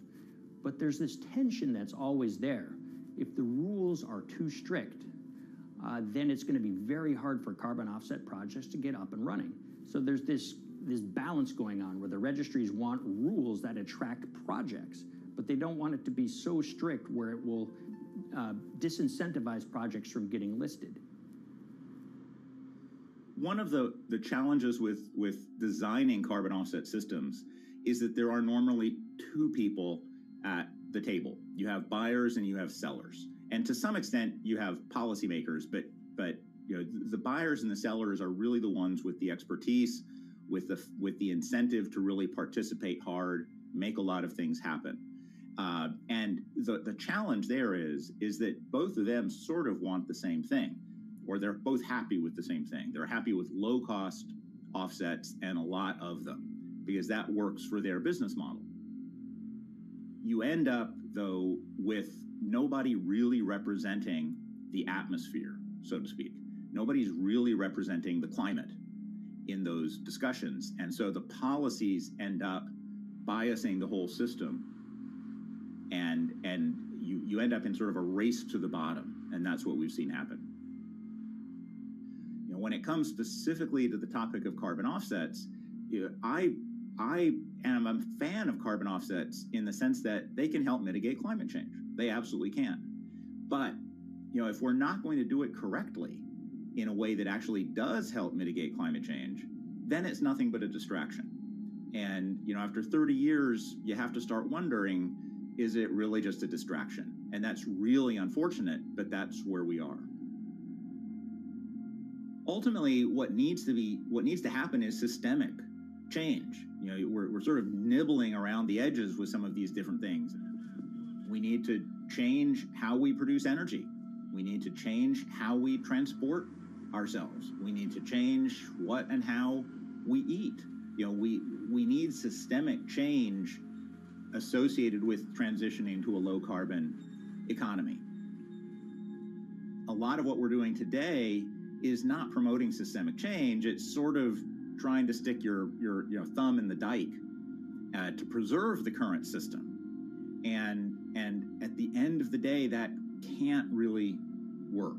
But there's this tension that's always there. If the rules are too strict, then it's going to be very hard for carbon offset projects to get up and running. So there's this balance going on where the registries want rules that attract projects, but they don't want it to be so strict where it will disincentivize projects from getting listed. One of the challenges with designing carbon offset systems is that there are normally two people at the table. You have buyers and you have sellers. And to some extent, you have policymakers, but you know, the buyers and the sellers are really the ones with the expertise, with the incentive to really participate hard, make a lot of things happen. And the challenge there is that both of them sort of want the same thing, or they're both happy with the same thing. They're happy with low-cost offsets and a lot of them, because that works for their business model. You end up, though, with nobody really representing the atmosphere, so to speak. Nobody's really representing the climate in those discussions. And so the policies end up biasing the whole system, and you end up in sort of a race to the bottom, and that's what we've seen happen. You know, when it comes specifically to the topic of carbon offsets, you know, I am a fan of carbon offsets in the sense that they can help mitigate climate change. They absolutely can. But, you know, if we're not going to do it correctly in a way that actually does help mitigate climate change, then it's nothing but a distraction. And, you know, after 30 years, you have to start wondering, is it really just a distraction? And that's really unfortunate, but that's where we are. Ultimately, what needs to happen is systemic change. You know, we're sort of nibbling around the edges with some of these different things. We need to change how we produce energy. We need to change how we transport ourselves. We need to change what and how we eat. You know, we need systemic change associated with transitioning to a low carbon economy. A lot of what we're doing today is not promoting systemic change. It's sort of trying to stick your thumb in the dike to preserve the current system. And at the end of the day, that can't really work.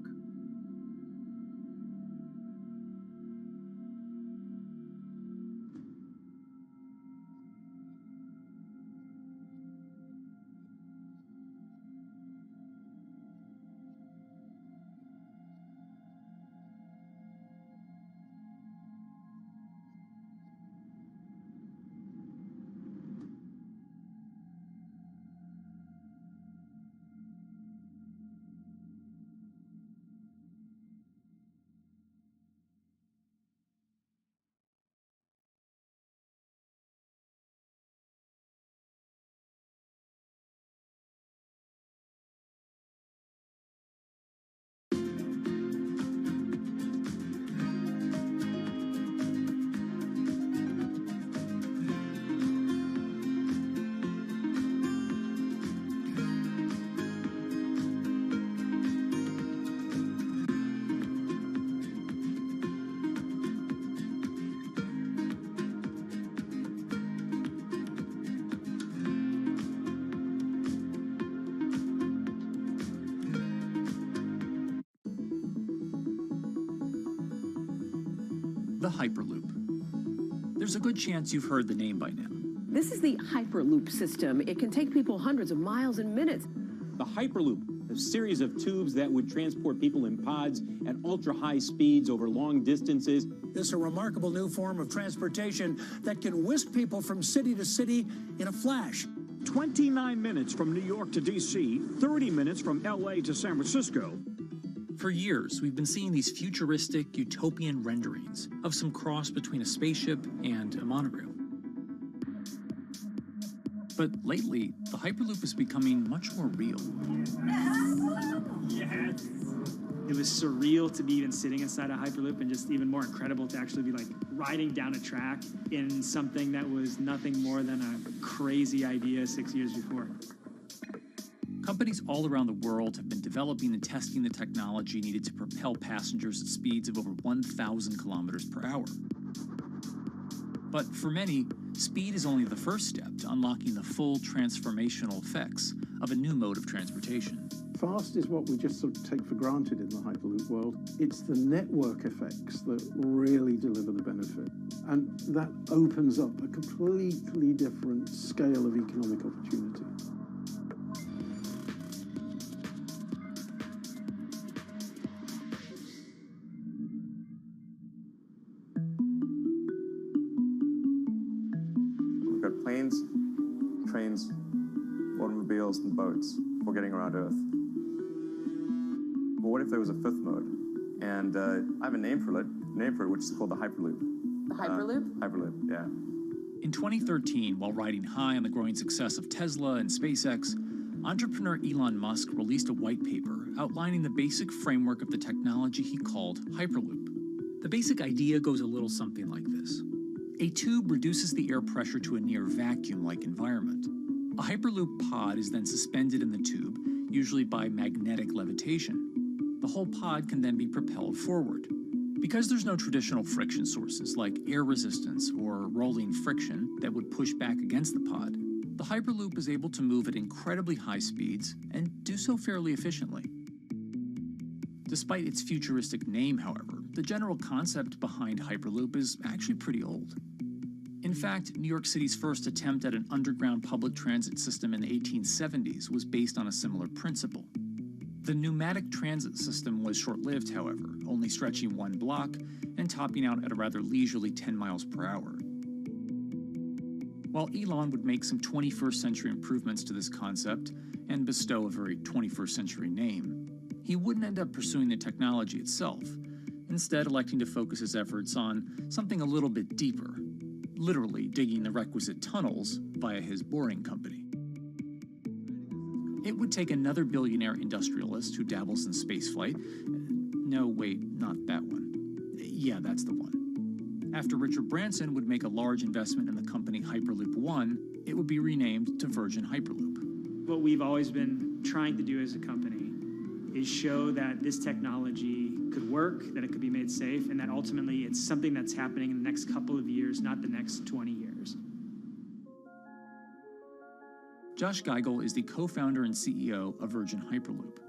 The Hyperloop. There's a good chance you've heard the name by now. This is the Hyperloop system. It can take people hundreds of miles in minutes. The Hyperloop, a series of tubes that would transport people in pods at ultra-high speeds over long distances. This is a remarkable new form of transportation that can whisk people from city to city in a flash. 29 minutes from New York to D.C., 30 minutes from L.A. to San Francisco. For years, we've been seeing these futuristic, utopian renderings of some cross between a spaceship and a monorail. But lately, the Hyperloop is becoming much more real. Yes. It was surreal to be even sitting inside a Hyperloop, and just even more incredible to actually be like riding down a track in something that was nothing more than a crazy idea 6 years before. Companies all around the world have been developing and testing the technology needed to propel passengers at speeds of over 1,000 kilometers per hour. But for many, speed is only the first step to unlocking the full transformational effects of a new mode of transportation. Fast is what we just sort of take for granted in the Hyperloop world. It's the network effects that really deliver the benefit. And that opens up a completely different scale of economic opportunity. We've got planes, trains, automobiles, and boats for getting around Earth. But what if there was a fifth mode? And I have a name for it, which is called the Hyperloop. The Hyperloop? Hyperloop, yeah. In 2013, while riding high on the growing success of Tesla and SpaceX, entrepreneur Elon Musk released a white paper outlining the basic framework of the technology he called Hyperloop. The basic idea goes a little something like this. A tube reduces the air pressure to a near vacuum-like environment. A Hyperloop pod is then suspended in the tube, usually by magnetic levitation. The whole pod can then be propelled forward. Because there's no traditional friction sources like air resistance or rolling friction that would push back against the pod, the Hyperloop is able to move at incredibly high speeds and do so fairly efficiently. Despite its futuristic name, however, the general concept behind Hyperloop is actually pretty old. In fact, New York City's first attempt at an underground public transit system in the 1870s was based on a similar principle. The pneumatic transit system was short-lived, however, only stretching one block and topping out at a rather leisurely 10 miles per hour. While Elon would make some 21st century improvements to this concept and bestow a very 21st century name, he wouldn't end up pursuing the technology itself, instead electing to focus his efforts on something a little bit deeper, literally digging the requisite tunnels via his boring company. It would take another billionaire industrialist who dabbles in spaceflight. No, wait, not that one. Yeah, that's the one. After Richard Branson would make a large investment in the company Hyperloop One, it would be renamed to Virgin Hyperloop. What we've always been trying to do as a company is show that this technology could work, that it could be made safe, and that ultimately it's something that's happening in the next couple of years, not the next 20 years. Josh Geigel is the co-founder and CEO of Virgin Hyperloop.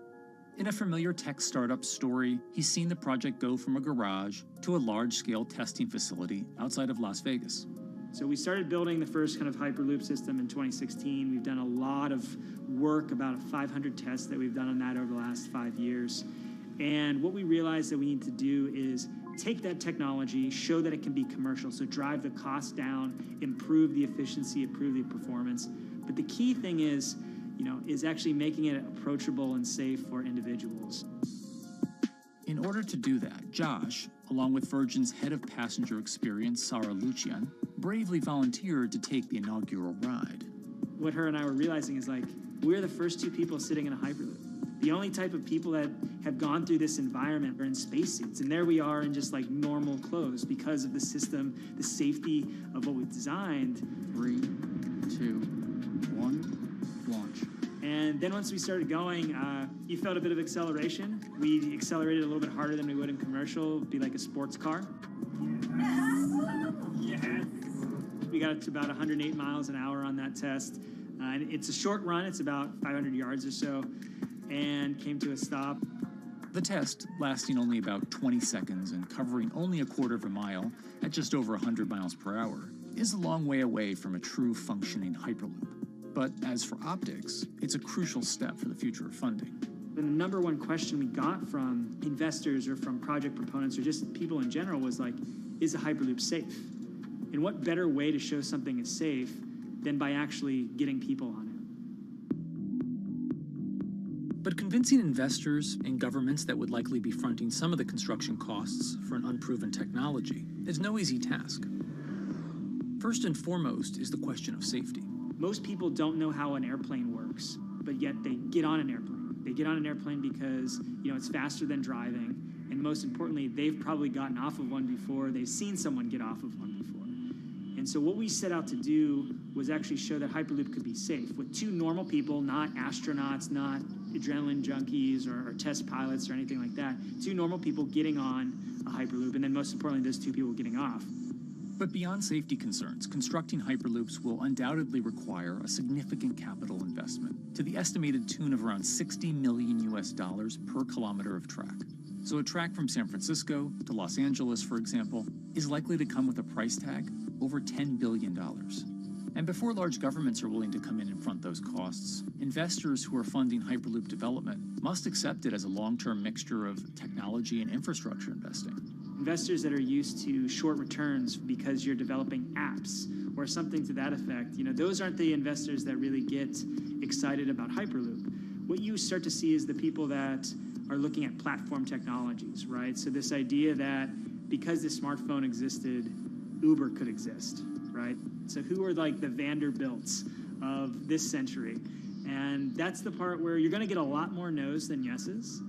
In a familiar tech startup story, he's seen the project go from a garage to a large-scale testing facility outside of Las Vegas. So we started building the first kind of Hyperloop system in 2016. We've done a lot of work, about 500 tests that we've done on that over the last 5 years. And what we realized that we need to do is take that technology, show that it can be commercial, so drive the cost down, improve the efficiency, improve the performance. But the key thing is actually making it approachable and safe for individuals. In order to do that, Josh, along with Virgin's head of passenger experience, Sarah Lucian, bravely volunteered to take the inaugural ride. What her and I were realizing is we're the first two people sitting in a Hyperloop. The only type of people that have gone through this environment are in spacesuits, and there we are in just normal clothes because of the system, the safety of what we've designed. 3, 2, 1, launch. And then once we started going, you felt a bit of acceleration. We accelerated a little bit harder than we would in commercial. It'd be like a sports car. Yes. We got to about 108 miles an hour on that test. And it's a short run. It's about 500 yards or so. And came to a stop. The test, lasting only about 20 seconds and covering only a quarter of a mile at just over 100 miles per hour, is a long way away from a true functioning Hyperloop. But as for optics, it's a crucial step for the future of funding. The number one question we got from investors or from project proponents or just people in general was like, is a Hyperloop safe? And what better way to show something is safe than by actually getting people on it? But convincing investors and governments that would likely be fronting some of the construction costs for an unproven technology is no easy task. First and foremost is the question of safety. Most people don't know how an airplane works, but yet they get on an airplane. They get on an airplane because, it's faster than driving, and most importantly, they've probably gotten off of one before, they've seen someone get off of one before. And so what we set out to do was actually show that Hyperloop could be safe with two normal people, not astronauts, not adrenaline junkies or test pilots or anything like that. Two normal people getting on a Hyperloop, and then most importantly, those two people getting off. But beyond safety concerns, constructing Hyperloops will undoubtedly require a significant capital investment to the estimated tune of around $60 million per kilometer of track. So a track from San Francisco to Los Angeles, for example, is likely to come with a price tag over $10 billion. And before large governments are willing to come in and front those costs, investors who are funding Hyperloop development must accept it as a long-term mixture of technology and infrastructure investing. Investors that are used to short returns because you're developing apps or something to that effect, those aren't the investors that really get excited about Hyperloop. What you start to see is the people that are looking at platform technologies, right? So this idea that because the smartphone existed, Uber could exist, right? So who are like the Vanderbilts of this century? And that's the part where you're going to get a lot more no's than yeses.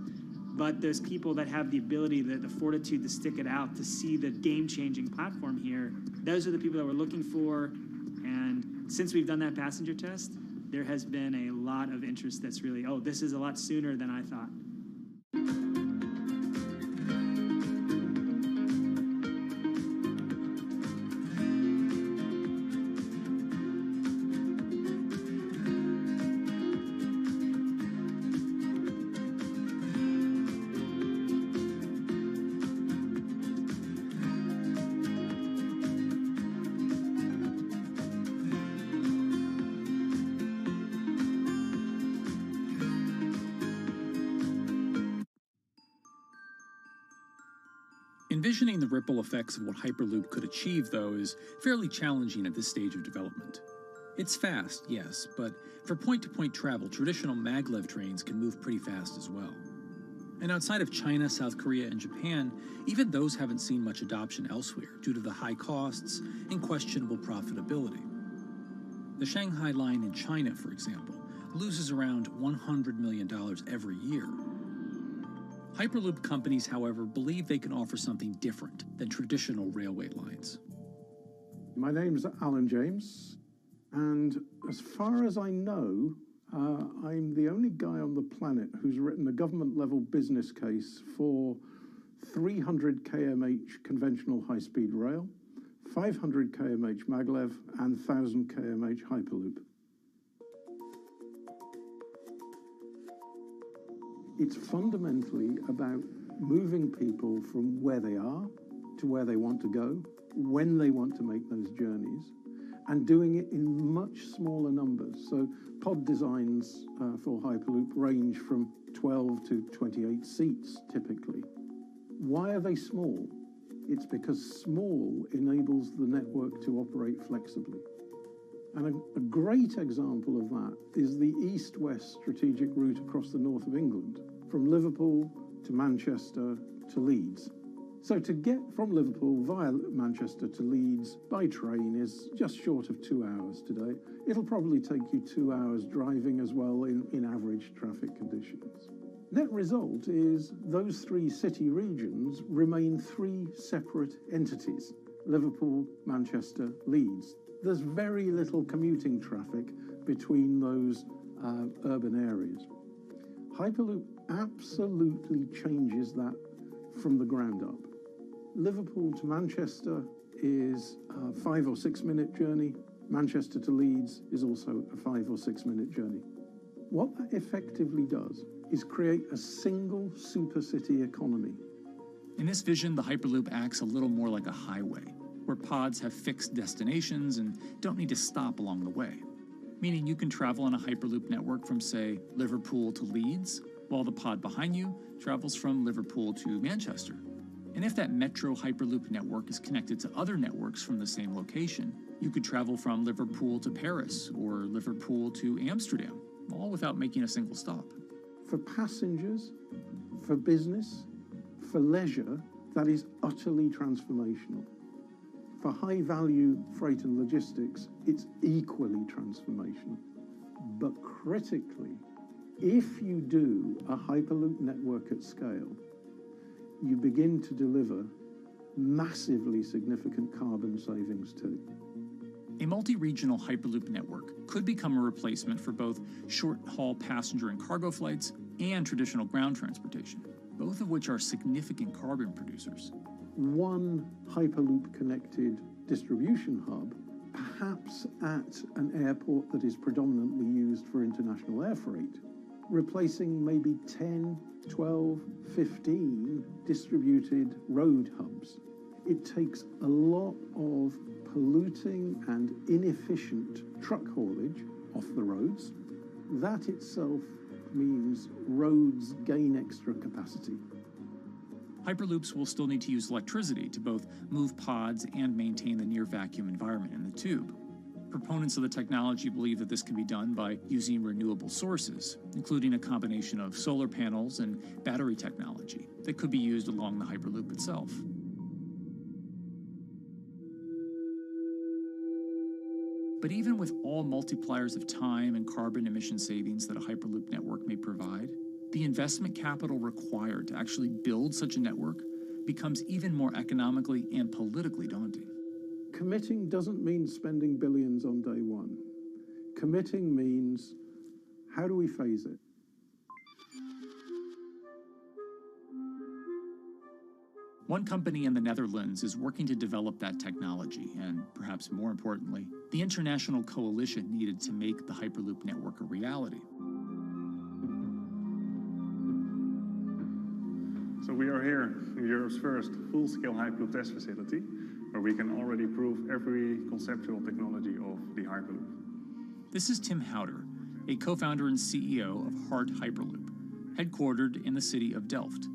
But those people that have the ability, the fortitude to stick it out, to see the game-changing platform here, those are the people that we're looking for. And since we've done that passenger test, there has been a lot of interest that's really, this is a lot sooner than I thought. Envisioning the ripple effects of what Hyperloop could achieve, though, is fairly challenging at this stage of development. It's fast, yes, but for point-to-point travel, traditional maglev trains can move pretty fast as well. And outside of China, South Korea, and Japan, even those haven't seen much adoption elsewhere due to the high costs and questionable profitability. The Shanghai line in China, for example, loses around $100 million every year. Hyperloop companies, however, believe they can offer something different than traditional railway lines. My name's Alan James, and as far as I know, I'm the only guy on the planet who's written a government-level business case for 300 kmh conventional high-speed rail, 500 kmh maglev, and 1,000 kmh Hyperloop. It's fundamentally about moving people from where they are to where they want to go, when they want to make those journeys, and doing it in much smaller numbers. So pod designs for Hyperloop range from 12 to 28 seats, typically. Why are they small? It's because small enables the network to operate flexibly. And a great example of that is the east-west strategic route across the north of England, from Liverpool to Manchester to Leeds. So to get from Liverpool via Manchester to Leeds by train is just short of 2 hours today. It'll probably take you 2 hours driving as well in average traffic conditions. Net result is those three city regions remain three separate entities: Liverpool, Manchester, Leeds. There's very little commuting traffic between those urban areas. Hyperloop absolutely changes that from the ground up. Liverpool to Manchester is a 5 or 6 minute journey. Manchester to Leeds is also a 5 or 6 minute journey. What that effectively does is create a single supercity economy. In this vision, the Hyperloop acts a little more like a highway, where pods have fixed destinations and don't need to stop along the way. Meaning you can travel on a Hyperloop network from, say, Liverpool to Leeds, while the pod behind you travels from Liverpool to Manchester. And if that metro Hyperloop network is connected to other networks from the same location, you could travel from Liverpool to Paris or Liverpool to Amsterdam, all without making a single stop. For passengers, for business, for leisure, that is utterly transformational. For high-value freight and logistics, it's equally transformational. But critically, if you do a Hyperloop network at scale, you begin to deliver massively significant carbon savings too. A multi-regional Hyperloop network could become a replacement for both short-haul passenger and cargo flights and traditional ground transportation, both of which are significant carbon producers. One Hyperloop-connected distribution hub, perhaps at an airport that is predominantly used for international air freight, replacing maybe 10, 12, 15 distributed road hubs. It takes a lot of polluting and inefficient truck haulage off the roads. That itself means roads gain extra capacity. Hyperloops will still need to use electricity to both move pods and maintain the near-vacuum environment in the tube. Proponents of the technology believe that this can be done by using renewable sources, including a combination of solar panels and battery technology that could be used along the Hyperloop itself. But even with all multipliers of time and carbon emission savings that a Hyperloop network may provide, the investment capital required to actually build such a network becomes even more economically and politically daunting. Committing doesn't mean spending billions on day one. Committing means, how do we phase it? One company in the Netherlands is working to develop that technology, and perhaps more importantly, the international coalition needed to make the Hyperloop network a reality. So we are here in Europe's first full-scale Hyperloop test facility, where we can already prove every conceptual technology of the Hyperloop. This is Tim Houter, a co-founder and CEO of Hart Hyperloop, headquartered in the city of Delft.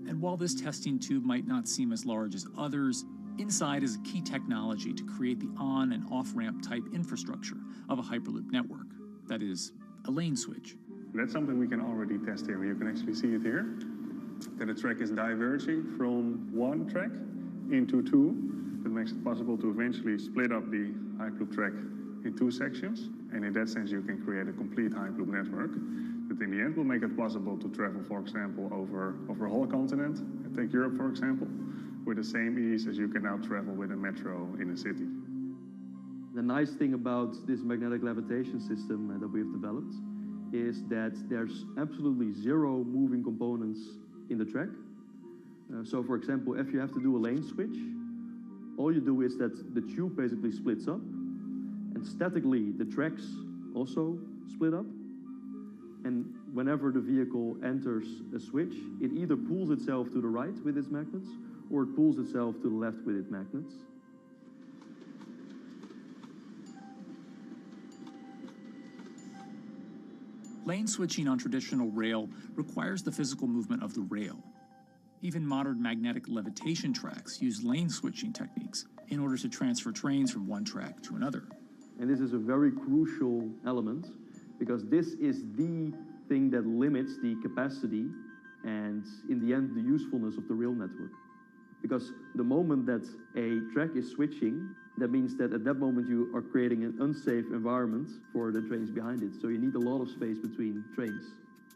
And while this testing tube might not seem as large as others, inside is a key technology to create the on- and off-ramp type infrastructure of a Hyperloop network. That is, a lane switch. That's something we can already test here. You can actually see it here, that the track is diverging from one track into two. That makes it possible to eventually split up the Hyperloop track in two sections. And in that sense, you can create a complete Hyperloop network that in the end will make it possible to travel, for example, over a whole continent. And take Europe, for example, with the same ease as you can now travel with a metro in a city. The nice thing about this magnetic levitation system that we've developed is that there's absolutely zero moving components in the track. So for example, if you have to do a lane switch, all you do is that the tube basically splits up, and statically the tracks also split up. And whenever the vehicle enters a switch, it either pulls itself to the right with its magnets, or it pulls itself to the left with its magnets. Lane switching on traditional rail requires the physical movement of the rail. Even modern magnetic levitation tracks use lane switching techniques in order to transfer trains from one track to another. And this is a very crucial element, because this is the thing that limits the capacity and, in the end, the usefulness of the rail network. Because the moment that a track is switching, that means that at that moment you are creating an unsafe environment for the trains behind it. So you need a lot of space between trains.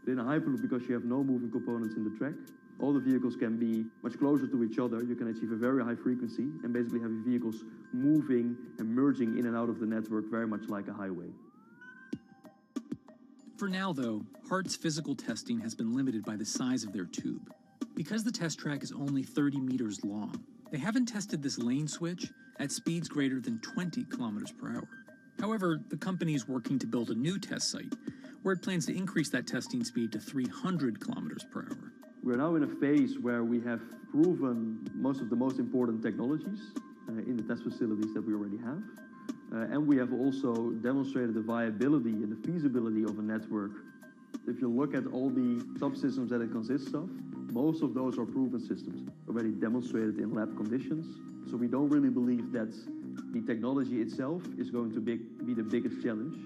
In a Hyperloop, because you have no moving components in the track, all the vehicles can be much closer to each other. You can achieve a very high frequency and basically have your vehicles moving and merging in and out of the network very much like a highway. For now, though, Hart's physical testing has been limited by the size of their tube. Because the test track is only 30 meters long, they haven't tested this lane switch at speeds greater than 20 kilometers per hour. However, the company is working to build a new test site where it plans to increase that testing speed to 300 kilometers per hour. We're now in a phase where we have proven most of the most important technologies in the test facilities that we already have. And we have also demonstrated the viability and the feasibility of a network. If you look at all the subsystems that it consists of, most of those are proven systems, already demonstrated in lab conditions. So we don't really believe that the technology itself is going to be the biggest challenge.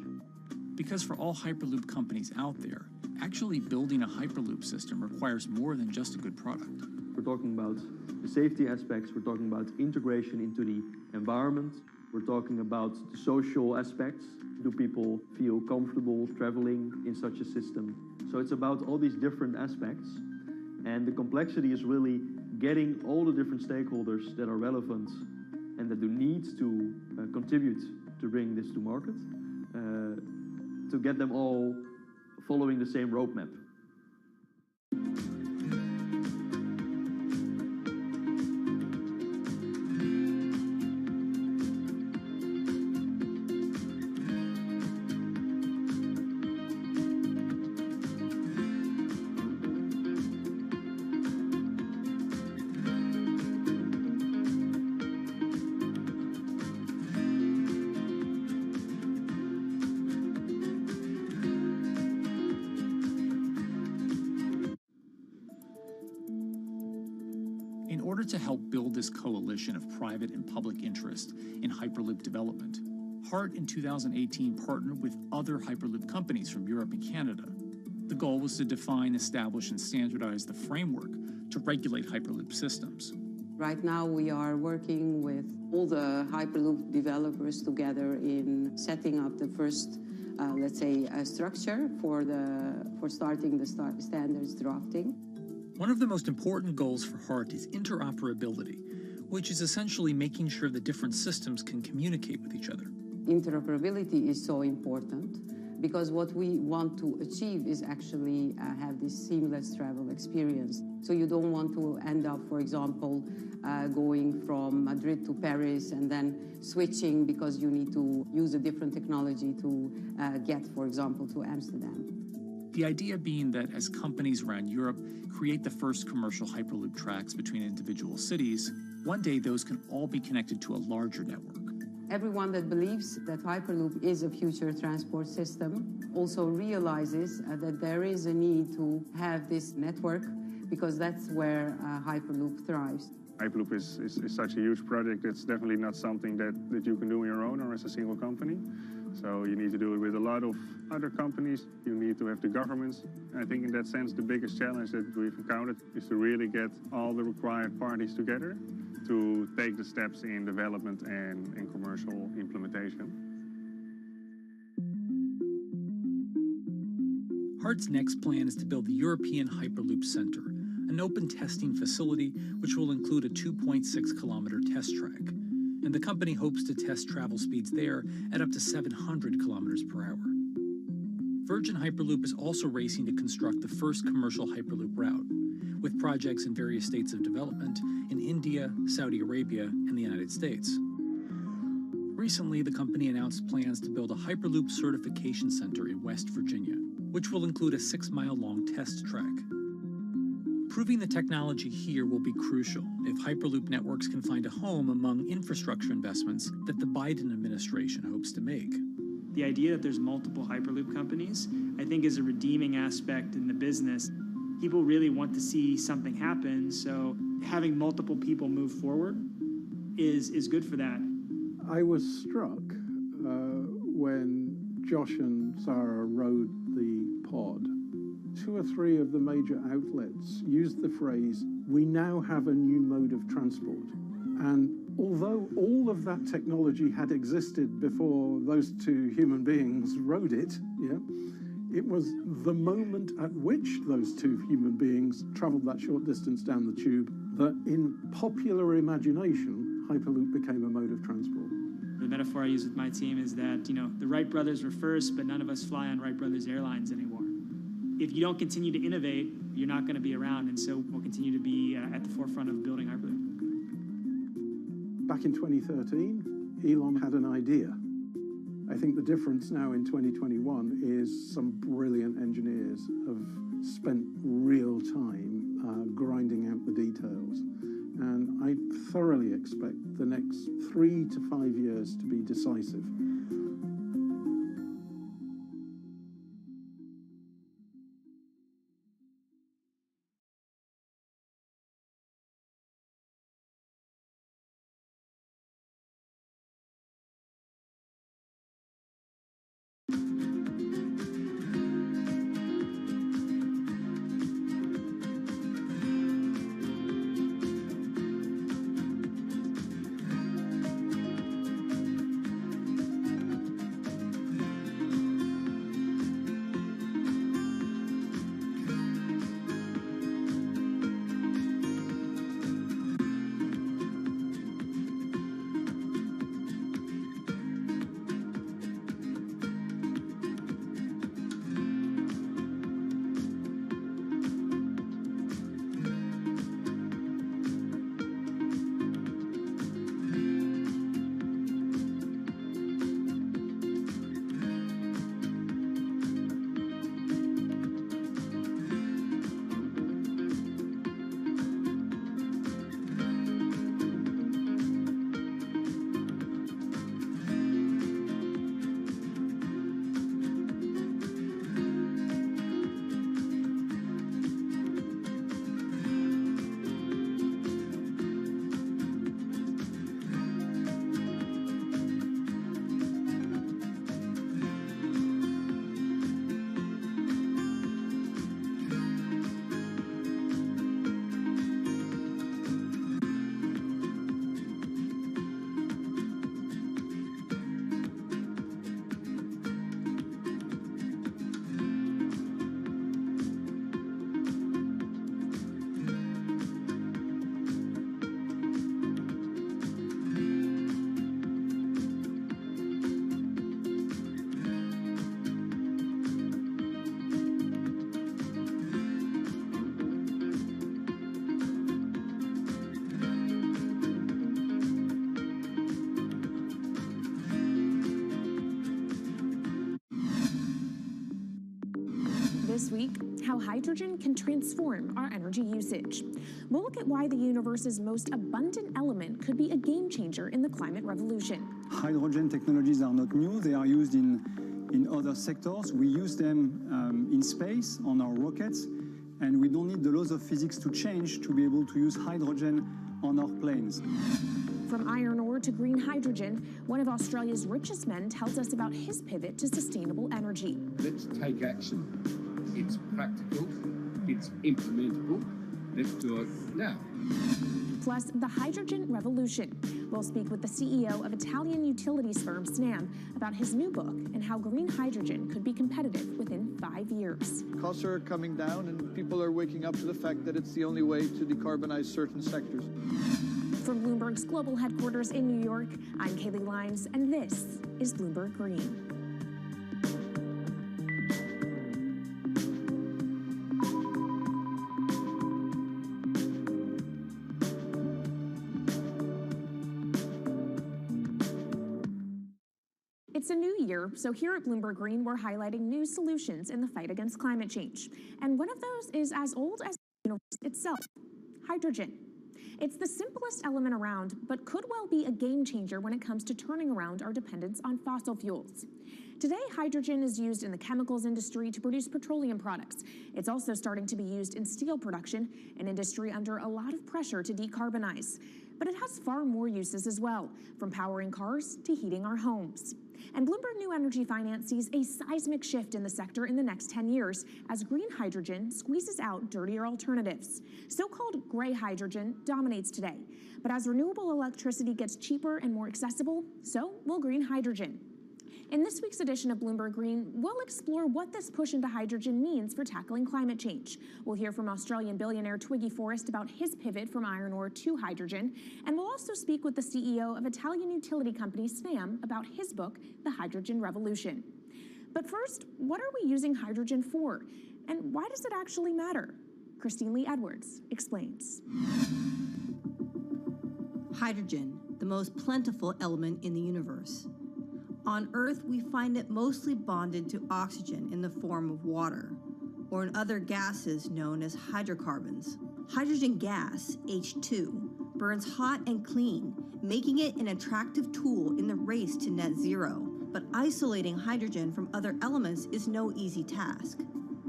Because for all Hyperloop companies out there, actually building a Hyperloop system requires more than just a good product. We're talking about the safety aspects, we're talking about integration into the environment, we're talking about the social aspects. Do people feel comfortable traveling in such a system? So it's about all these different aspects. And the complexity is really getting all the different stakeholders that are relevant and that do need to contribute to bring this to market, to get them all following the same roadmap. In order to help build this coalition of private and public interest in Hyperloop development, HART in 2018 partnered with other Hyperloop companies from Europe and Canada. The goal was to define, establish, and standardize the framework to regulate Hyperloop systems. Right now we are working with all the Hyperloop developers together in setting up the first, let's say, structure for starting the standards drafting. One of the most important goals for HART is interoperability, which is essentially making sure that different systems can communicate with each other. Interoperability is so important because what we want to achieve is actually have this seamless travel experience. So you don't want to end up, for example, going from Madrid to Paris and then switching because you need to use a different technology to get, for example, to Amsterdam. The idea being that as companies around Europe create the first commercial Hyperloop tracks between individual cities, one day those can all be connected to a larger network. Everyone that believes that Hyperloop is a future transport system also realizes that there is a need to have this network because that's where Hyperloop thrives. Hyperloop is such a huge project. It's definitely not something that you can do on your own or as a single company. So you need to do it with a lot of other companies. You need to have the governments. And I think in that sense, the biggest challenge that we've encountered is to really get all the required parties together to take the steps in development and in commercial implementation. HART's next plan is to build the European Hyperloop Center, an open testing facility which will include a 2.6-kilometer test track. And the company hopes to test travel speeds there at up to 700 kilometers per hour. Virgin Hyperloop is also racing to construct the first commercial Hyperloop route, with projects in various states of development in India, Saudi Arabia, and the United States. Recently, the company announced plans to build a Hyperloop certification center in West Virginia, which will include a 6-mile-long test track. Proving the technology here will be crucial if Hyperloop networks can find a home among infrastructure investments that the Biden administration hopes to make. The idea that there's multiple Hyperloop companies, I think, is a redeeming aspect in the business. People really want to see something happen, so having multiple people move forward is good for that. I was struck when Josh and Sarah rode the pod. 2 or 3 of the major outlets used the phrase, "We now have a new mode of transport." And although all of that technology had existed before those 2 human beings rode it, it was the moment at which those 2 human beings traveled that short distance down the tube that in popular imagination, Hyperloop became a mode of transport. The metaphor I use with my team is that, the Wright brothers were first, but none of us fly on Wright brothers airlines anymore. If you don't continue to innovate, you're not going to be around, and so we'll continue to be at the forefront of building Hyperloop. Back in 2013, Elon had an idea. I think the difference now in 2021 is some brilliant engineers have spent real time grinding out the details. And I thoroughly expect the next 3 to 5 years to be decisive. This week, how hydrogen can transform our energy usage. We'll look at why the universe's most abundant element could be a game changer in the climate revolution. Hydrogen technologies are not new. They are used in other sectors. We use them in space, on our rockets, and we don't need the laws of physics to change to be able to use hydrogen on our planes. From iron ore to green hydrogen, one of Australia's richest men tells us about his pivot to sustainable energy. Let's take action. It's practical, it's implementable. Let's do it now. Plus, the hydrogen revolution. We'll speak with the CEO of Italian utilities firm Snam about his new book and how green hydrogen could be competitive within 5 years. Costs are coming down and people are waking up to the fact that it's the only way to decarbonize certain sectors. From Bloomberg's global headquarters in New York, I'm Kaylee Lyons, and this is Bloomberg Green. It's a new year, so here at Bloomberg Green, we're highlighting new solutions in the fight against climate change. And one of those is as old as the universe itself, hydrogen. It's the simplest element around, but could well be a game changer when it comes to turning around our dependence on fossil fuels. Today, hydrogen is used in the chemicals industry to produce petroleum products. It's also starting to be used in steel production, an industry under a lot of pressure to decarbonize. But it has far more uses as well, from powering cars to heating our homes. And Bloomberg New Energy Finance sees a seismic shift in the sector in the next 10 years as green hydrogen squeezes out dirtier alternatives. So-called gray hydrogen dominates today. But as renewable electricity gets cheaper and more accessible, so will green hydrogen. In this week's edition of Bloomberg Green, we'll explore what this push into hydrogen means for tackling climate change. We'll hear from Australian billionaire Twiggy Forrest about his pivot from iron ore to hydrogen, and we'll also speak with the CEO of Italian utility company Snam about his book, The Hydrogen Revolution. But first, what are we using hydrogen for? And why does it actually matter? Christine Lee Edwards explains. Hydrogen, the most plentiful element in the universe. On Earth, we find it mostly bonded to oxygen in the form of water, or in other gases known as hydrocarbons. Hydrogen gas, H2, burns hot and clean, making it an attractive tool in the race to net zero. But isolating hydrogen from other elements is no easy task.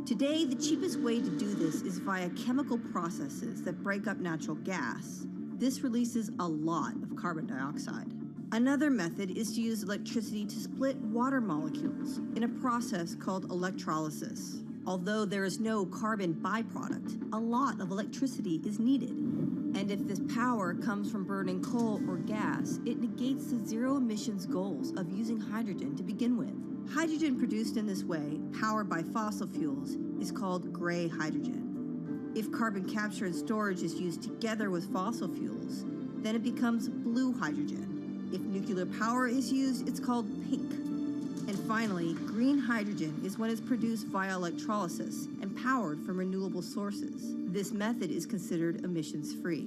Today, the cheapest way to do this is via chemical processes that break up natural gas. This releases a lot of carbon dioxide. Another method is to use electricity to split water molecules in a process called electrolysis. Although there is no carbon byproduct, a lot of electricity is needed. And if this power comes from burning coal or gas, it negates the zero emissions goals of using hydrogen to begin with. Hydrogen produced in this way, powered by fossil fuels, is called gray hydrogen. If carbon capture and storage is used together with fossil fuels, then it becomes blue hydrogen. If nuclear power is used, it's called pink. And finally, green hydrogen is when it's produced via electrolysis and powered from renewable sources. This method is considered emissions-free.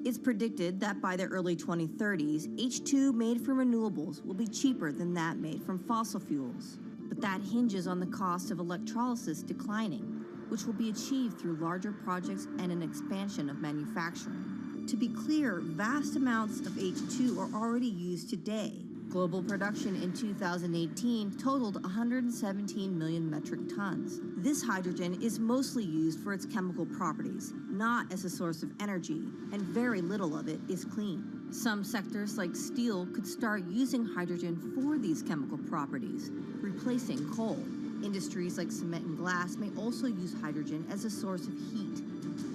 It's predicted that by the early 2030s, H2 made from renewables will be cheaper than that made from fossil fuels. But that hinges on the cost of electrolysis declining, which will be achieved through larger projects and an expansion of manufacturing. To be clear, vast amounts of H2 are already used today. Global production in 2018 totaled 117 million metric tons. This hydrogen is mostly used for its chemical properties, not as a source of energy, and very little of it is clean. Some sectors like steel could start using hydrogen for these chemical properties, replacing coal. Industries like cement and glass may also use hydrogen as a source of heat.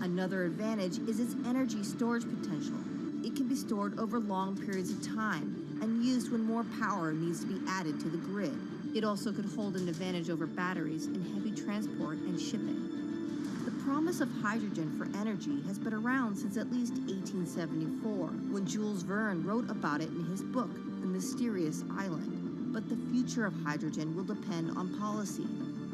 Another advantage is its energy storage potential. It can be stored over long periods of time and used when more power needs to be added to the grid. It also could hold an advantage over batteries in heavy transport and shipping. The promise of hydrogen for energy has been around since at least 1874, when Jules Verne wrote about it in his book, The Mysterious Island. But the future of hydrogen will depend on policy.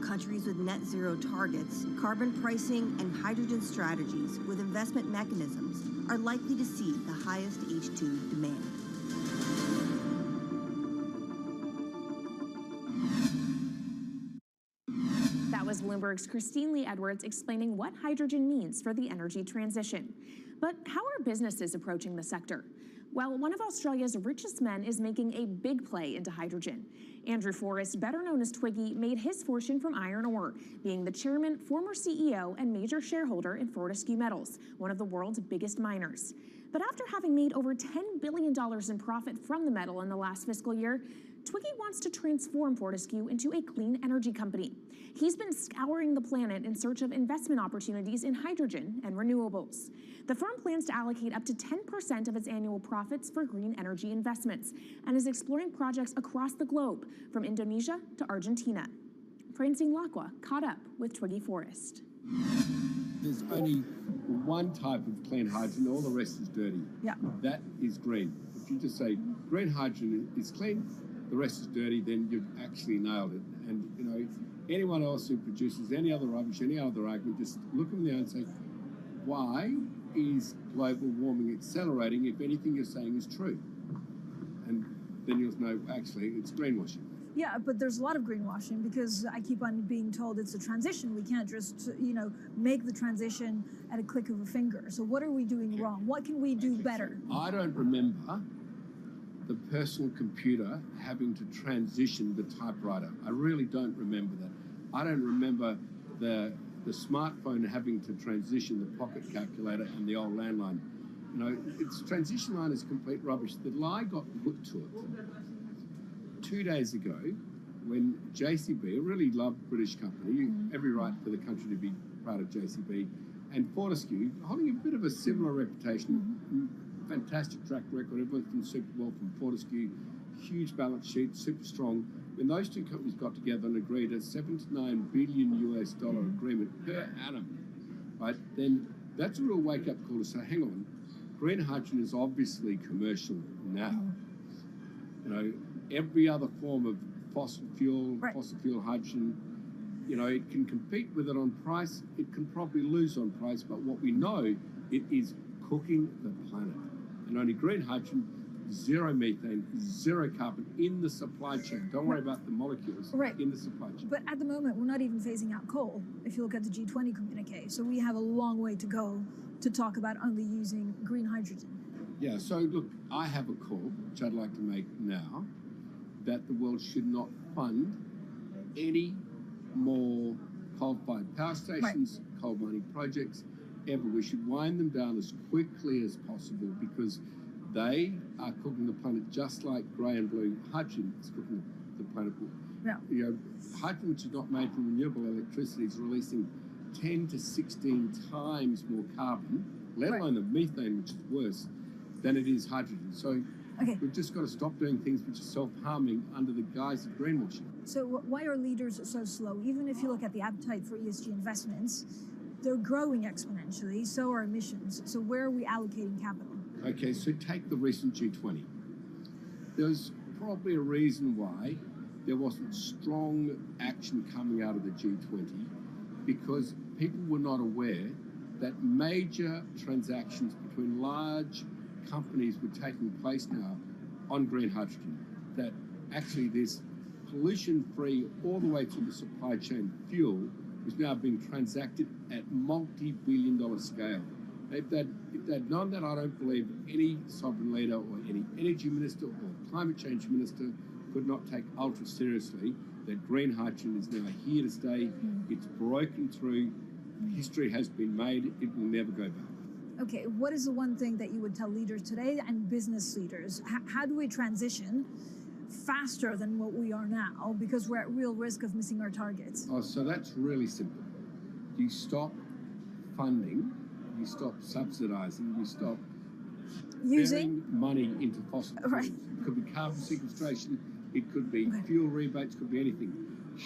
Countries with net zero targets, carbon pricing, and hydrogen strategies with investment mechanisms are likely to see the highest H2 demand. That was Bloomberg's Christine Lee Edwards explaining what hydrogen means for the energy transition. But how are businesses approaching the sector? Well, one of Australia's richest men is making a big play into hydrogen. Andrew Forrest, better known as Twiggy, made his fortune from iron ore, being the chairman, former CEO, and major shareholder in Fortescue Metals, one of the world's biggest miners. But after having made over $10 billion in profit from the metal in the last fiscal year, Twiggy wants to transform Fortescue into a clean energy company. He's been scouring the planet in search of investment opportunities in hydrogen and renewables. The firm plans to allocate up to 10% of its annual profits for green energy investments and is exploring projects across the globe, from Indonesia to Argentina. Francine Lacqua caught up with Twiggy Forrest. There's only one type of clean hydrogen, all the rest is dirty. Yeah. That is green. If you just say green hydrogen is clean, the rest is dirty, then you've actually nailed it. And, you know, anyone else who produces any other rubbish, any other argument, just look them in the eye and say, why is global warming accelerating if anything you're saying is true? And then you'll know, actually, it's greenwashing. Yeah, but there's a lot of greenwashing because I keep on being told it's a transition. We can't just, make the transition at a click of a finger. So what are we doing wrong? What can we do better? I don't remember the personal computer having to transition the typewriter. I really don't remember that. I don't remember the smartphone having to transition the pocket calculator and the old landline. You know, its transition line is complete rubbish. The lie got put to it 2 days ago when JCB, a really loved British company, every right for the country to be proud of JCB, and Fortescue, holding a bit of a similar reputation, fantastic track record, everyone's been super well from Fortescue, huge balance sheet, super strong. When those two companies got together and agreed a $79 billion US agreement per annum, right, then that's a real wake-up call to say, hang on, green hydrogen is obviously commercial now. You know, every other form of fossil fuel hydrogen, you know, it can compete with it on price, it can probably lose on price, but what we know, it is cooking the planet. And only green hydrogen zero methane, zero carbon in the supply chain. Don't worry about the molecules in the supply chain. But at the moment, we're not even phasing out coal, if you look at the G20 communique. So we have a long way to go to talk about only using green hydrogen. Yeah, so look, I have a call, which I'd like to make now, that the world should not fund any more coal-fired power stations, coal mining projects, ever. We should wind them down as quickly as possible because they are cooking the planet just like grey and blue hydrogen is cooking the planet. Yeah. You know, hydrogen, which is not made from renewable electricity, is releasing 10 to 16 times more carbon, let alone the methane, which is worse, than it is hydrogen. So we've just got to stop doing things which are self-harming under the guise of greenwashing. So why are leaders so slow? Even if you look at the appetite for ESG investments, they're growing exponentially, so are emissions. So where are we allocating capital? Okay, so take the recent G20. There's probably a reason why there wasn't strong action coming out of the G20 because people were not aware that major transactions between large companies were taking place now on green hydrogen, that actually this pollution-free all the way to the supply chain fuel is now being transacted at multi-billion-dollar scale. If they'd known that, I don't believe any sovereign leader or any energy minister or climate change minister could not take ultra seriously that green hydrogen is now here to stay. It's broken through. History has been made. It will never go back. Okay, what is the one thing that you would tell leaders today and business leaders? How do we transition faster than what we are now because we're at real risk of missing our targets? Oh, so that's really simple. You stop funding, you stop subsidizing, you stop using money into fossil fuels. It could be carbon sequestration, it could be fuel rebates, it could be anything.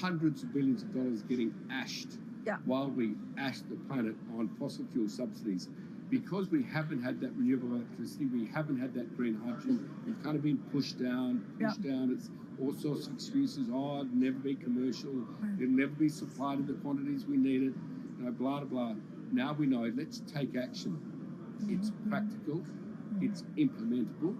Hundreds of billions of dollars getting ashed while we ash the planet on fossil fuel subsidies. Because we haven't had that renewable electricity, we haven't had that green hydrogen, we've kind of been pushed down. It's all sorts of excuses. Oh, it'll never be commercial. It'll never be supplied in the quantities we need it. You know, blah, blah, blah. Now we know, let's take action. It's practical. It's implementable.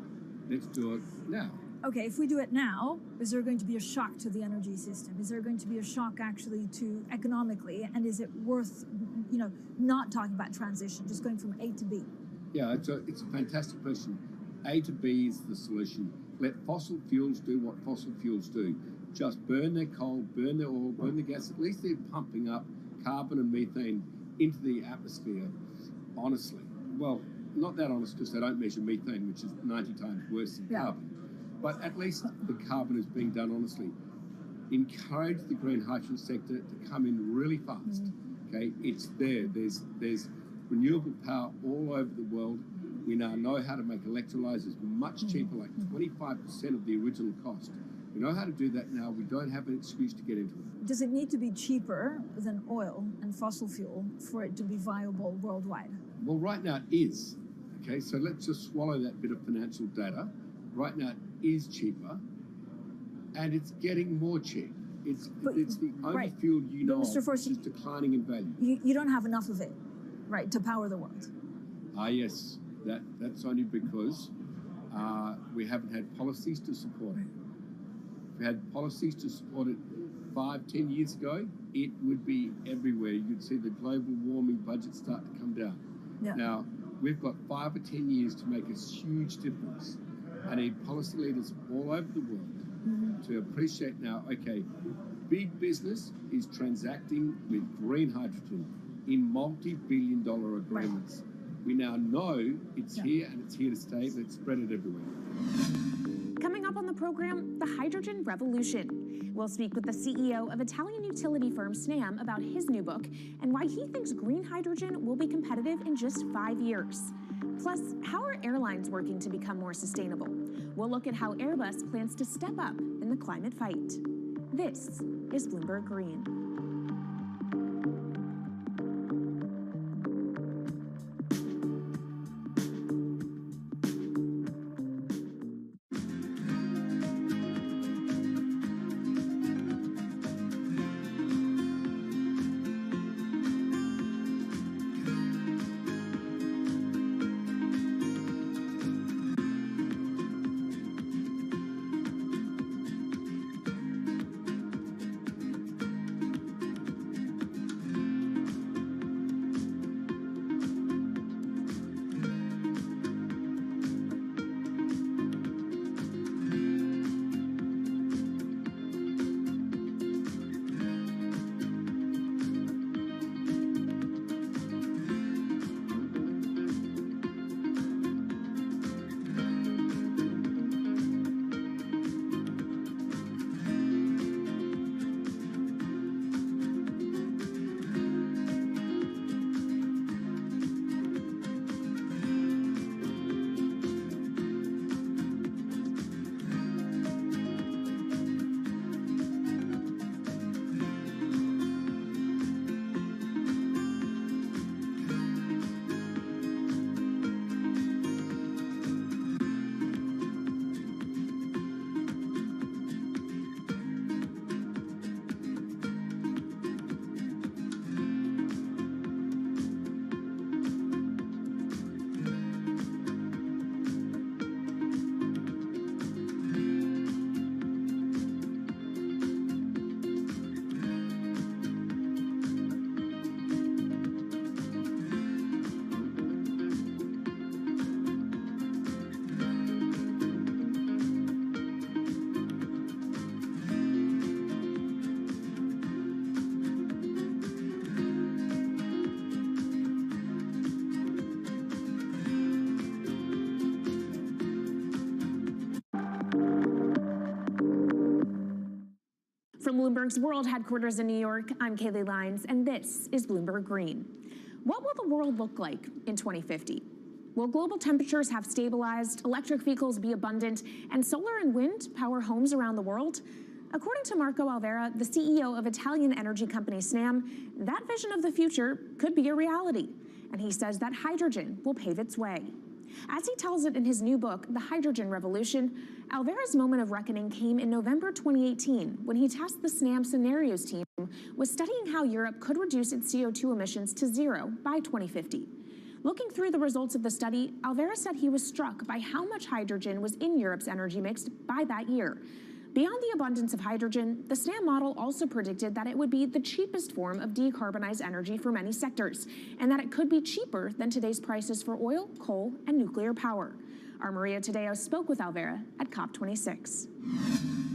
Let's do it now. Okay, if we do it now, is there going to be a shock to the energy system? Is there going to be a shock actually to economically? And is it worth, not talking about transition, just going from A to B? Yeah, it's a fantastic question. A to B is the solution. Let fossil fuels do what fossil fuels do. Just burn their coal, burn their oil, burn the gas. At least they're pumping up carbon and methane into the atmosphere, honestly. Well, not that honest because they don't measure methane, which is 90 times worse than carbon. But at least the carbon is being done honestly. Encourage the green hydrogen sector to come in really fast. Okay, it's there. There's renewable power all over the world. We now know how to make electrolyzers much cheaper, like 25% of the original cost. We know how to do that now. We don't have an excuse to get into it. Does it need to be cheaper than oil and fossil fuel for it to be viable worldwide? Well, right now it is. Okay, so let's just swallow that bit of financial data. Right now it is cheaper, and it's getting more cheap. It's the only fuel you know of which is declining in value. You don't have enough of it, right, to power the world. Yes. That's only because we haven't had policies to support it. If we had policies to support it 5-10 years ago, it would be everywhere. You'd see the global warming budget start to come down. Now, we've got 5 or 10 years to make a huge difference. I need policy leaders all over the world to appreciate now, okay, big business is transacting with green hydrogen in multi-billion-dollar agreements. We now know it's here and it's here to stay. Let's spread it everywhere. Coming up on the program, the hydrogen revolution. We'll speak with the CEO of Italian utility firm Snam about his new book and why he thinks green hydrogen will be competitive in just 5 years. Plus, how are airlines working to become more sustainable? We'll look at how Airbus plans to step up in the climate fight. This is Bloomberg Green. Bloomberg's world headquarters in New York, I'm Kaylee Lines, and this is Bloomberg Green. What will the world look like in 2050? Will global temperatures have stabilized, electric vehicles be abundant, and solar and wind power homes around the world? According to Marco Alvera, the CEO of Italian energy company Snam, that vision of the future could be a reality. And he says that hydrogen will pave its way. As he tells it in his new book, The Hydrogen Revolution, Alvera's moment of reckoning came in November 2018 when he tasked the Snam Scenarios team with studying how Europe could reduce its CO2 emissions to zero by 2050. Looking through the results of the study, Alvera said he was struck by how much hydrogen was in Europe's energy mix by that year. Beyond the abundance of hydrogen, the SNAM model also predicted that it would be the cheapest form of decarbonized energy for many sectors, and that it could be cheaper than today's prices for oil, coal, and nuclear power. Our Maria Tadeo spoke with Alvera at COP26.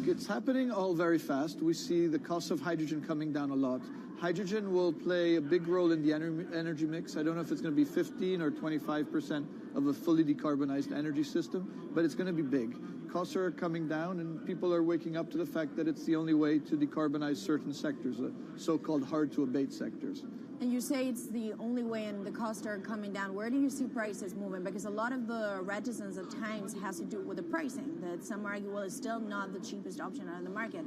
It's happening all very fast. We see the cost of hydrogen coming down a lot. Hydrogen will play a big role in the energy mix. I don't know if it's going to be 15 or 25% of a fully decarbonized energy system, but it's going to be big. Costs are coming down, and people are waking up to the fact that it's the only way to decarbonize certain sectors, so-called hard-to-abate sectors. And you say it's the only way and the costs are coming down. Where do you see prices moving? Because a lot of the reticence at times has to do with the pricing, that some argue, well, it's still not the cheapest option on the market.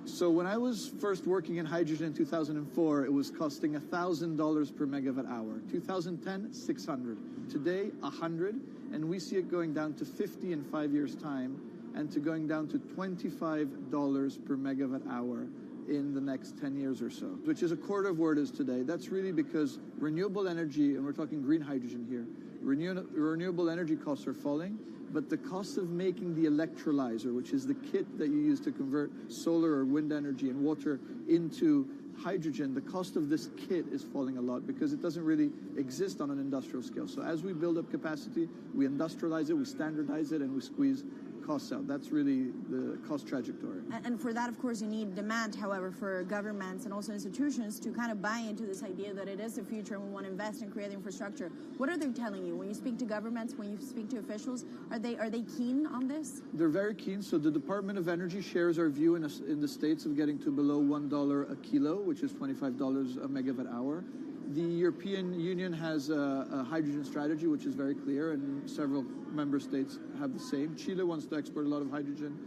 So when I was first working in hydrogen in 2004, it was costing $1,000 per megawatt hour. 2010, 600. Today, 100, and we see it going down to 50 in 5 years' time, and to going down to $25 per megawatt hour in the next 10 years or so, which is a quarter of where it is today. That's really because renewable energy, and we're talking green hydrogen here, renewable energy costs are falling, but the cost of making the electrolyzer, which is the kit that you use to convert solar or wind energy and water into hydrogen, the cost of this kit is falling a lot because it doesn't really exist on an industrial scale. So as we build up capacity, we industrialize it, we standardize it, and we squeeze costs out. That's really the cost trajectory. And for that, of course, you need demand, however, for governments and also institutions to kind of buy into this idea that it is the future and we want to invest and create infrastructure. What are they telling you? When you speak to governments, when you speak to officials, are they keen on this? They're very keen. So the Department of Energy shares our view in the States of getting to below $1 a kilo, which is $25 a megawatt hour. The European Union has a hydrogen strategy, which is very clear, and several member states have the same. Chile wants to export a lot of hydrogen.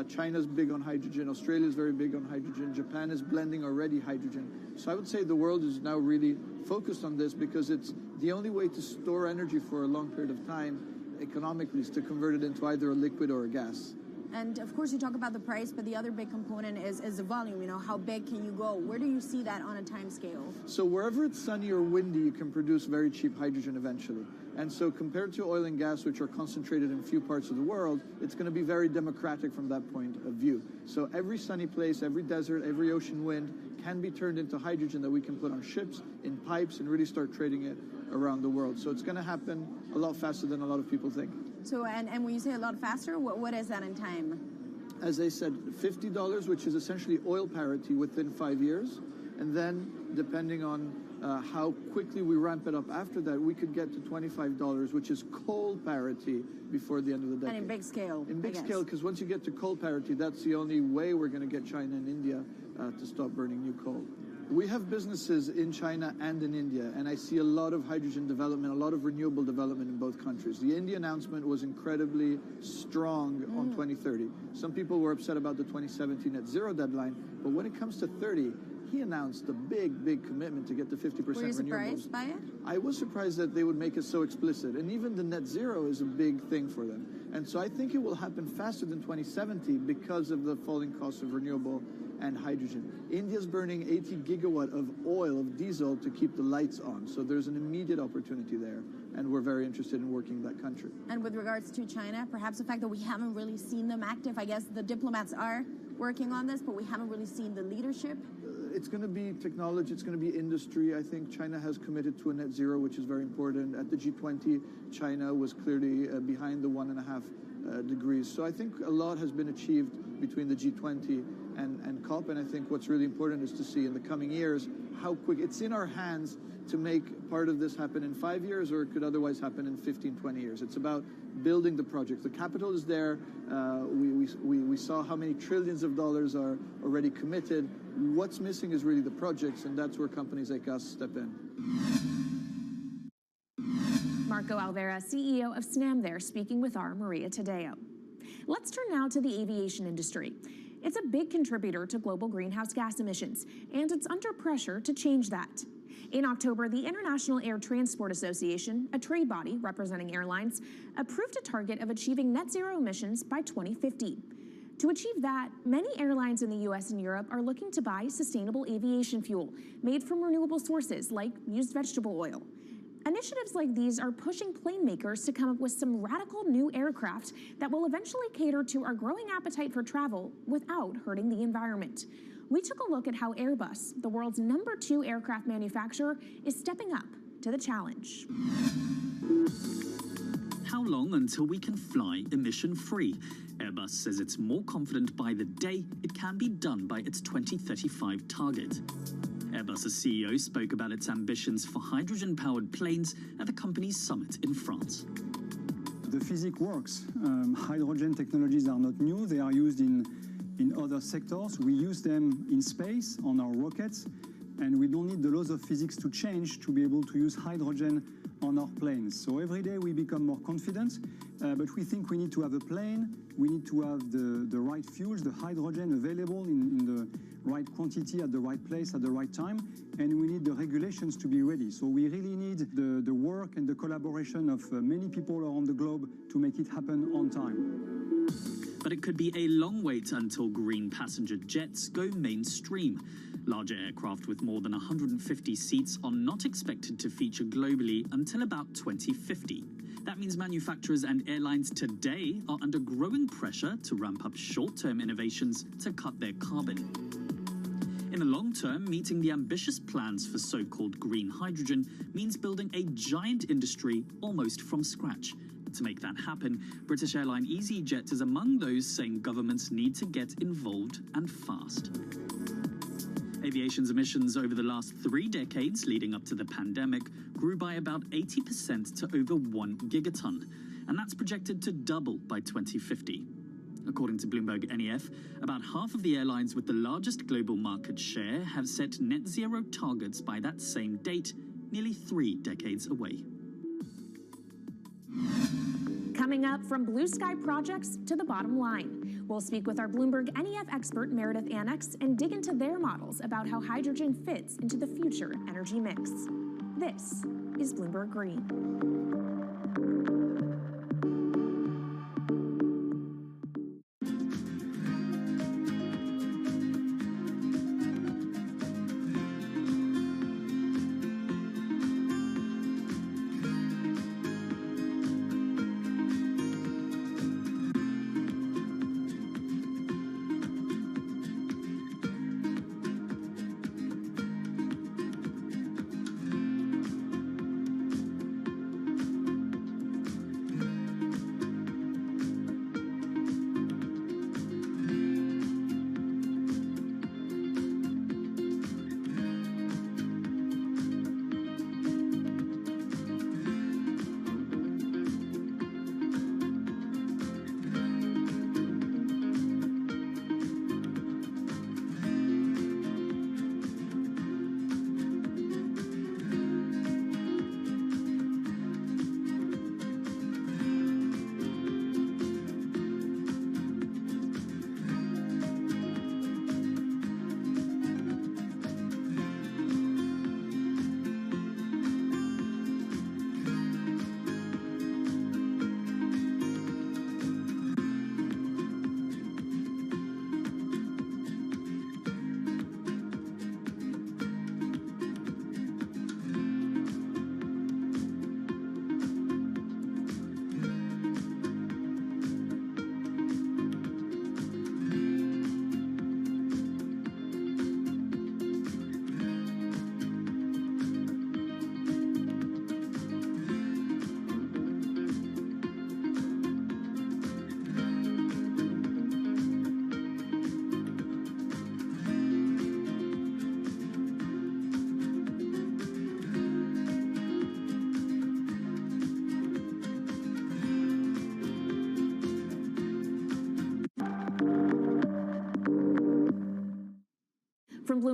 China's big on hydrogen. Australia's very big on hydrogen. Japan is blending already hydrogen. So I would say the world is now really focused on this because it's the only way to store energy for a long period of time, economically, is to convert it into either a liquid or a gas. And of course, you talk about the price, but the other big component is the volume. You know, how big can you go? Where do you see that on a time scale? So wherever it's sunny or windy, you can produce very cheap hydrogen eventually. And so compared to oil and gas, which are concentrated in few parts of the world, it's going to be very democratic from that point of view. So every sunny place, every desert, every ocean wind can be turned into hydrogen that we can put on ships, in pipes, and really start trading it around the world. So it's going to happen a lot faster than a lot of people think. So, and when you say a lot faster, what is that in time? As I said, $50, which is essentially oil parity within 5 years. And then, depending on how quickly we ramp it up after that, we could get to $25, which is coal parity before the end of the decade. And in big scale. In big scale, because once you get to coal parity, that's the only way we're going to get China and India to stop burning new coal. We have businesses in China and in India, and I see a lot of hydrogen development, a lot of renewable development in both countries. The India announcement was incredibly strong on 2030. Some people were upset about the 2017 net zero deadline, but when it comes to 30, he announced a big commitment to get to 50% renewables. Were you surprised by it? I was surprised that they would make it so explicit, and even the net zero is a big thing for them. And so I think it will happen faster than 2070 because of the falling cost of renewable and hydrogen. India's burning 80 gigawatt of oil, of diesel, to keep the lights on. So there's an immediate opportunity there, and we're very interested in working in that country. And with regards to China, perhaps the fact that we haven't really seen them active, I guess the diplomats are working on this, but we haven't really seen the leadership. It's going to be technology, it's going to be industry. I think China has committed to a net zero, which is very important. At the G20, China was clearly behind the 1.5 degrees. So I think a lot has been achieved between the G20 and COP. And I think what's really important is to see in the coming years how quick it's in our hands to make part of this happen in 5 years, or it could otherwise happen in 15, 20 years. It's about building the project. The capital is there. We saw how many trillions of dollars are already committed. What's missing is really the projects, and that's where companies like us step in. Marco Alvera, CEO of SNAM there, speaking with our Maria Tadeo. Let's turn now to the aviation industry. It's a big contributor to global greenhouse gas emissions, and it's under pressure to change that. In October, the International Air Transport Association, a trade body representing airlines, approved a target of achieving net zero emissions by 2050. To achieve that, many airlines in the US and Europe are looking to buy sustainable aviation fuel made from renewable sources like used vegetable oil. Initiatives like these are pushing plane makers to come up with some radical new aircraft that will eventually cater to our growing appetite for travel without hurting the environment. We took a look at how Airbus, the world's #2 aircraft manufacturer, is stepping up to the challenge. How long until we can fly emission-free? Airbus says it's more confident by the day it can be done by its 2035 target. Airbus's CEO spoke about its ambitions for hydrogen-powered planes at the company's summit in France. The physics works. Hydrogen technologies are not new. They are used in other sectors. We use them in space on our rockets, and we don't need the laws of physics to change to be able to use hydrogen on our planes. So every day we become more confident, but we think we need to have a plane, we need to have the right fuels, the hydrogen available in the right quantity at the right place at the right time, and we need the regulations to be ready. So we really need the work and the collaboration of many people around the globe to make it happen on time. But it could be a long wait until green passenger jets go mainstream. Larger aircraft with more than 150 seats are not expected to feature globally until about 2050. That means manufacturers and airlines today are under growing pressure to ramp up short-term innovations to cut their carbon. In the long term, meeting the ambitious plans for so-called green hydrogen means building a giant industry almost from scratch. To make that happen, British airline EasyJet is among those saying governments need to get involved and fast. Aviation's emissions over the last 3 decades leading up to the pandemic grew by about 80% to over 1 gigaton, and that's projected to double by 2050. According to Bloomberg NEF, about half of the airlines with the largest global market share have set net zero targets by that same date, nearly 3 decades away. Coming up, from blue sky projects to the bottom line. We'll speak with our Bloomberg NEF expert Meredith Annex and dig into their models about how hydrogen fits into the future energy mix. This is Bloomberg Green.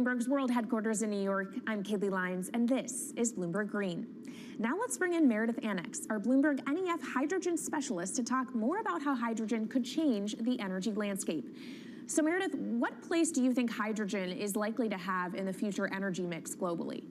Bloomberg's World Headquarters in New York, I'm Kaylee Lyons, and this is Bloomberg Green. Now let's bring in Meredith Annex, our Bloomberg NEF hydrogen specialist, to talk more about how hydrogen could change the energy landscape. So Meredith, what place do you think hydrogen is likely to have in the future energy mix globally?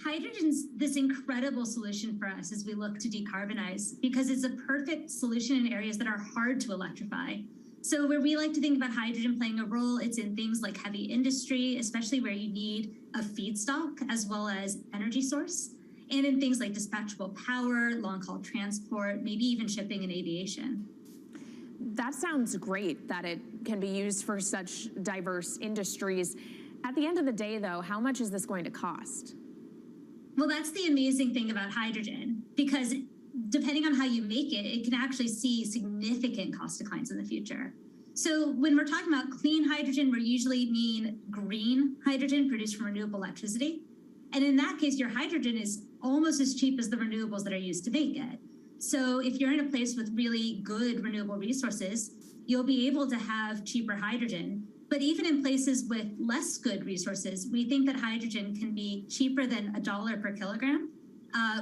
Hydrogen's this incredible solution for us as we look to decarbonize because it's a perfect solution in areas that are hard to electrify. So where we like to think about hydrogen playing a role, it's in things like heavy industry, especially where you need a feedstock as well as energy source, and in things like dispatchable power, long-haul transport, maybe even shipping and aviation. That sounds great that it can be used for such diverse industries. At the end of the day, though, how much is this going to cost? Well, that's the amazing thing about hydrogen, because depending on how you make it, it can actually see significant cost declines in the future. So when we're talking about clean hydrogen, we usually mean green hydrogen produced from renewable electricity. And in that case, your hydrogen is almost as cheap as the renewables that are used to make it. So if you're in a place with really good renewable resources, you'll be able to have cheaper hydrogen. But even in places with less good resources, we think that hydrogen can be cheaper than $1 per kilogram,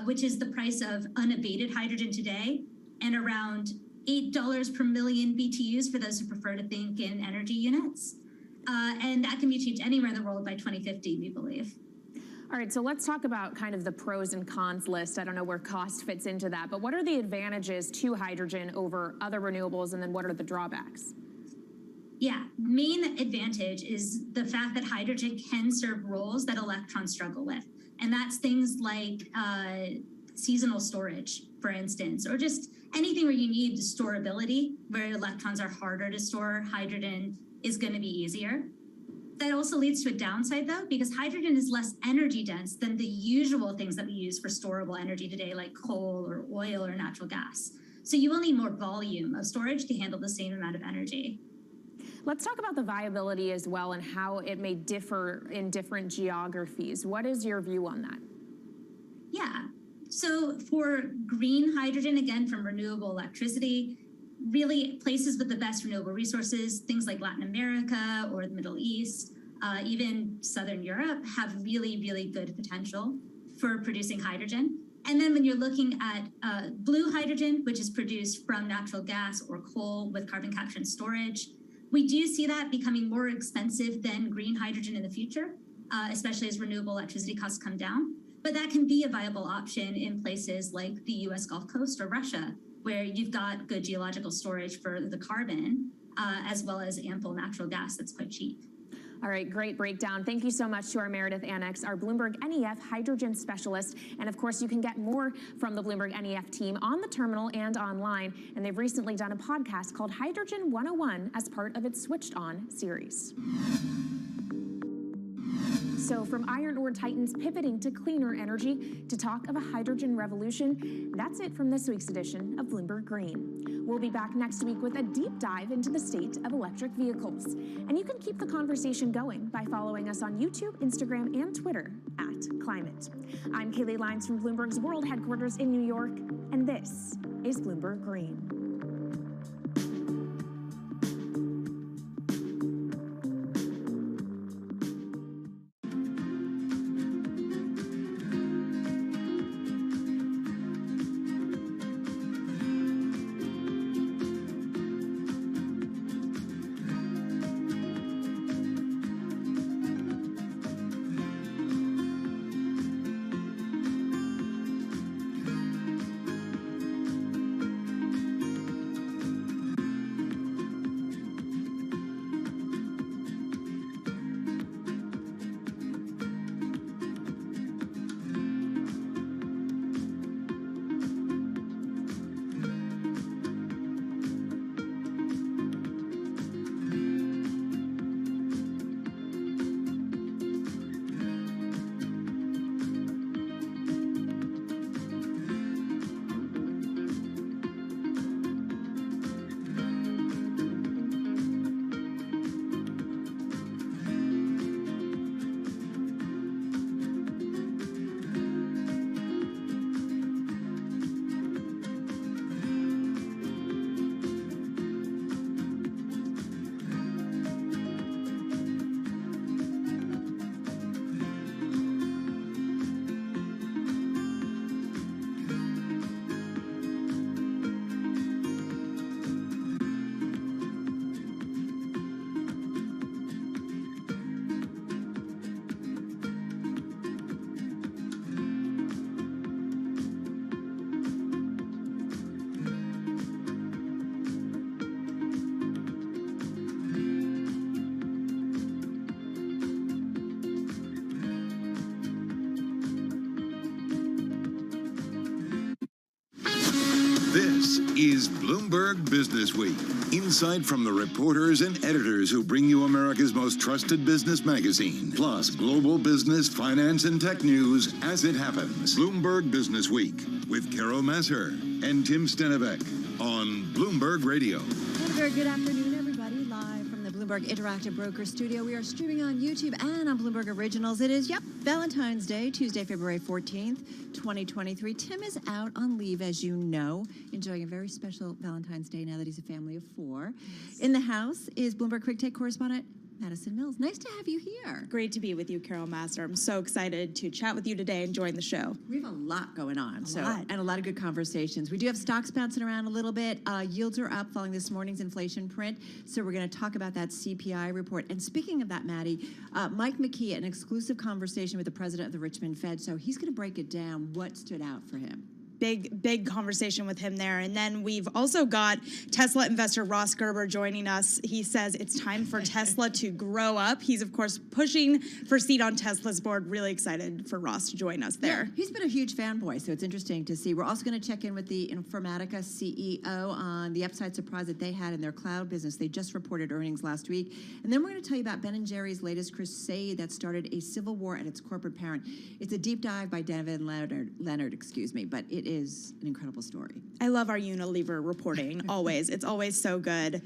which is the price of unabated hydrogen today, and around $8 per million BTUs for those who prefer to think in energy units. And that can be achieved anywhere in the world by 2050, we believe. All right, so let's talk about kind of the pros and cons list. I don't know where cost fits into that, but what are the advantages to hydrogen over other renewables, and then what are the drawbacks? Yeah, main advantage is the fact that hydrogen can serve roles that electrons struggle with. And that's things like seasonal storage, for instance, or just anything where you need storability, where electrons are harder to store, hydrogen is going to be easier. That also leads to a downside, though, because hydrogen is less energy dense than the usual things that we use for storable energy today, like coal or oil or natural gas. So you will need more volume of storage to handle the same amount of energy. Let's talk about the viability as well and how it may differ in different geographies. What is your view on that? Yeah, so for green hydrogen, again, from renewable electricity, really places with the best renewable resources, things like Latin America or the Middle East, even Southern Europe, have really, really good potential for producing hydrogen. And then when you're looking at blue hydrogen, which is produced from natural gas or coal with carbon capture and storage, we do see that becoming more expensive than green hydrogen in the future, especially as renewable electricity costs come down. But that can be a viable option in places like the US Gulf Coast or Russia, where you've got good geological storage for the carbon, as well as ample natural gas that's quite cheap. All right, great breakdown. Thank you so much to our Meredith Annex, our Bloomberg NEF hydrogen specialist. And of course, you can get more from the Bloomberg NEF team on the terminal and online. And they've recently done a podcast called Hydrogen 101 as part of its Switched On series. So from iron ore titans pivoting to cleaner energy to talk of a hydrogen revolution, that's it from this week's edition of Bloomberg Green. We'll be back next week with a deep dive into the state of electric vehicles. And you can keep the conversation going by following us on YouTube, Instagram, and Twitter @Climate. I'm Kaylee Lyons from Bloomberg's World Headquarters in New York, and this is Bloomberg Green. is Bloomberg Business Week. Insight from the reporters and editors who bring you America's most trusted business magazine, plus global business, finance, and tech news as it happens. Bloomberg Business Week with Carol Masser and Tim Stenevec on Bloomberg Radio. Very good afternoon, everybody. Live from the Bloomberg Interactive Broker Studio. We are streaming on YouTube and on Bloomberg Originals. It is, Valentine's Day, Tuesday, February 14th, 2023. Tim is out on leave, as you know, enjoying a very special Valentine's Day now that he's a family of 4. Yes. In the house is Bloomberg Quick Take correspondent Madison Mills. Nice to have you here. Great to be with you, Carol Master. I'm so excited to chat with you today and join the show. We have a lot going on, and a lot of good conversations. We do have stocks bouncing around a little bit. Yields are up following this morning's inflation print, so we're going to talk about that CPI report. And speaking of that, Maddie, Mike McKee, an exclusive conversation with the president of the Richmond Fed, so he's going to break it down what stood out for him. Big conversation with him there. And then we've also got Tesla investor Ross Gerber joining us. He says it's time for Tesla to grow up. He's, of course, pushing for a seat on Tesla's board. Really excited for Ross to join us there. Yeah, he's been a huge fanboy, so it's interesting to see. We're also going to check in with the Informatica CEO on the upside surprise that they had in their cloud business. They just reported earnings last week. And then we're going to tell you about Ben & Jerry's latest crusade that started a civil war at its corporate parent. It's a deep dive by Devin Leonard, but it is an incredible story. I love our Unilever reporting, always. It's always so good.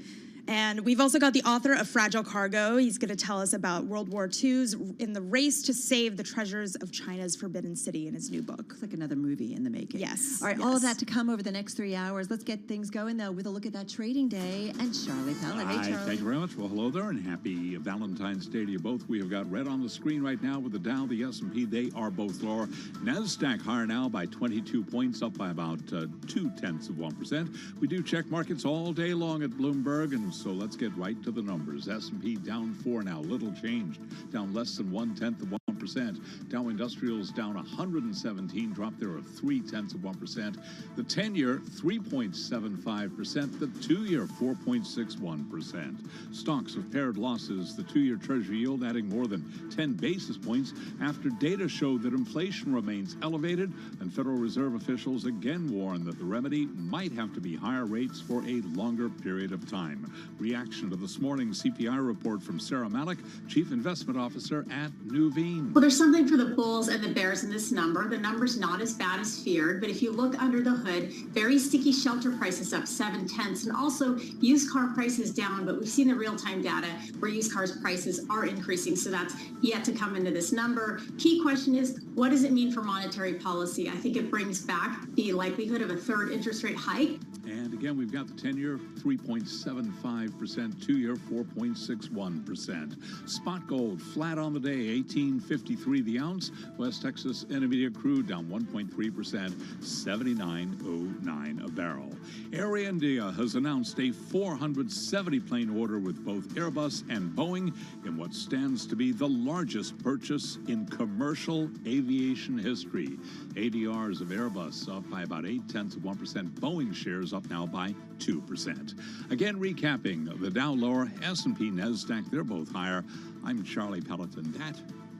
And we've also got the author of Fragile Cargo. He's going to tell us about World War II's in the race to save the treasures of China's Forbidden City in his new book. It's like another movie in the making. Yes. All right, all of that to come over the next 3 hours. Let's get things going, though, with a look at that trading day and Charlie Pellin. Hey, Charlie. Thank you very much. Well, hello there, and happy Valentine's Day to you both. We have got red on the screen right now with the Dow, the S&P. They are both lower. NASDAQ higher now by 22 points, up by about 0.2%. We do check markets all day long at Bloomberg, and so let's get right to the numbers. S&P down 4 now, little changed, down less than 0.1%. Dow Industrials down 117, drop there of 0.3%. The 10-year 3.75%, the 2-year 4.61%. Stocks have paired losses. The 2-year Treasury yield adding more than 10 basis points after data showed that inflation remains elevated, and Federal Reserve officials again warn that the remedy might have to be higher rates for a longer period of time. Reaction to this morning's CPI report from Sarah Malik, Chief Investment Officer at Nuveen. Well, there's something for the bulls and the bears in this number. The number's not as bad as feared, but if you look under the hood, very sticky shelter prices up 0.7, and also used car prices down, but we've seen the real-time data where used cars prices are increasing, so that's yet to come into this number. Key question is, what does it mean for monetary policy? I think it brings back the likelihood of a third interest rate hike. And again, we've got the 10-year 3.75%, 2-year 4.61%. Spot gold flat on the day, $18.53 the ounce. West Texas Intermediate crude down 1.3%, $79.09 a barrel. Air India has announced a 470 plane order with both Airbus and Boeing in what stands to be the largest purchase in commercial aviation history. ADRs of Airbus up by about 0.8%. Boeing shares up now by 2%. Again, recapping, the Dow lower, S&P, NASDAQ, they're both higher. I'm Charlie Pelleton. That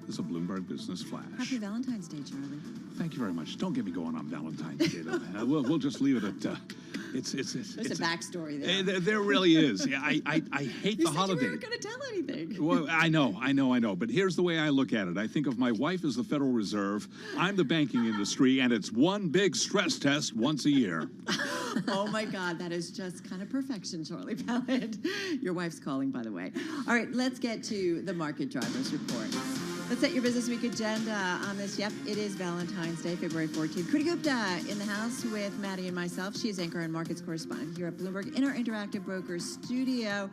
is a Bloomberg Business Flash. Happy Valentine's Day, Charlie. Than's you very much. Don't get me going on Valentine's Day. We'll just leave it at it's There's a backstory there. There really is. Yeah, I hate the holiday. You weren't going to tell anything. Well, I know. But here's the way I look at it. I think of my wife as the Federal Reserve. I'm the banking industry, and it's one big stress test once a year. Oh, my God. That is just kind of perfection, Charlie Pellin. Your wife's calling, by the way. All right, let's get to the market drivers report. Let's set your business week agenda on this. Yep, it is Valentine's Day, February 14th. Kriti Gupta in the house with Maddie and myself. She is anchor and markets correspondent here at Bloomberg in our Interactive Brokers studio.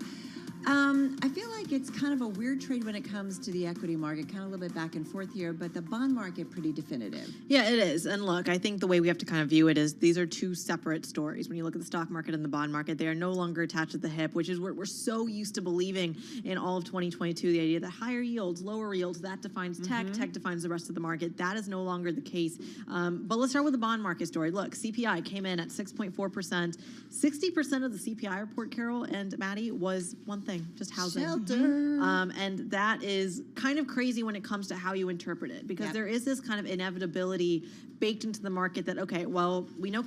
I feel like it's kind of a weird trade when it comes to the equity market, kind of a little bit back and forth here, but the bond market pretty definitive. Yeah, it is. And look, I think the way we have to kind of view it is these are two separate stories. When you look at the stock market and the bond market, they are no longer attached at the hip, which is what we're so used to believing in all of 2022, the idea that higher yields, lower yields, that defines tech, tech defines the rest of the market. That is no longer the case. But let's start with the bond market story. Look, CPI came in at 6.4%. 60% of the CPI report, Carol and Maddie, was one thing. Just housing. Shelter. And that is kind of crazy when it comes to how you interpret it, because there is this kind of inevitability baked into the market that, okay, well, we know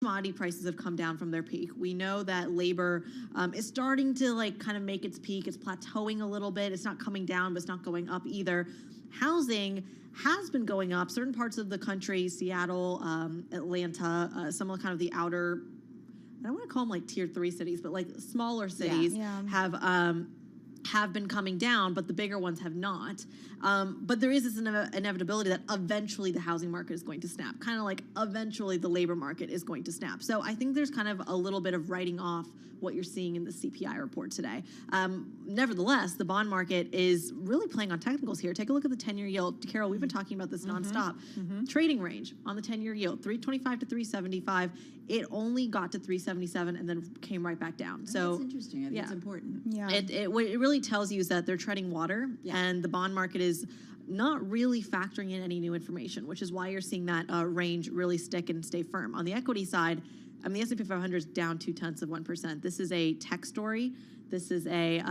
commodity prices have come down from their peak. We know that labor is starting to like kind of make its peak. It's plateauing a little bit. It's not coming down, but it's not going up either. Housing has been going up. Certain parts of the country, Seattle, Atlanta, some of kind of the outer, I don't want to call them like tier 3 cities, but like smaller cities have been coming down, but the bigger ones have not. But there is this inevitability that eventually the housing market is going to snap, kind of like eventually the labor market is going to snap. So I think there's kind of a little bit of writing off what you're seeing in the CPI report today. Nevertheless, the bond market is really playing on technicals here. Take a look at the 10-year yield. Carol, we've been talking about this nonstop. Trading range on the 10-year yield, 325 to 375. It only got to 377 and then came right back down. So that's interesting. I think it's important. Yeah. What it really tells you is that they're treading water, and the bond market is not really factoring in any new information, which is why you're seeing that range really stick and stay firm. On the equity side, the S&P 500 is down 0.2%. This is a tech story. This is a,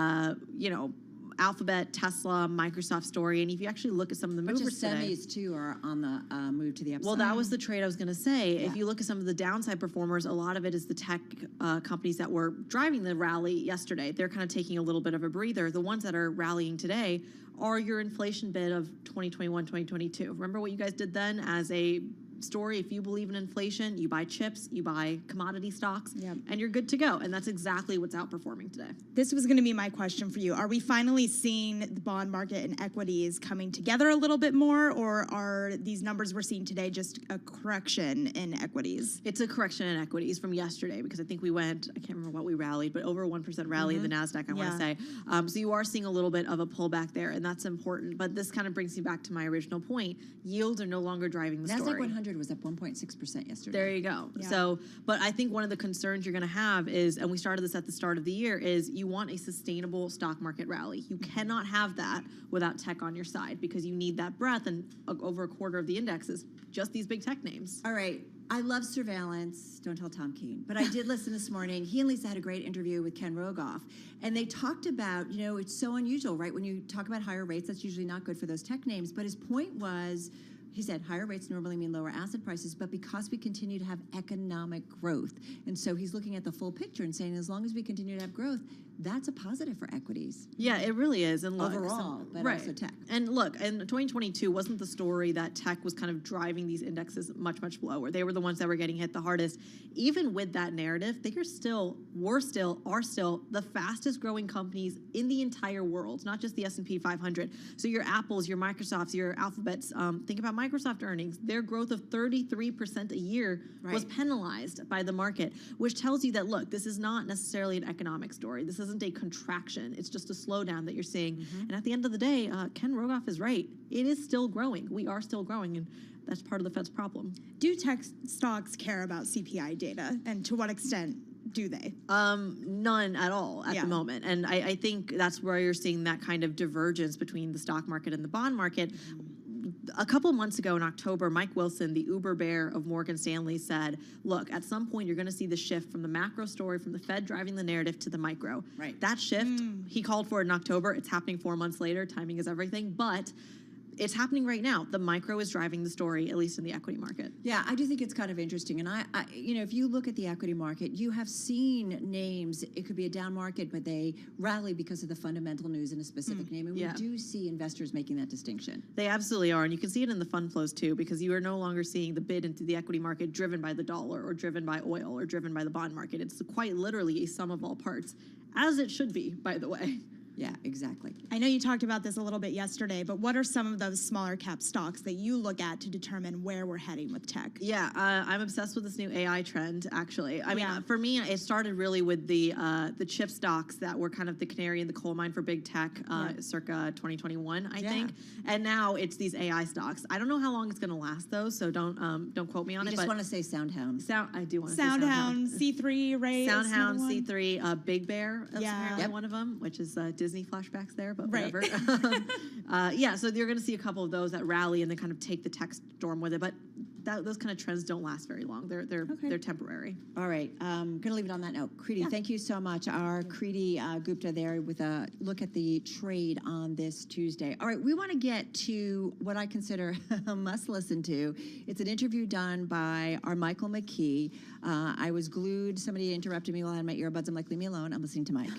Alphabet, Tesla, Microsoft story. And if you actually look at some of the movers today, semis too are on the move to the upside. well, that was the trade I was going to say. If you look at some of the downside performers, a lot of it is the tech companies that were driving the rally yesterday. They're kind of taking a little bit of a breather. The ones that are rallying today are your inflation bid of 2021, 2022. Remember what you guys did then as a story? If you believe in inflation, you buy chips, you buy commodity stocks, and you're good to go. And that's exactly what's outperforming today. This was going to be my question for you. Are we finally seeing the bond market and equities coming together a little bit more, or are these numbers we're seeing today just a correction in equities? It's a correction in equities from yesterday, because I think we went, I can't remember what we rallied, but over a 1% rally in the NASDAQ, I want to say. So you are seeing a little bit of a pullback there, and that's important. But this kind of brings me back to my original point. Yields are no longer driving the story. NASDAQ 100 was up 1.6% yesterday. There you go. So, but I think one of the concerns you're going to have is, and we started this at the start of the year, is you want a sustainable stock market rally. You cannot have that without tech on your side, because you need that breadth, and over a quarter of the index is just these big tech names. All right. I love surveillance. Don't tell Tom Keene. But I did listen this morning. He and Lisa had a great interview with Ken Rogoff. And they talked about, it's so unusual, right? When you talk about higher rates, that's usually not good for those tech names. But his point was, he said higher rates normally mean lower asset prices, but because we continue to have economic growth. And so he's looking at the full picture and saying, as long as we continue to have growth, that's a positive for equities. Yeah, it really is. And look, overall, but also tech. And look, and 2022 wasn't the story that tech was kind of driving these indexes much, much lower. They were the ones that were getting hit the hardest. Even with that narrative, they are still the fastest growing companies in the entire world, not just the S&P 500. So your Apples, your Microsofts, your Alphabets, think about Microsoft earnings. Their growth of 33% a year was penalized by the market, which tells you that, look, this is not necessarily an economic story. This isn't a contraction. It's just a slowdown that you're seeing. And at the end of the day, Ken Rogoff is right. It is still growing. We are still growing, and that's part of the Fed's problem. Do tech stocks care about CPI data, and to what extent do they? None at all at the moment. And I think that's where you're seeing that kind of divergence between the stock market and the bond market. A couple months ago in October, Mike Wilson, the Uber bear of Morgan Stanley, said, look, at some point you're going to see the shift from the macro story, from the Fed driving the narrative, to the micro. Right. That shift, he called for it in October. It's happening 4 months later. Timing is everything. But it's happening right now. The micro is driving the story, at least in the equity market. Yeah, I do think it's kind of interesting. And I if you look at the equity market, you have seen names, it could be a down market, but they rally because of the fundamental news in a specific name. And we do see investors making that distinction. They absolutely are. And you can see it in the fund flows too, because you are no longer seeing the bid into the equity market driven by the dollar or driven by oil or driven by the bond market. It's quite literally a sum of all parts, as it should be, by the way. Yeah, exactly. I know you talked about this a little bit yesterday, but what are some of those smaller cap stocks that you look at to determine where we're heading with tech? Yeah, I'm obsessed with this new AI trend, actually. I mean, for me, it started really with the chip stocks that were kind of the canary in the coal mine for big tech circa 2021, I think. And now it's these AI stocks. I don't know how long it's going to last, though, so don't quote me on it. You just want to say SoundHound. I do want to say SoundHound, C3, right? SoundHound, C3, Big Bear, that's apparently one of them, which is Disney flashbacks there, but whatever. So you're going to see a couple of those that rally and then kind of take the tech storm with it. But those kind of trends don't last very long. They're temporary. All right, I'm going to leave it on that note. Kriti, thank you so much. Our Kriti Gupta there with a look at the trade on this Tuesday. All right, we want to get to what I consider a must listen to. It's an interview done by our Michael McKee. I was glued. Somebody interrupted me while I had my earbuds. I'm like, leave me alone. I'm listening to Mike.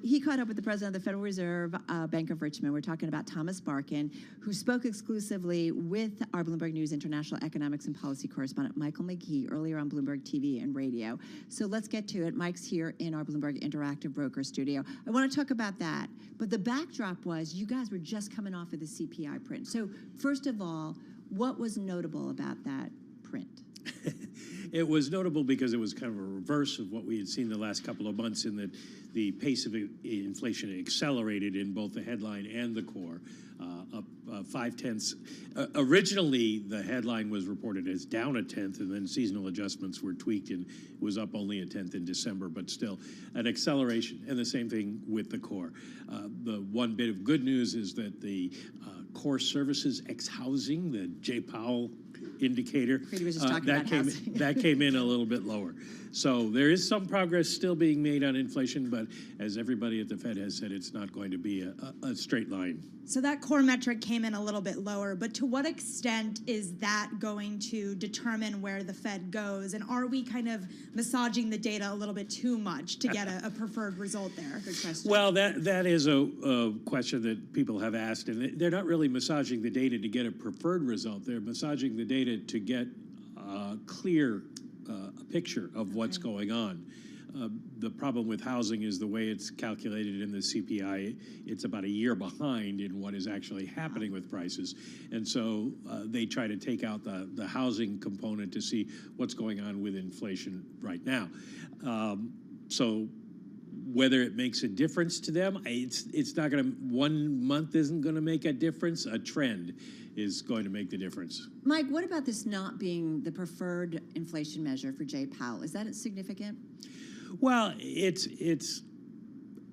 He caught up with the president of the Federal Reserve Bank of Richmond. We're talking about Thomas Barkin, who spoke exclusively with our Bloomberg News international economics and policy correspondent Michael McKee earlier on Bloomberg TV and radio. So let's get to it. Mike's here in our Bloomberg Interactive Broker studio. I want to talk about that. But the backdrop was you guys were just coming off of the CPI print. So first of all, what was notable about that print? It was notable because it was kind of a reverse of what we had seen the last couple of months in that the pace of inflation accelerated in both the headline and the core, up 0.5. Originally, the headline was reported as down 0.1, and then seasonal adjustments were tweaked and it was up only 0.1 in December, but still an acceleration. And the same thing with the core. The one bit of good news is that the core services ex-housing, the J. Powell indicator, that came in a little bit lower. So there is some progress still being made on inflation, but as everybody at the Fed has said, it's not going to be a straight line. So that core metric came in a little bit lower, but to what extent is that going to determine where the Fed goes? And are we kind of massaging the data a little bit too much to get a preferred result there? Good question. Well, that is a question that people have asked, and they're not really massaging the data to get a preferred result. They're massaging the data to get a clear picture of what's going on. The problem with housing is the way it's calculated in the CPI, it's about a year behind in what is actually happening with prices. And so they try to take out the housing component to see what's going on with inflation right now. So whether it makes a difference to them, it's not going to, 1 month isn't going to make a difference. A trend is going to make the difference. Mike, what about this not being the preferred inflation measure for Jay Powell? Is that significant? Well, it's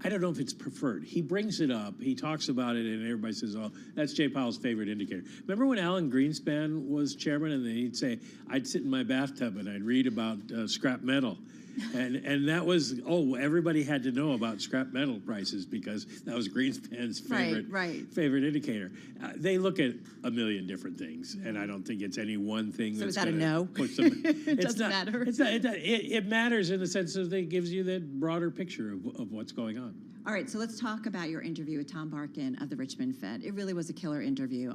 I don't know if it's preferred. He brings it up, he talks about it, and everybody says, oh, that's Jay Powell's favorite indicator. Remember when Alan Greenspan was chairman, and then he'd say, I'd sit in my bathtub and I'd read about scrap metal. And that was, everybody had to know about scrap metal prices because that was Greenspan's favorite indicator. They look at a million different things, and I don't think it's any one thing. So is that a no? It doesn't matter. It matters in the sense that it gives you that broader picture of what's going on. All right, so let's talk about your interview with Tom Barkin of the Richmond Fed. It really was a killer interview,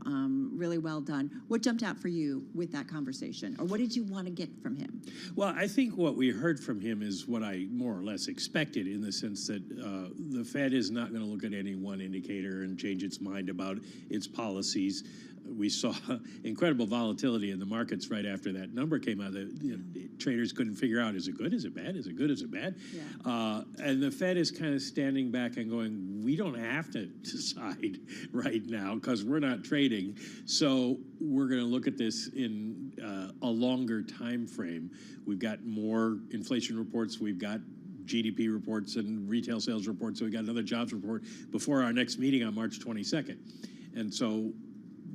really well done. What jumped out for you with that conversation, or what did you want to get from him? Well, I think what we heard from him is what I more or less expected, in the sense that the Fed is not going to look at any one indicator and change its mind about its policies. We saw incredible volatility in the markets right after that number came out. Traders couldn't figure out, is it good, is it bad, is it good, is it bad? Yeah. And the Fed is kind of standing back and going, we don't have to decide right now because we're not trading. So we're going to look at this in a longer time frame. We've got more inflation reports. We've got GDP reports and retail sales reports. So we got another jobs report before our next meeting on March 22nd. And so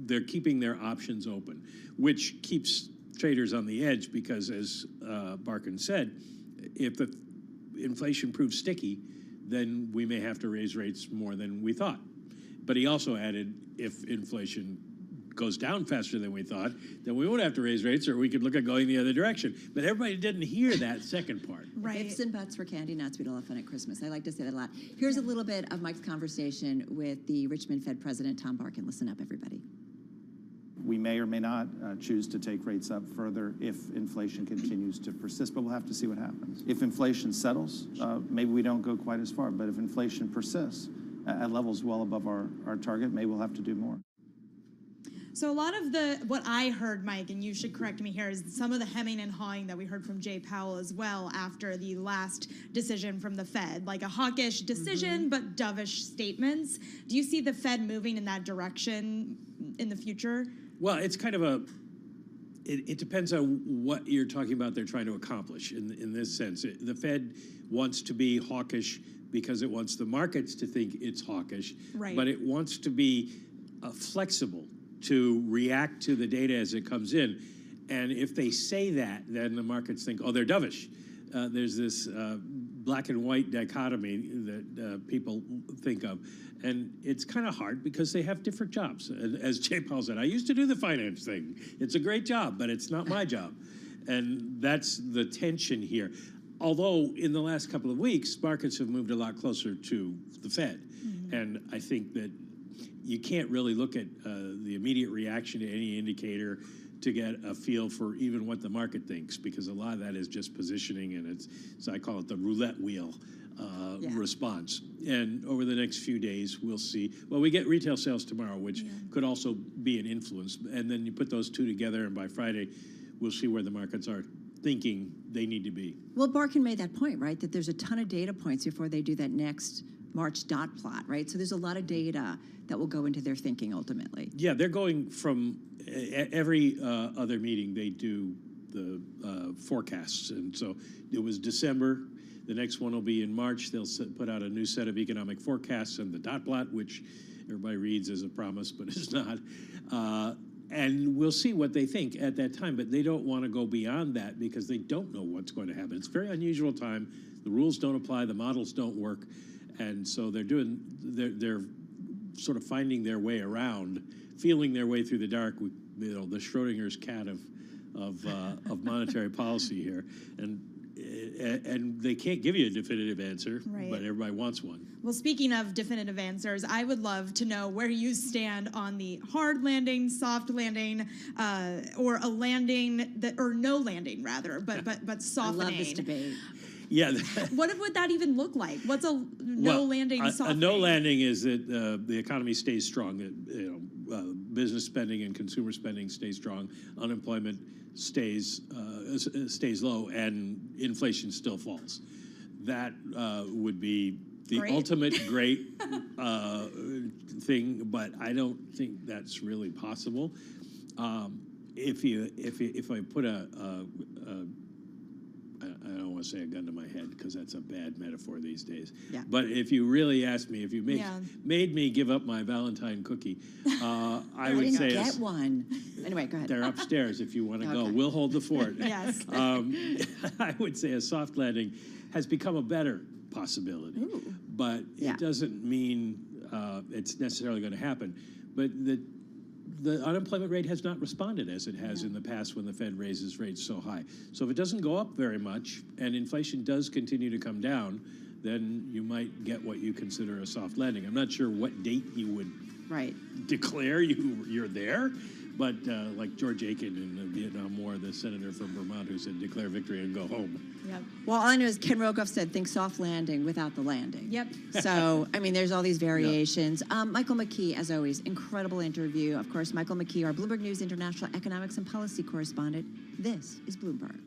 they're keeping their options open, which keeps traders on the edge because, as Barkin said, if the inflation proves sticky, then we may have to raise rates more than we thought. But he also added, if inflation goes down faster than we thought, then we won't have to raise rates, or we could look at going the other direction. But everybody didn't hear that second part. Right. Ifs and buts for candy nuts, we'd all have fun at Christmas. I like to say that a lot. Here's a little bit of Mike's conversation with the Richmond Fed President, Tom Barkin. Listen up, everybody. We may or may not choose to take rates up further if inflation continues to persist, but we'll have to see what happens. If inflation settles, maybe we don't go quite as far, but if inflation persists at levels well above our target, maybe we'll have to do more. So a lot of what I heard, Mike, and you should correct me here, is some of the hemming and hawing that we heard from Jay Powell as well after the last decision from the Fed, like a hawkish decision, but dovish statements. Do you see the Fed moving in that direction in the future? Well, it's kind of it depends on what you're talking about they're trying to accomplish in this sense. The Fed wants to be hawkish because it wants the markets to think it's hawkish, but it wants to be flexible to react to the data as it comes in. And if they say that, then the markets think, oh, they're dovish. There's this black and white dichotomy that people think of. And it's kind of hard because they have different jobs. As Jay Powell said, I used to do the finance thing. It's a great job, but it's not my job. And that's the tension here. Although in the last couple of weeks, markets have moved a lot closer to the Fed. Mm-hmm. And I think that you can't really look at the immediate reaction to any indicator to get a feel for even what the market thinks, because a lot of that is just positioning, and it's, so I call it the roulette wheel response. And over the next few days, we'll see. Well, we get retail sales tomorrow, which could also be an influence. And then you put those two together, and by Friday, we'll see where the markets are thinking they need to be. Well, Barkin made that point, right, that there's a ton of data points before they do that next March dot plot, right? So there's a lot of data that will go into their thinking ultimately. Yeah, they're going from every other meeting, they do the forecasts. And so it was December. The next one will be in March. They'll put out a new set of economic forecasts and the dot plot, which everybody reads as a promise, but it's not. And we'll see what they think at that time, but they don't want to go beyond that because they don't know what's going to happen. It's a very unusual time. The rules don't apply, the models don't work, and so they're sort of finding their way around, feeling their way through the dark. You know, the Schrodinger's cat of monetary policy here, and they can't give you a definitive answer, but everybody wants one. Well, speaking of definitive answers, I would love to know where you stand on the hard landing, soft landing, or a landing that, or no landing rather, but softening. I love this debate. Yeah. What would that even look like? What's a landing, softening? A no landing is that the economy stays strong. That, business spending and consumer spending stays strong. Unemployment stays low, and inflation still falls. That would be the ultimate great thing, but I don't think that's really possible. If I put I don't want to say a gun to my head because that's a bad metaphor these days. Yeah. But if you really asked me, if you made me give up my Valentine cookie, I would say get one. Anyway, go ahead. They're upstairs if you want to go. We'll hold the fort. Yes. I would say a soft landing has become a better possibility, but it doesn't mean it's necessarily going to happen. But the unemployment rate has not responded as it has in the past when the Fed raises rates so high. So if it doesn't go up very much and inflation does continue to come down, then you might get what you consider a soft landing. I'm not sure what date you would declare you're there, but like George Aiken in the Vietnam War, the senator from Vermont who said, declare victory and go home. Yep. Well, all I know is Ken Rogoff said, think soft landing without the landing. Yep. So, I mean, there's all these variations. Michael McKee, as always, incredible interview. Of course, Michael McKee, our Bloomberg News International Economics and Policy Correspondent. This is Bloomberg.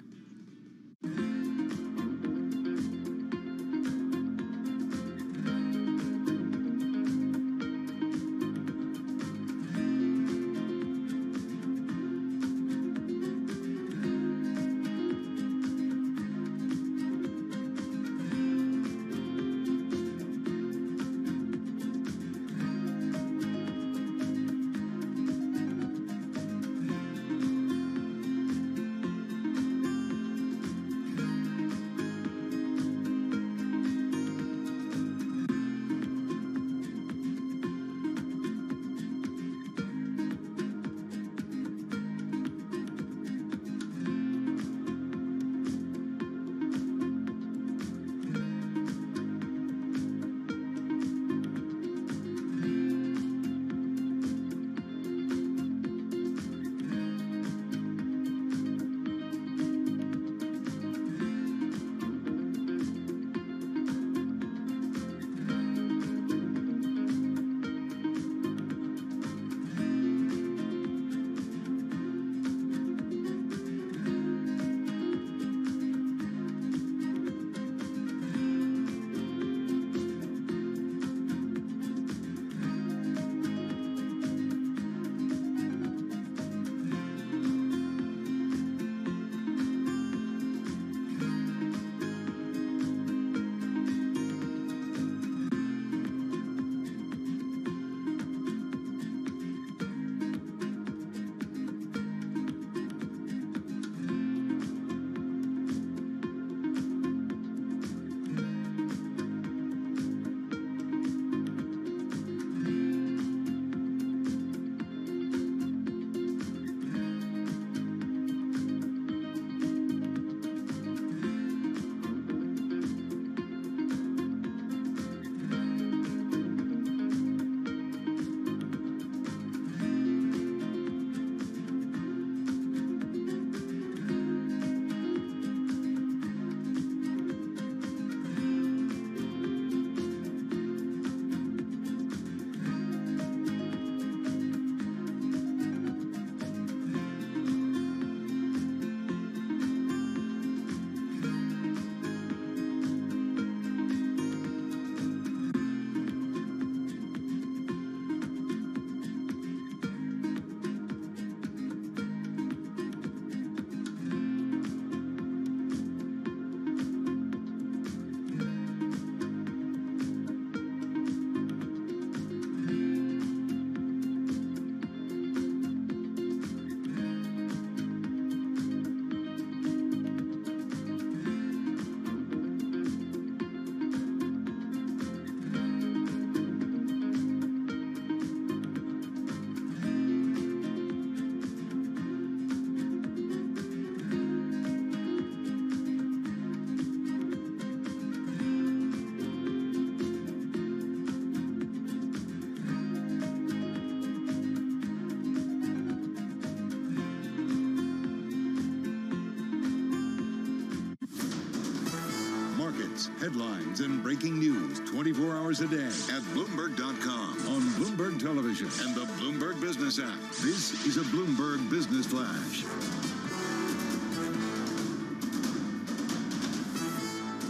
stories, headlines, and breaking news 24 hours a day at Bloomberg.com, on Bloomberg Television, and the Bloomberg Business app. This is a Bloomberg Business Flash.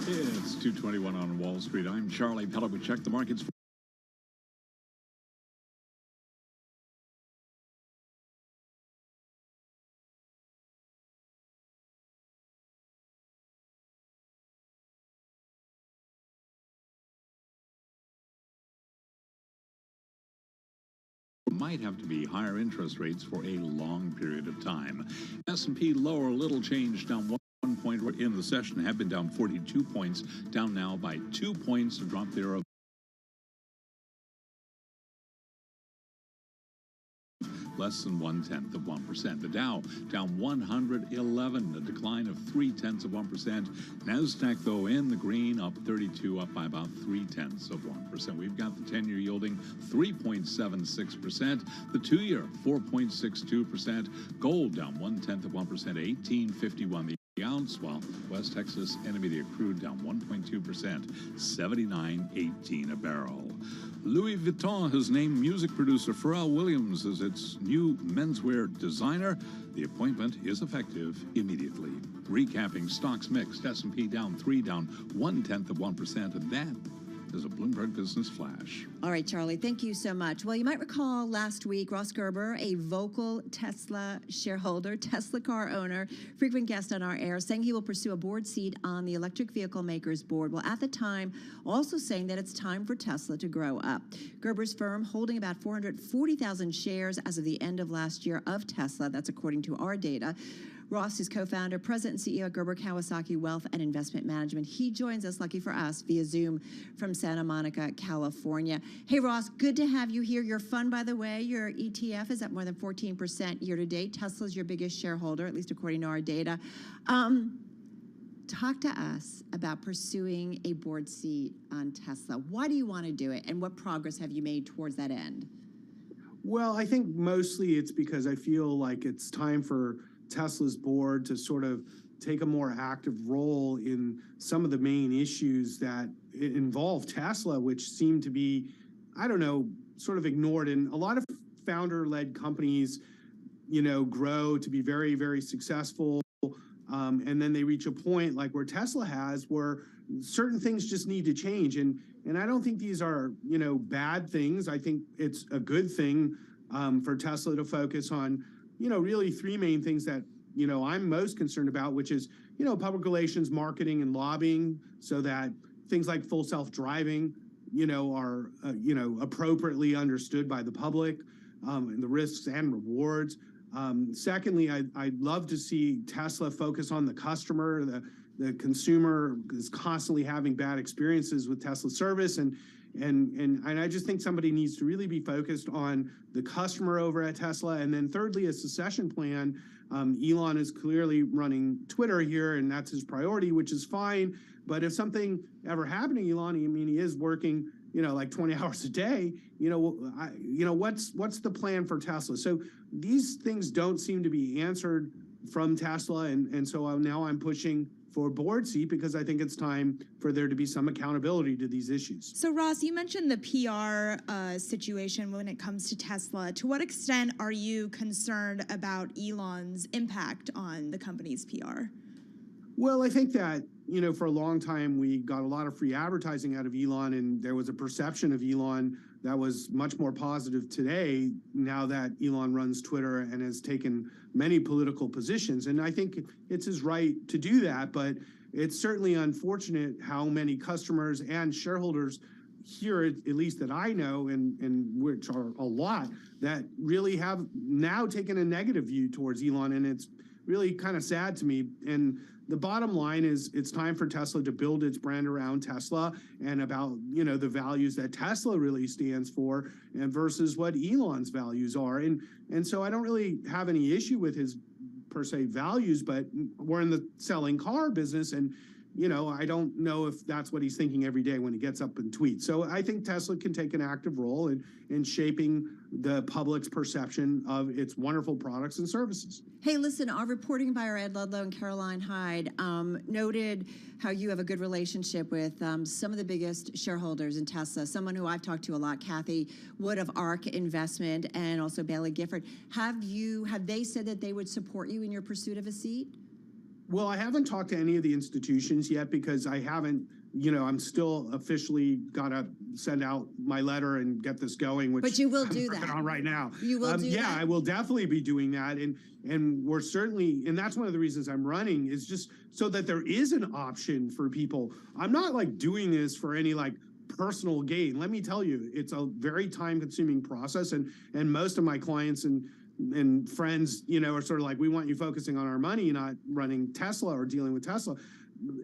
It's 2:21 on Wall Street. I'm Charlie Pellet. We check the markets. Might have to be higher interest rates for a long period of time. S&P lower, little change, down 1 point in the session, have been down 42 points, down now by 2 points, a drop there of less than 0.1%. The Dow down 111, a decline of 0.3%. NASDAQ, though, in the green, up 32, up by about 0.3%. We've got the 10-year yielding 3.76%, the 2-year 4.62%, gold down 0.1%, 18.51 the ounce, while West Texas Intermediate crude down 1.2%, 79.18 a barrel. Louis Vuitton has named music producer Pharrell Williams as its new menswear designer. The appointment is effective immediately. Recapping stocks mixed, S&P down 3, down 0.1%, and that is a Bloomberg Business Flash. All right, Charlie, thank you so much. Well, you might recall last week, Ross Gerber, a vocal Tesla shareholder, Tesla car owner, frequent guest on our air, saying he will pursue a board seat on the electric vehicle makers board. Well, at the time, also saying that it's time for Tesla to grow up. Gerber's firm holding about 440,000 shares as of the end of last year of Tesla. That's according to our data. Ross is co-founder, president, and CEO of Gerber Kawasaki Wealth and Investment Management. He joins us, lucky for us, via Zoom from Santa Monica, California. Hey, Ross, good to have you here. Your fund, by the way, your ETF is up more than 14% year to date. Tesla's your biggest shareholder, at least according to our data. Talk to us about pursuing a board seat on Tesla. Why do you want to do it, and what progress have you made towards that end? Well, I think mostly it's because I feel like it's time for Tesla's board to sort of take a more active role in some of the main issues that involve Tesla, which seem to be, I don't know, sort of ignored. And a lot of founder-led companies, you know, grow to be very, very successful. And then they reach a point like where Tesla has, where certain things just need to change. And I don't think these are, you know, bad things. I think it's a good thing for Tesla to focus on, you know, really three main things that, you know, I'm most concerned about, which is, you know, public relations, marketing, and lobbying, so that things like full self-driving, you know, are, you know, appropriately understood by the public, and the risks and rewards. Secondly, I'd love to see Tesla focus on the customer. The consumer is constantly having bad experiences with Tesla service, and I just think somebody needs to really be focused on the customer over at Tesla. And then thirdly, a succession plan. Elon is clearly running Twitter here, and that's his priority, which is fine. But if something ever happened to Elon, I mean, he is working, you know, like 20 hours a day, you know, what's the plan for Tesla? So these things don't seem to be answered from Tesla. And so now I'm pushing for a board seat because I think it's time for there to be some accountability to these issues. So Ross, you mentioned the PR situation when it comes to Tesla. To what extent are you concerned about Elon's impact on the company's PR? Well, I think that, you know, for a long time, we got a lot of free advertising out of Elon, and there was a perception of Elon that was much more positive today, now that Elon runs Twitter and has taken many political positions. And I think it's his right to do that, but it's certainly unfortunate how many customers and shareholders here, at least that I know, and which are a lot, that really have now taken a negative view towards Elon, and it's really kind of sad to me. And the bottom line is it's time for Tesla to build its brand around Tesla and about, you know, the values that Tesla really stands for, and versus what Elon's values are. And so I don't really have any issue with his per se values, but we're in the selling car business, and I don't know if that's what he's thinking every day when he gets up and tweets. So I think Tesla can take an active role in shaping the public's perception of its wonderful products and services. Hey, listen, our reporting by our Ed Ludlow and Caroline Hyde noted how you have a good relationship with some of the biggest shareholders in Tesla, someone who I've talked to a lot, Kathy Wood of ARK Investment, and also Bailey Gifford. Have they said that they would support you in your pursuit of a seat? Well, I haven't talked to any of the institutions yet because I haven't, I'm still officially got to send out my letter and get this going, which but you will I'm do working that on right now. You will do that? Yeah, I will definitely be doing that. And we're certainly, and that's one of the reasons I'm running is just so that there is an option for people. I'm not like doing this for any like personal gain. Let me tell you, it's a very time consuming process. And most of my clients and friends, are sort of like, we want you focusing on our money, not running Tesla or dealing with Tesla.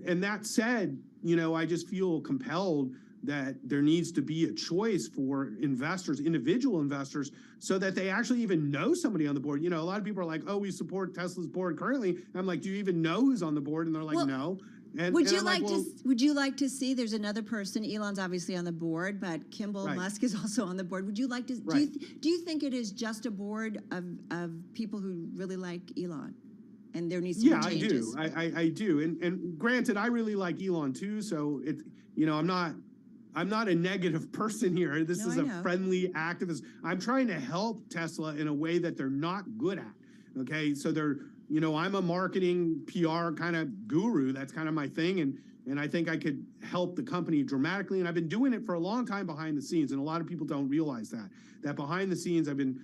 And that said, I just feel compelled that there needs to be a choice for investors, individual investors, so that they actually even know somebody on the board. A lot of people are like, oh, we support Tesla's board currently. I'm like, do you even know who's on the board? And they're like, no. Would you like to see? There's another person. Elon's obviously on the board, but Kimball Musk is also on the board. Would you like to? Do you think it is just a board of people who really like Elon, and there needs to be changes? Yeah, I do. And granted, I really like Elon too. So I'm not a negative person here. This is a friendly activist. I'm trying to help Tesla in a way that they're not good at. Okay, so they're. I'm a marketing PR kind of guru. That's kind of my thing. And I think I could help the company dramatically. And I've been doing it for a long time behind the scenes. And a lot of people don't realize that behind the scenes, I've been,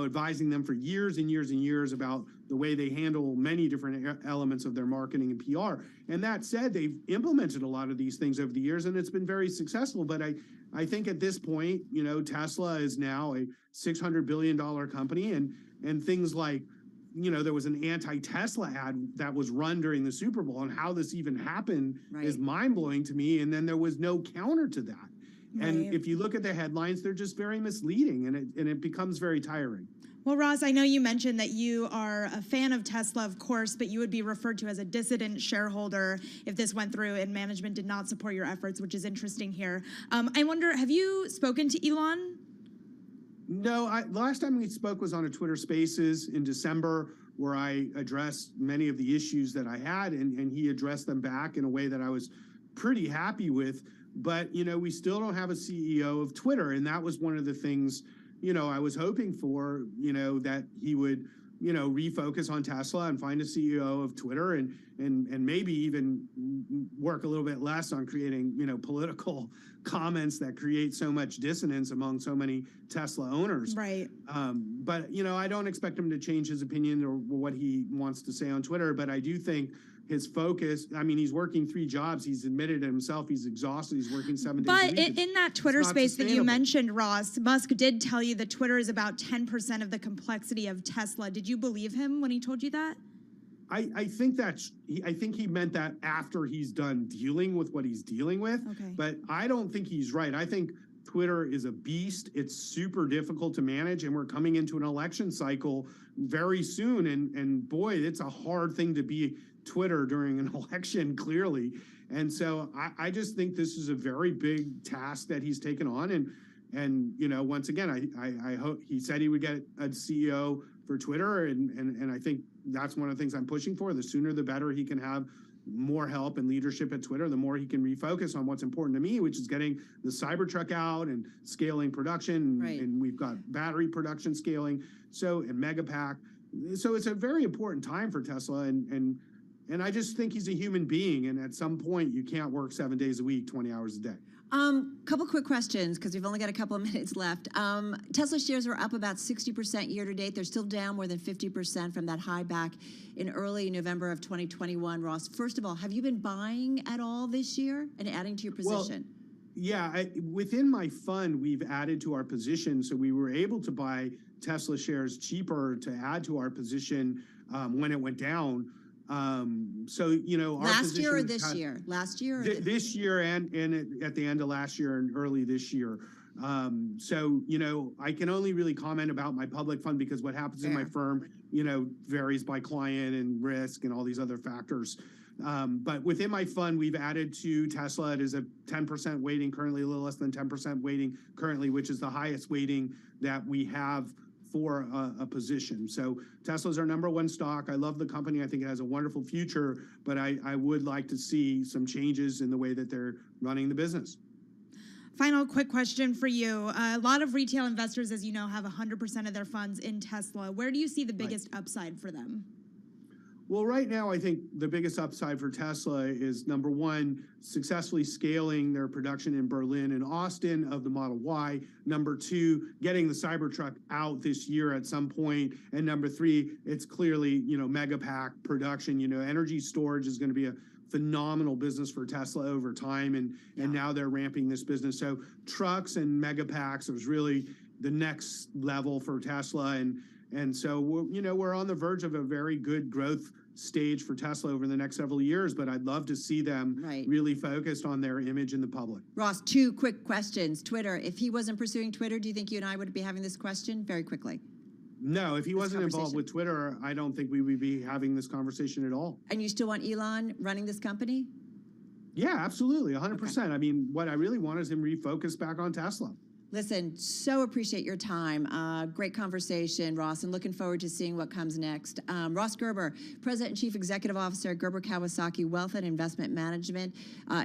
advising them for years and years and years about the way they handle many different elements of their marketing and PR. And that said, they've implemented a lot of these things over the years, and it's been very successful. But I think at this point, Tesla is now a $600 billion company, and things like, there was an anti-Tesla ad that was run during the Super Bowl, and how this even happened is mind-blowing to me. And then there was no counter to that. Right. And if you look at the headlines, they're just very misleading, and it becomes very tiring. Well, Ross, I know you mentioned that you are a fan of Tesla, of course, but you would be referred to as a dissident shareholder if this went through and management did not support your efforts, which is interesting here. I wonder, have you spoken to Elon? No, the last time we spoke was on a Twitter Spaces in December, where I addressed many of the issues that I had, and he addressed them back in a way that I was pretty happy with. But, we still don't have a CEO of Twitter, and that was one of the things, I was hoping for, that he would, refocus on Tesla and find a CEO of Twitter and maybe even work a little bit less on creating, political comments that create so much dissonance among so many Tesla owners. Right. But, I don't expect him to change his opinion or what he wants to say on Twitter, but I do think his focus, he's working 3 jobs. He's admitted it himself. He's exhausted. He's working 7 days a week. But in that Twitter space that you mentioned, Ross, Musk did tell you that Twitter is about 10% of the complexity of Tesla. Did you believe him when he told you that? I think he meant that after he's done dealing with what he's dealing with. Okay. But I don't think he's right. I think Twitter is a beast. It's super difficult to manage, and we're coming into an election cycle very soon. And boy, it's a hard thing to be Twitter during an election, clearly. And so I just think this is a very big task that he's taken on. And once again, I hope he said he would get a CEO for Twitter. And I think that's one of the things I'm pushing for. The sooner, the better he can have more help and leadership at Twitter, the more he can refocus on what's important to me, which is getting the Cybertruck out and scaling production. Right. And we've got battery production scaling. And Megapack. So it's a very important time for Tesla. And I just think he's a human being. And at some point, you can't work 7 days a week, 20 hours a day. Couple quick questions, because we've only got a couple of minutes left. Tesla shares are up about 60% year to date. They're still down more than 50% from that high back in early November of 2021. Ross, first of all, have you been buying at all this year and adding to your position? Well, yeah, within my fund, we've added to our position. So we were able to buy Tesla shares cheaper to add to our position when it went down. Our last year or this year? Last year? This year and at the end of last year and early this year. So, I can only really comment about my public fund because what happens in my firm, varies by client and risk and all these other factors. But within my fund, we've added to Tesla. It is a 10% weighting currently, a little less than 10% weighting currently, which is the highest weighting that we have for a position. So Tesla's our number one stock. I love the company. I think it has a wonderful future, but I would like to see some changes in the way that they're running the business. Final quick question for you. A lot of retail investors, as you know, have 100% of their funds in Tesla. Where do you see the biggest upside for them? Well, right now, I think the biggest upside for Tesla is, number one, successfully scaling their production in Berlin and Austin of the Model Y. Number two, getting the Cybertruck out this year at some point. And number three, it's clearly, Megapack production. Energy storage is going to be a phenomenal business for Tesla over time. And now they're ramping this business. So trucks and Megapacks was really the next level for Tesla. And so, we're on the verge of a very good growth stage for Tesla over the next several years, but I'd love to see them really focused on their image in the public. Ross, 2 quick questions. Twitter, if he wasn't pursuing Twitter, do you think you and I would be having this question very quickly? No, if he wasn't involved with Twitter, I don't think we would be having this conversation at all. And you still want Elon running this company? Yeah, absolutely, 100%. Okay. I mean, what I really want is him refocused back on Tesla. Listen, so appreciate your time. Great conversation, Ross, and looking forward to seeing what comes next. Ross Gerber, President and Chief Executive Officer at Gerber Kawasaki Wealth and Investment Management.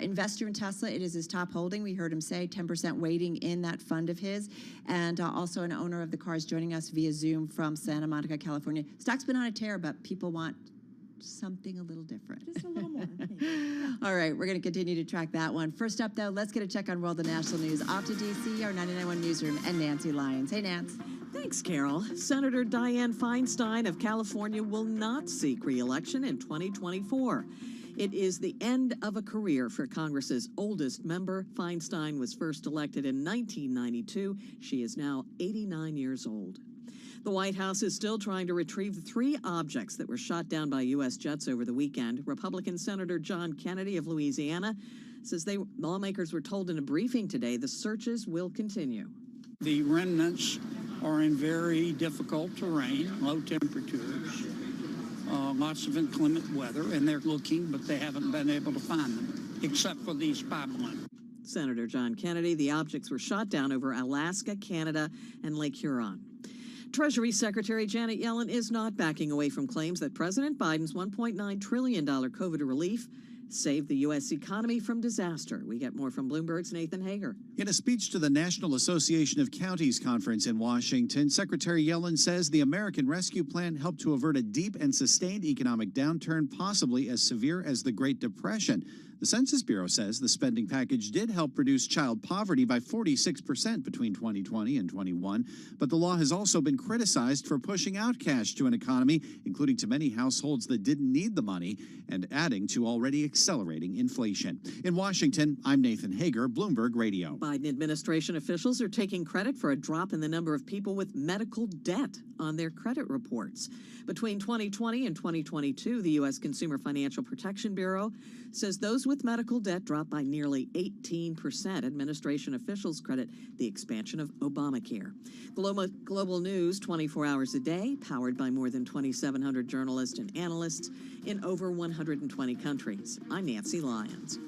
Investor in Tesla, it is his top holding. We heard him say 10% weighting in that fund of his. And also an owner of the cars joining us via Zoom from Santa Monica, California. Stock's been on a tear, but people want something a little different. Just a little more. All right, we're going to continue to track that one. First up, though, let's get a check on world and national news. Off to D.C., our 99.1 newsroom, and Nancy Lyons. Hey, Nance. Thanks, Carol. Senator Dianne Feinstein of California will not seek re-election in 2024. It is the end of a career for Congress's oldest member. Feinstein was first elected in 1992. She is now 89 years old. The White House is still trying to retrieve the 3 objects that were shot down by U.S. jets over the weekend. Republican Senator John Kennedy of Louisiana says lawmakers were told in a briefing today the searches will continue. The remnants are in very difficult terrain, low temperatures, lots of inclement weather, and they're looking, but they haven't been able to find them, except for these 5 ones. Senator John Kennedy, the objects were shot down over Alaska, Canada, and Lake Huron. Treasury Secretary Janet Yellen is not backing away from claims that President Biden's $1.9 trillion COVID relief saved the U.S. economy from disaster. We get more from Bloomberg's Nathan Hager. In a speech to the National Association of Counties conference in Washington, Secretary Yellen says the American Rescue Plan helped to avert a deep and sustained economic downturn, possibly as severe as the Great Depression. The Census Bureau says the spending package did help reduce child poverty by 46% between 2020 and 21, but the law has also been criticized for pushing out cash to an economy, including to many households that didn't need the money, and adding to already accelerating inflation. In Washington, I'm Nathan Hager, Bloomberg Radio. Biden administration officials are taking credit for a drop in the number of people with medical debt on their credit reports. Between 2020 and 2022, the U.S. Consumer Financial Protection Bureau says those with medical debt dropped by nearly 18%. Administration officials credit the expansion of Obamacare. Global news 24 hours a day, powered by more than 2,700 journalists and analysts in over 120 countries. I'm Nancy Lyons.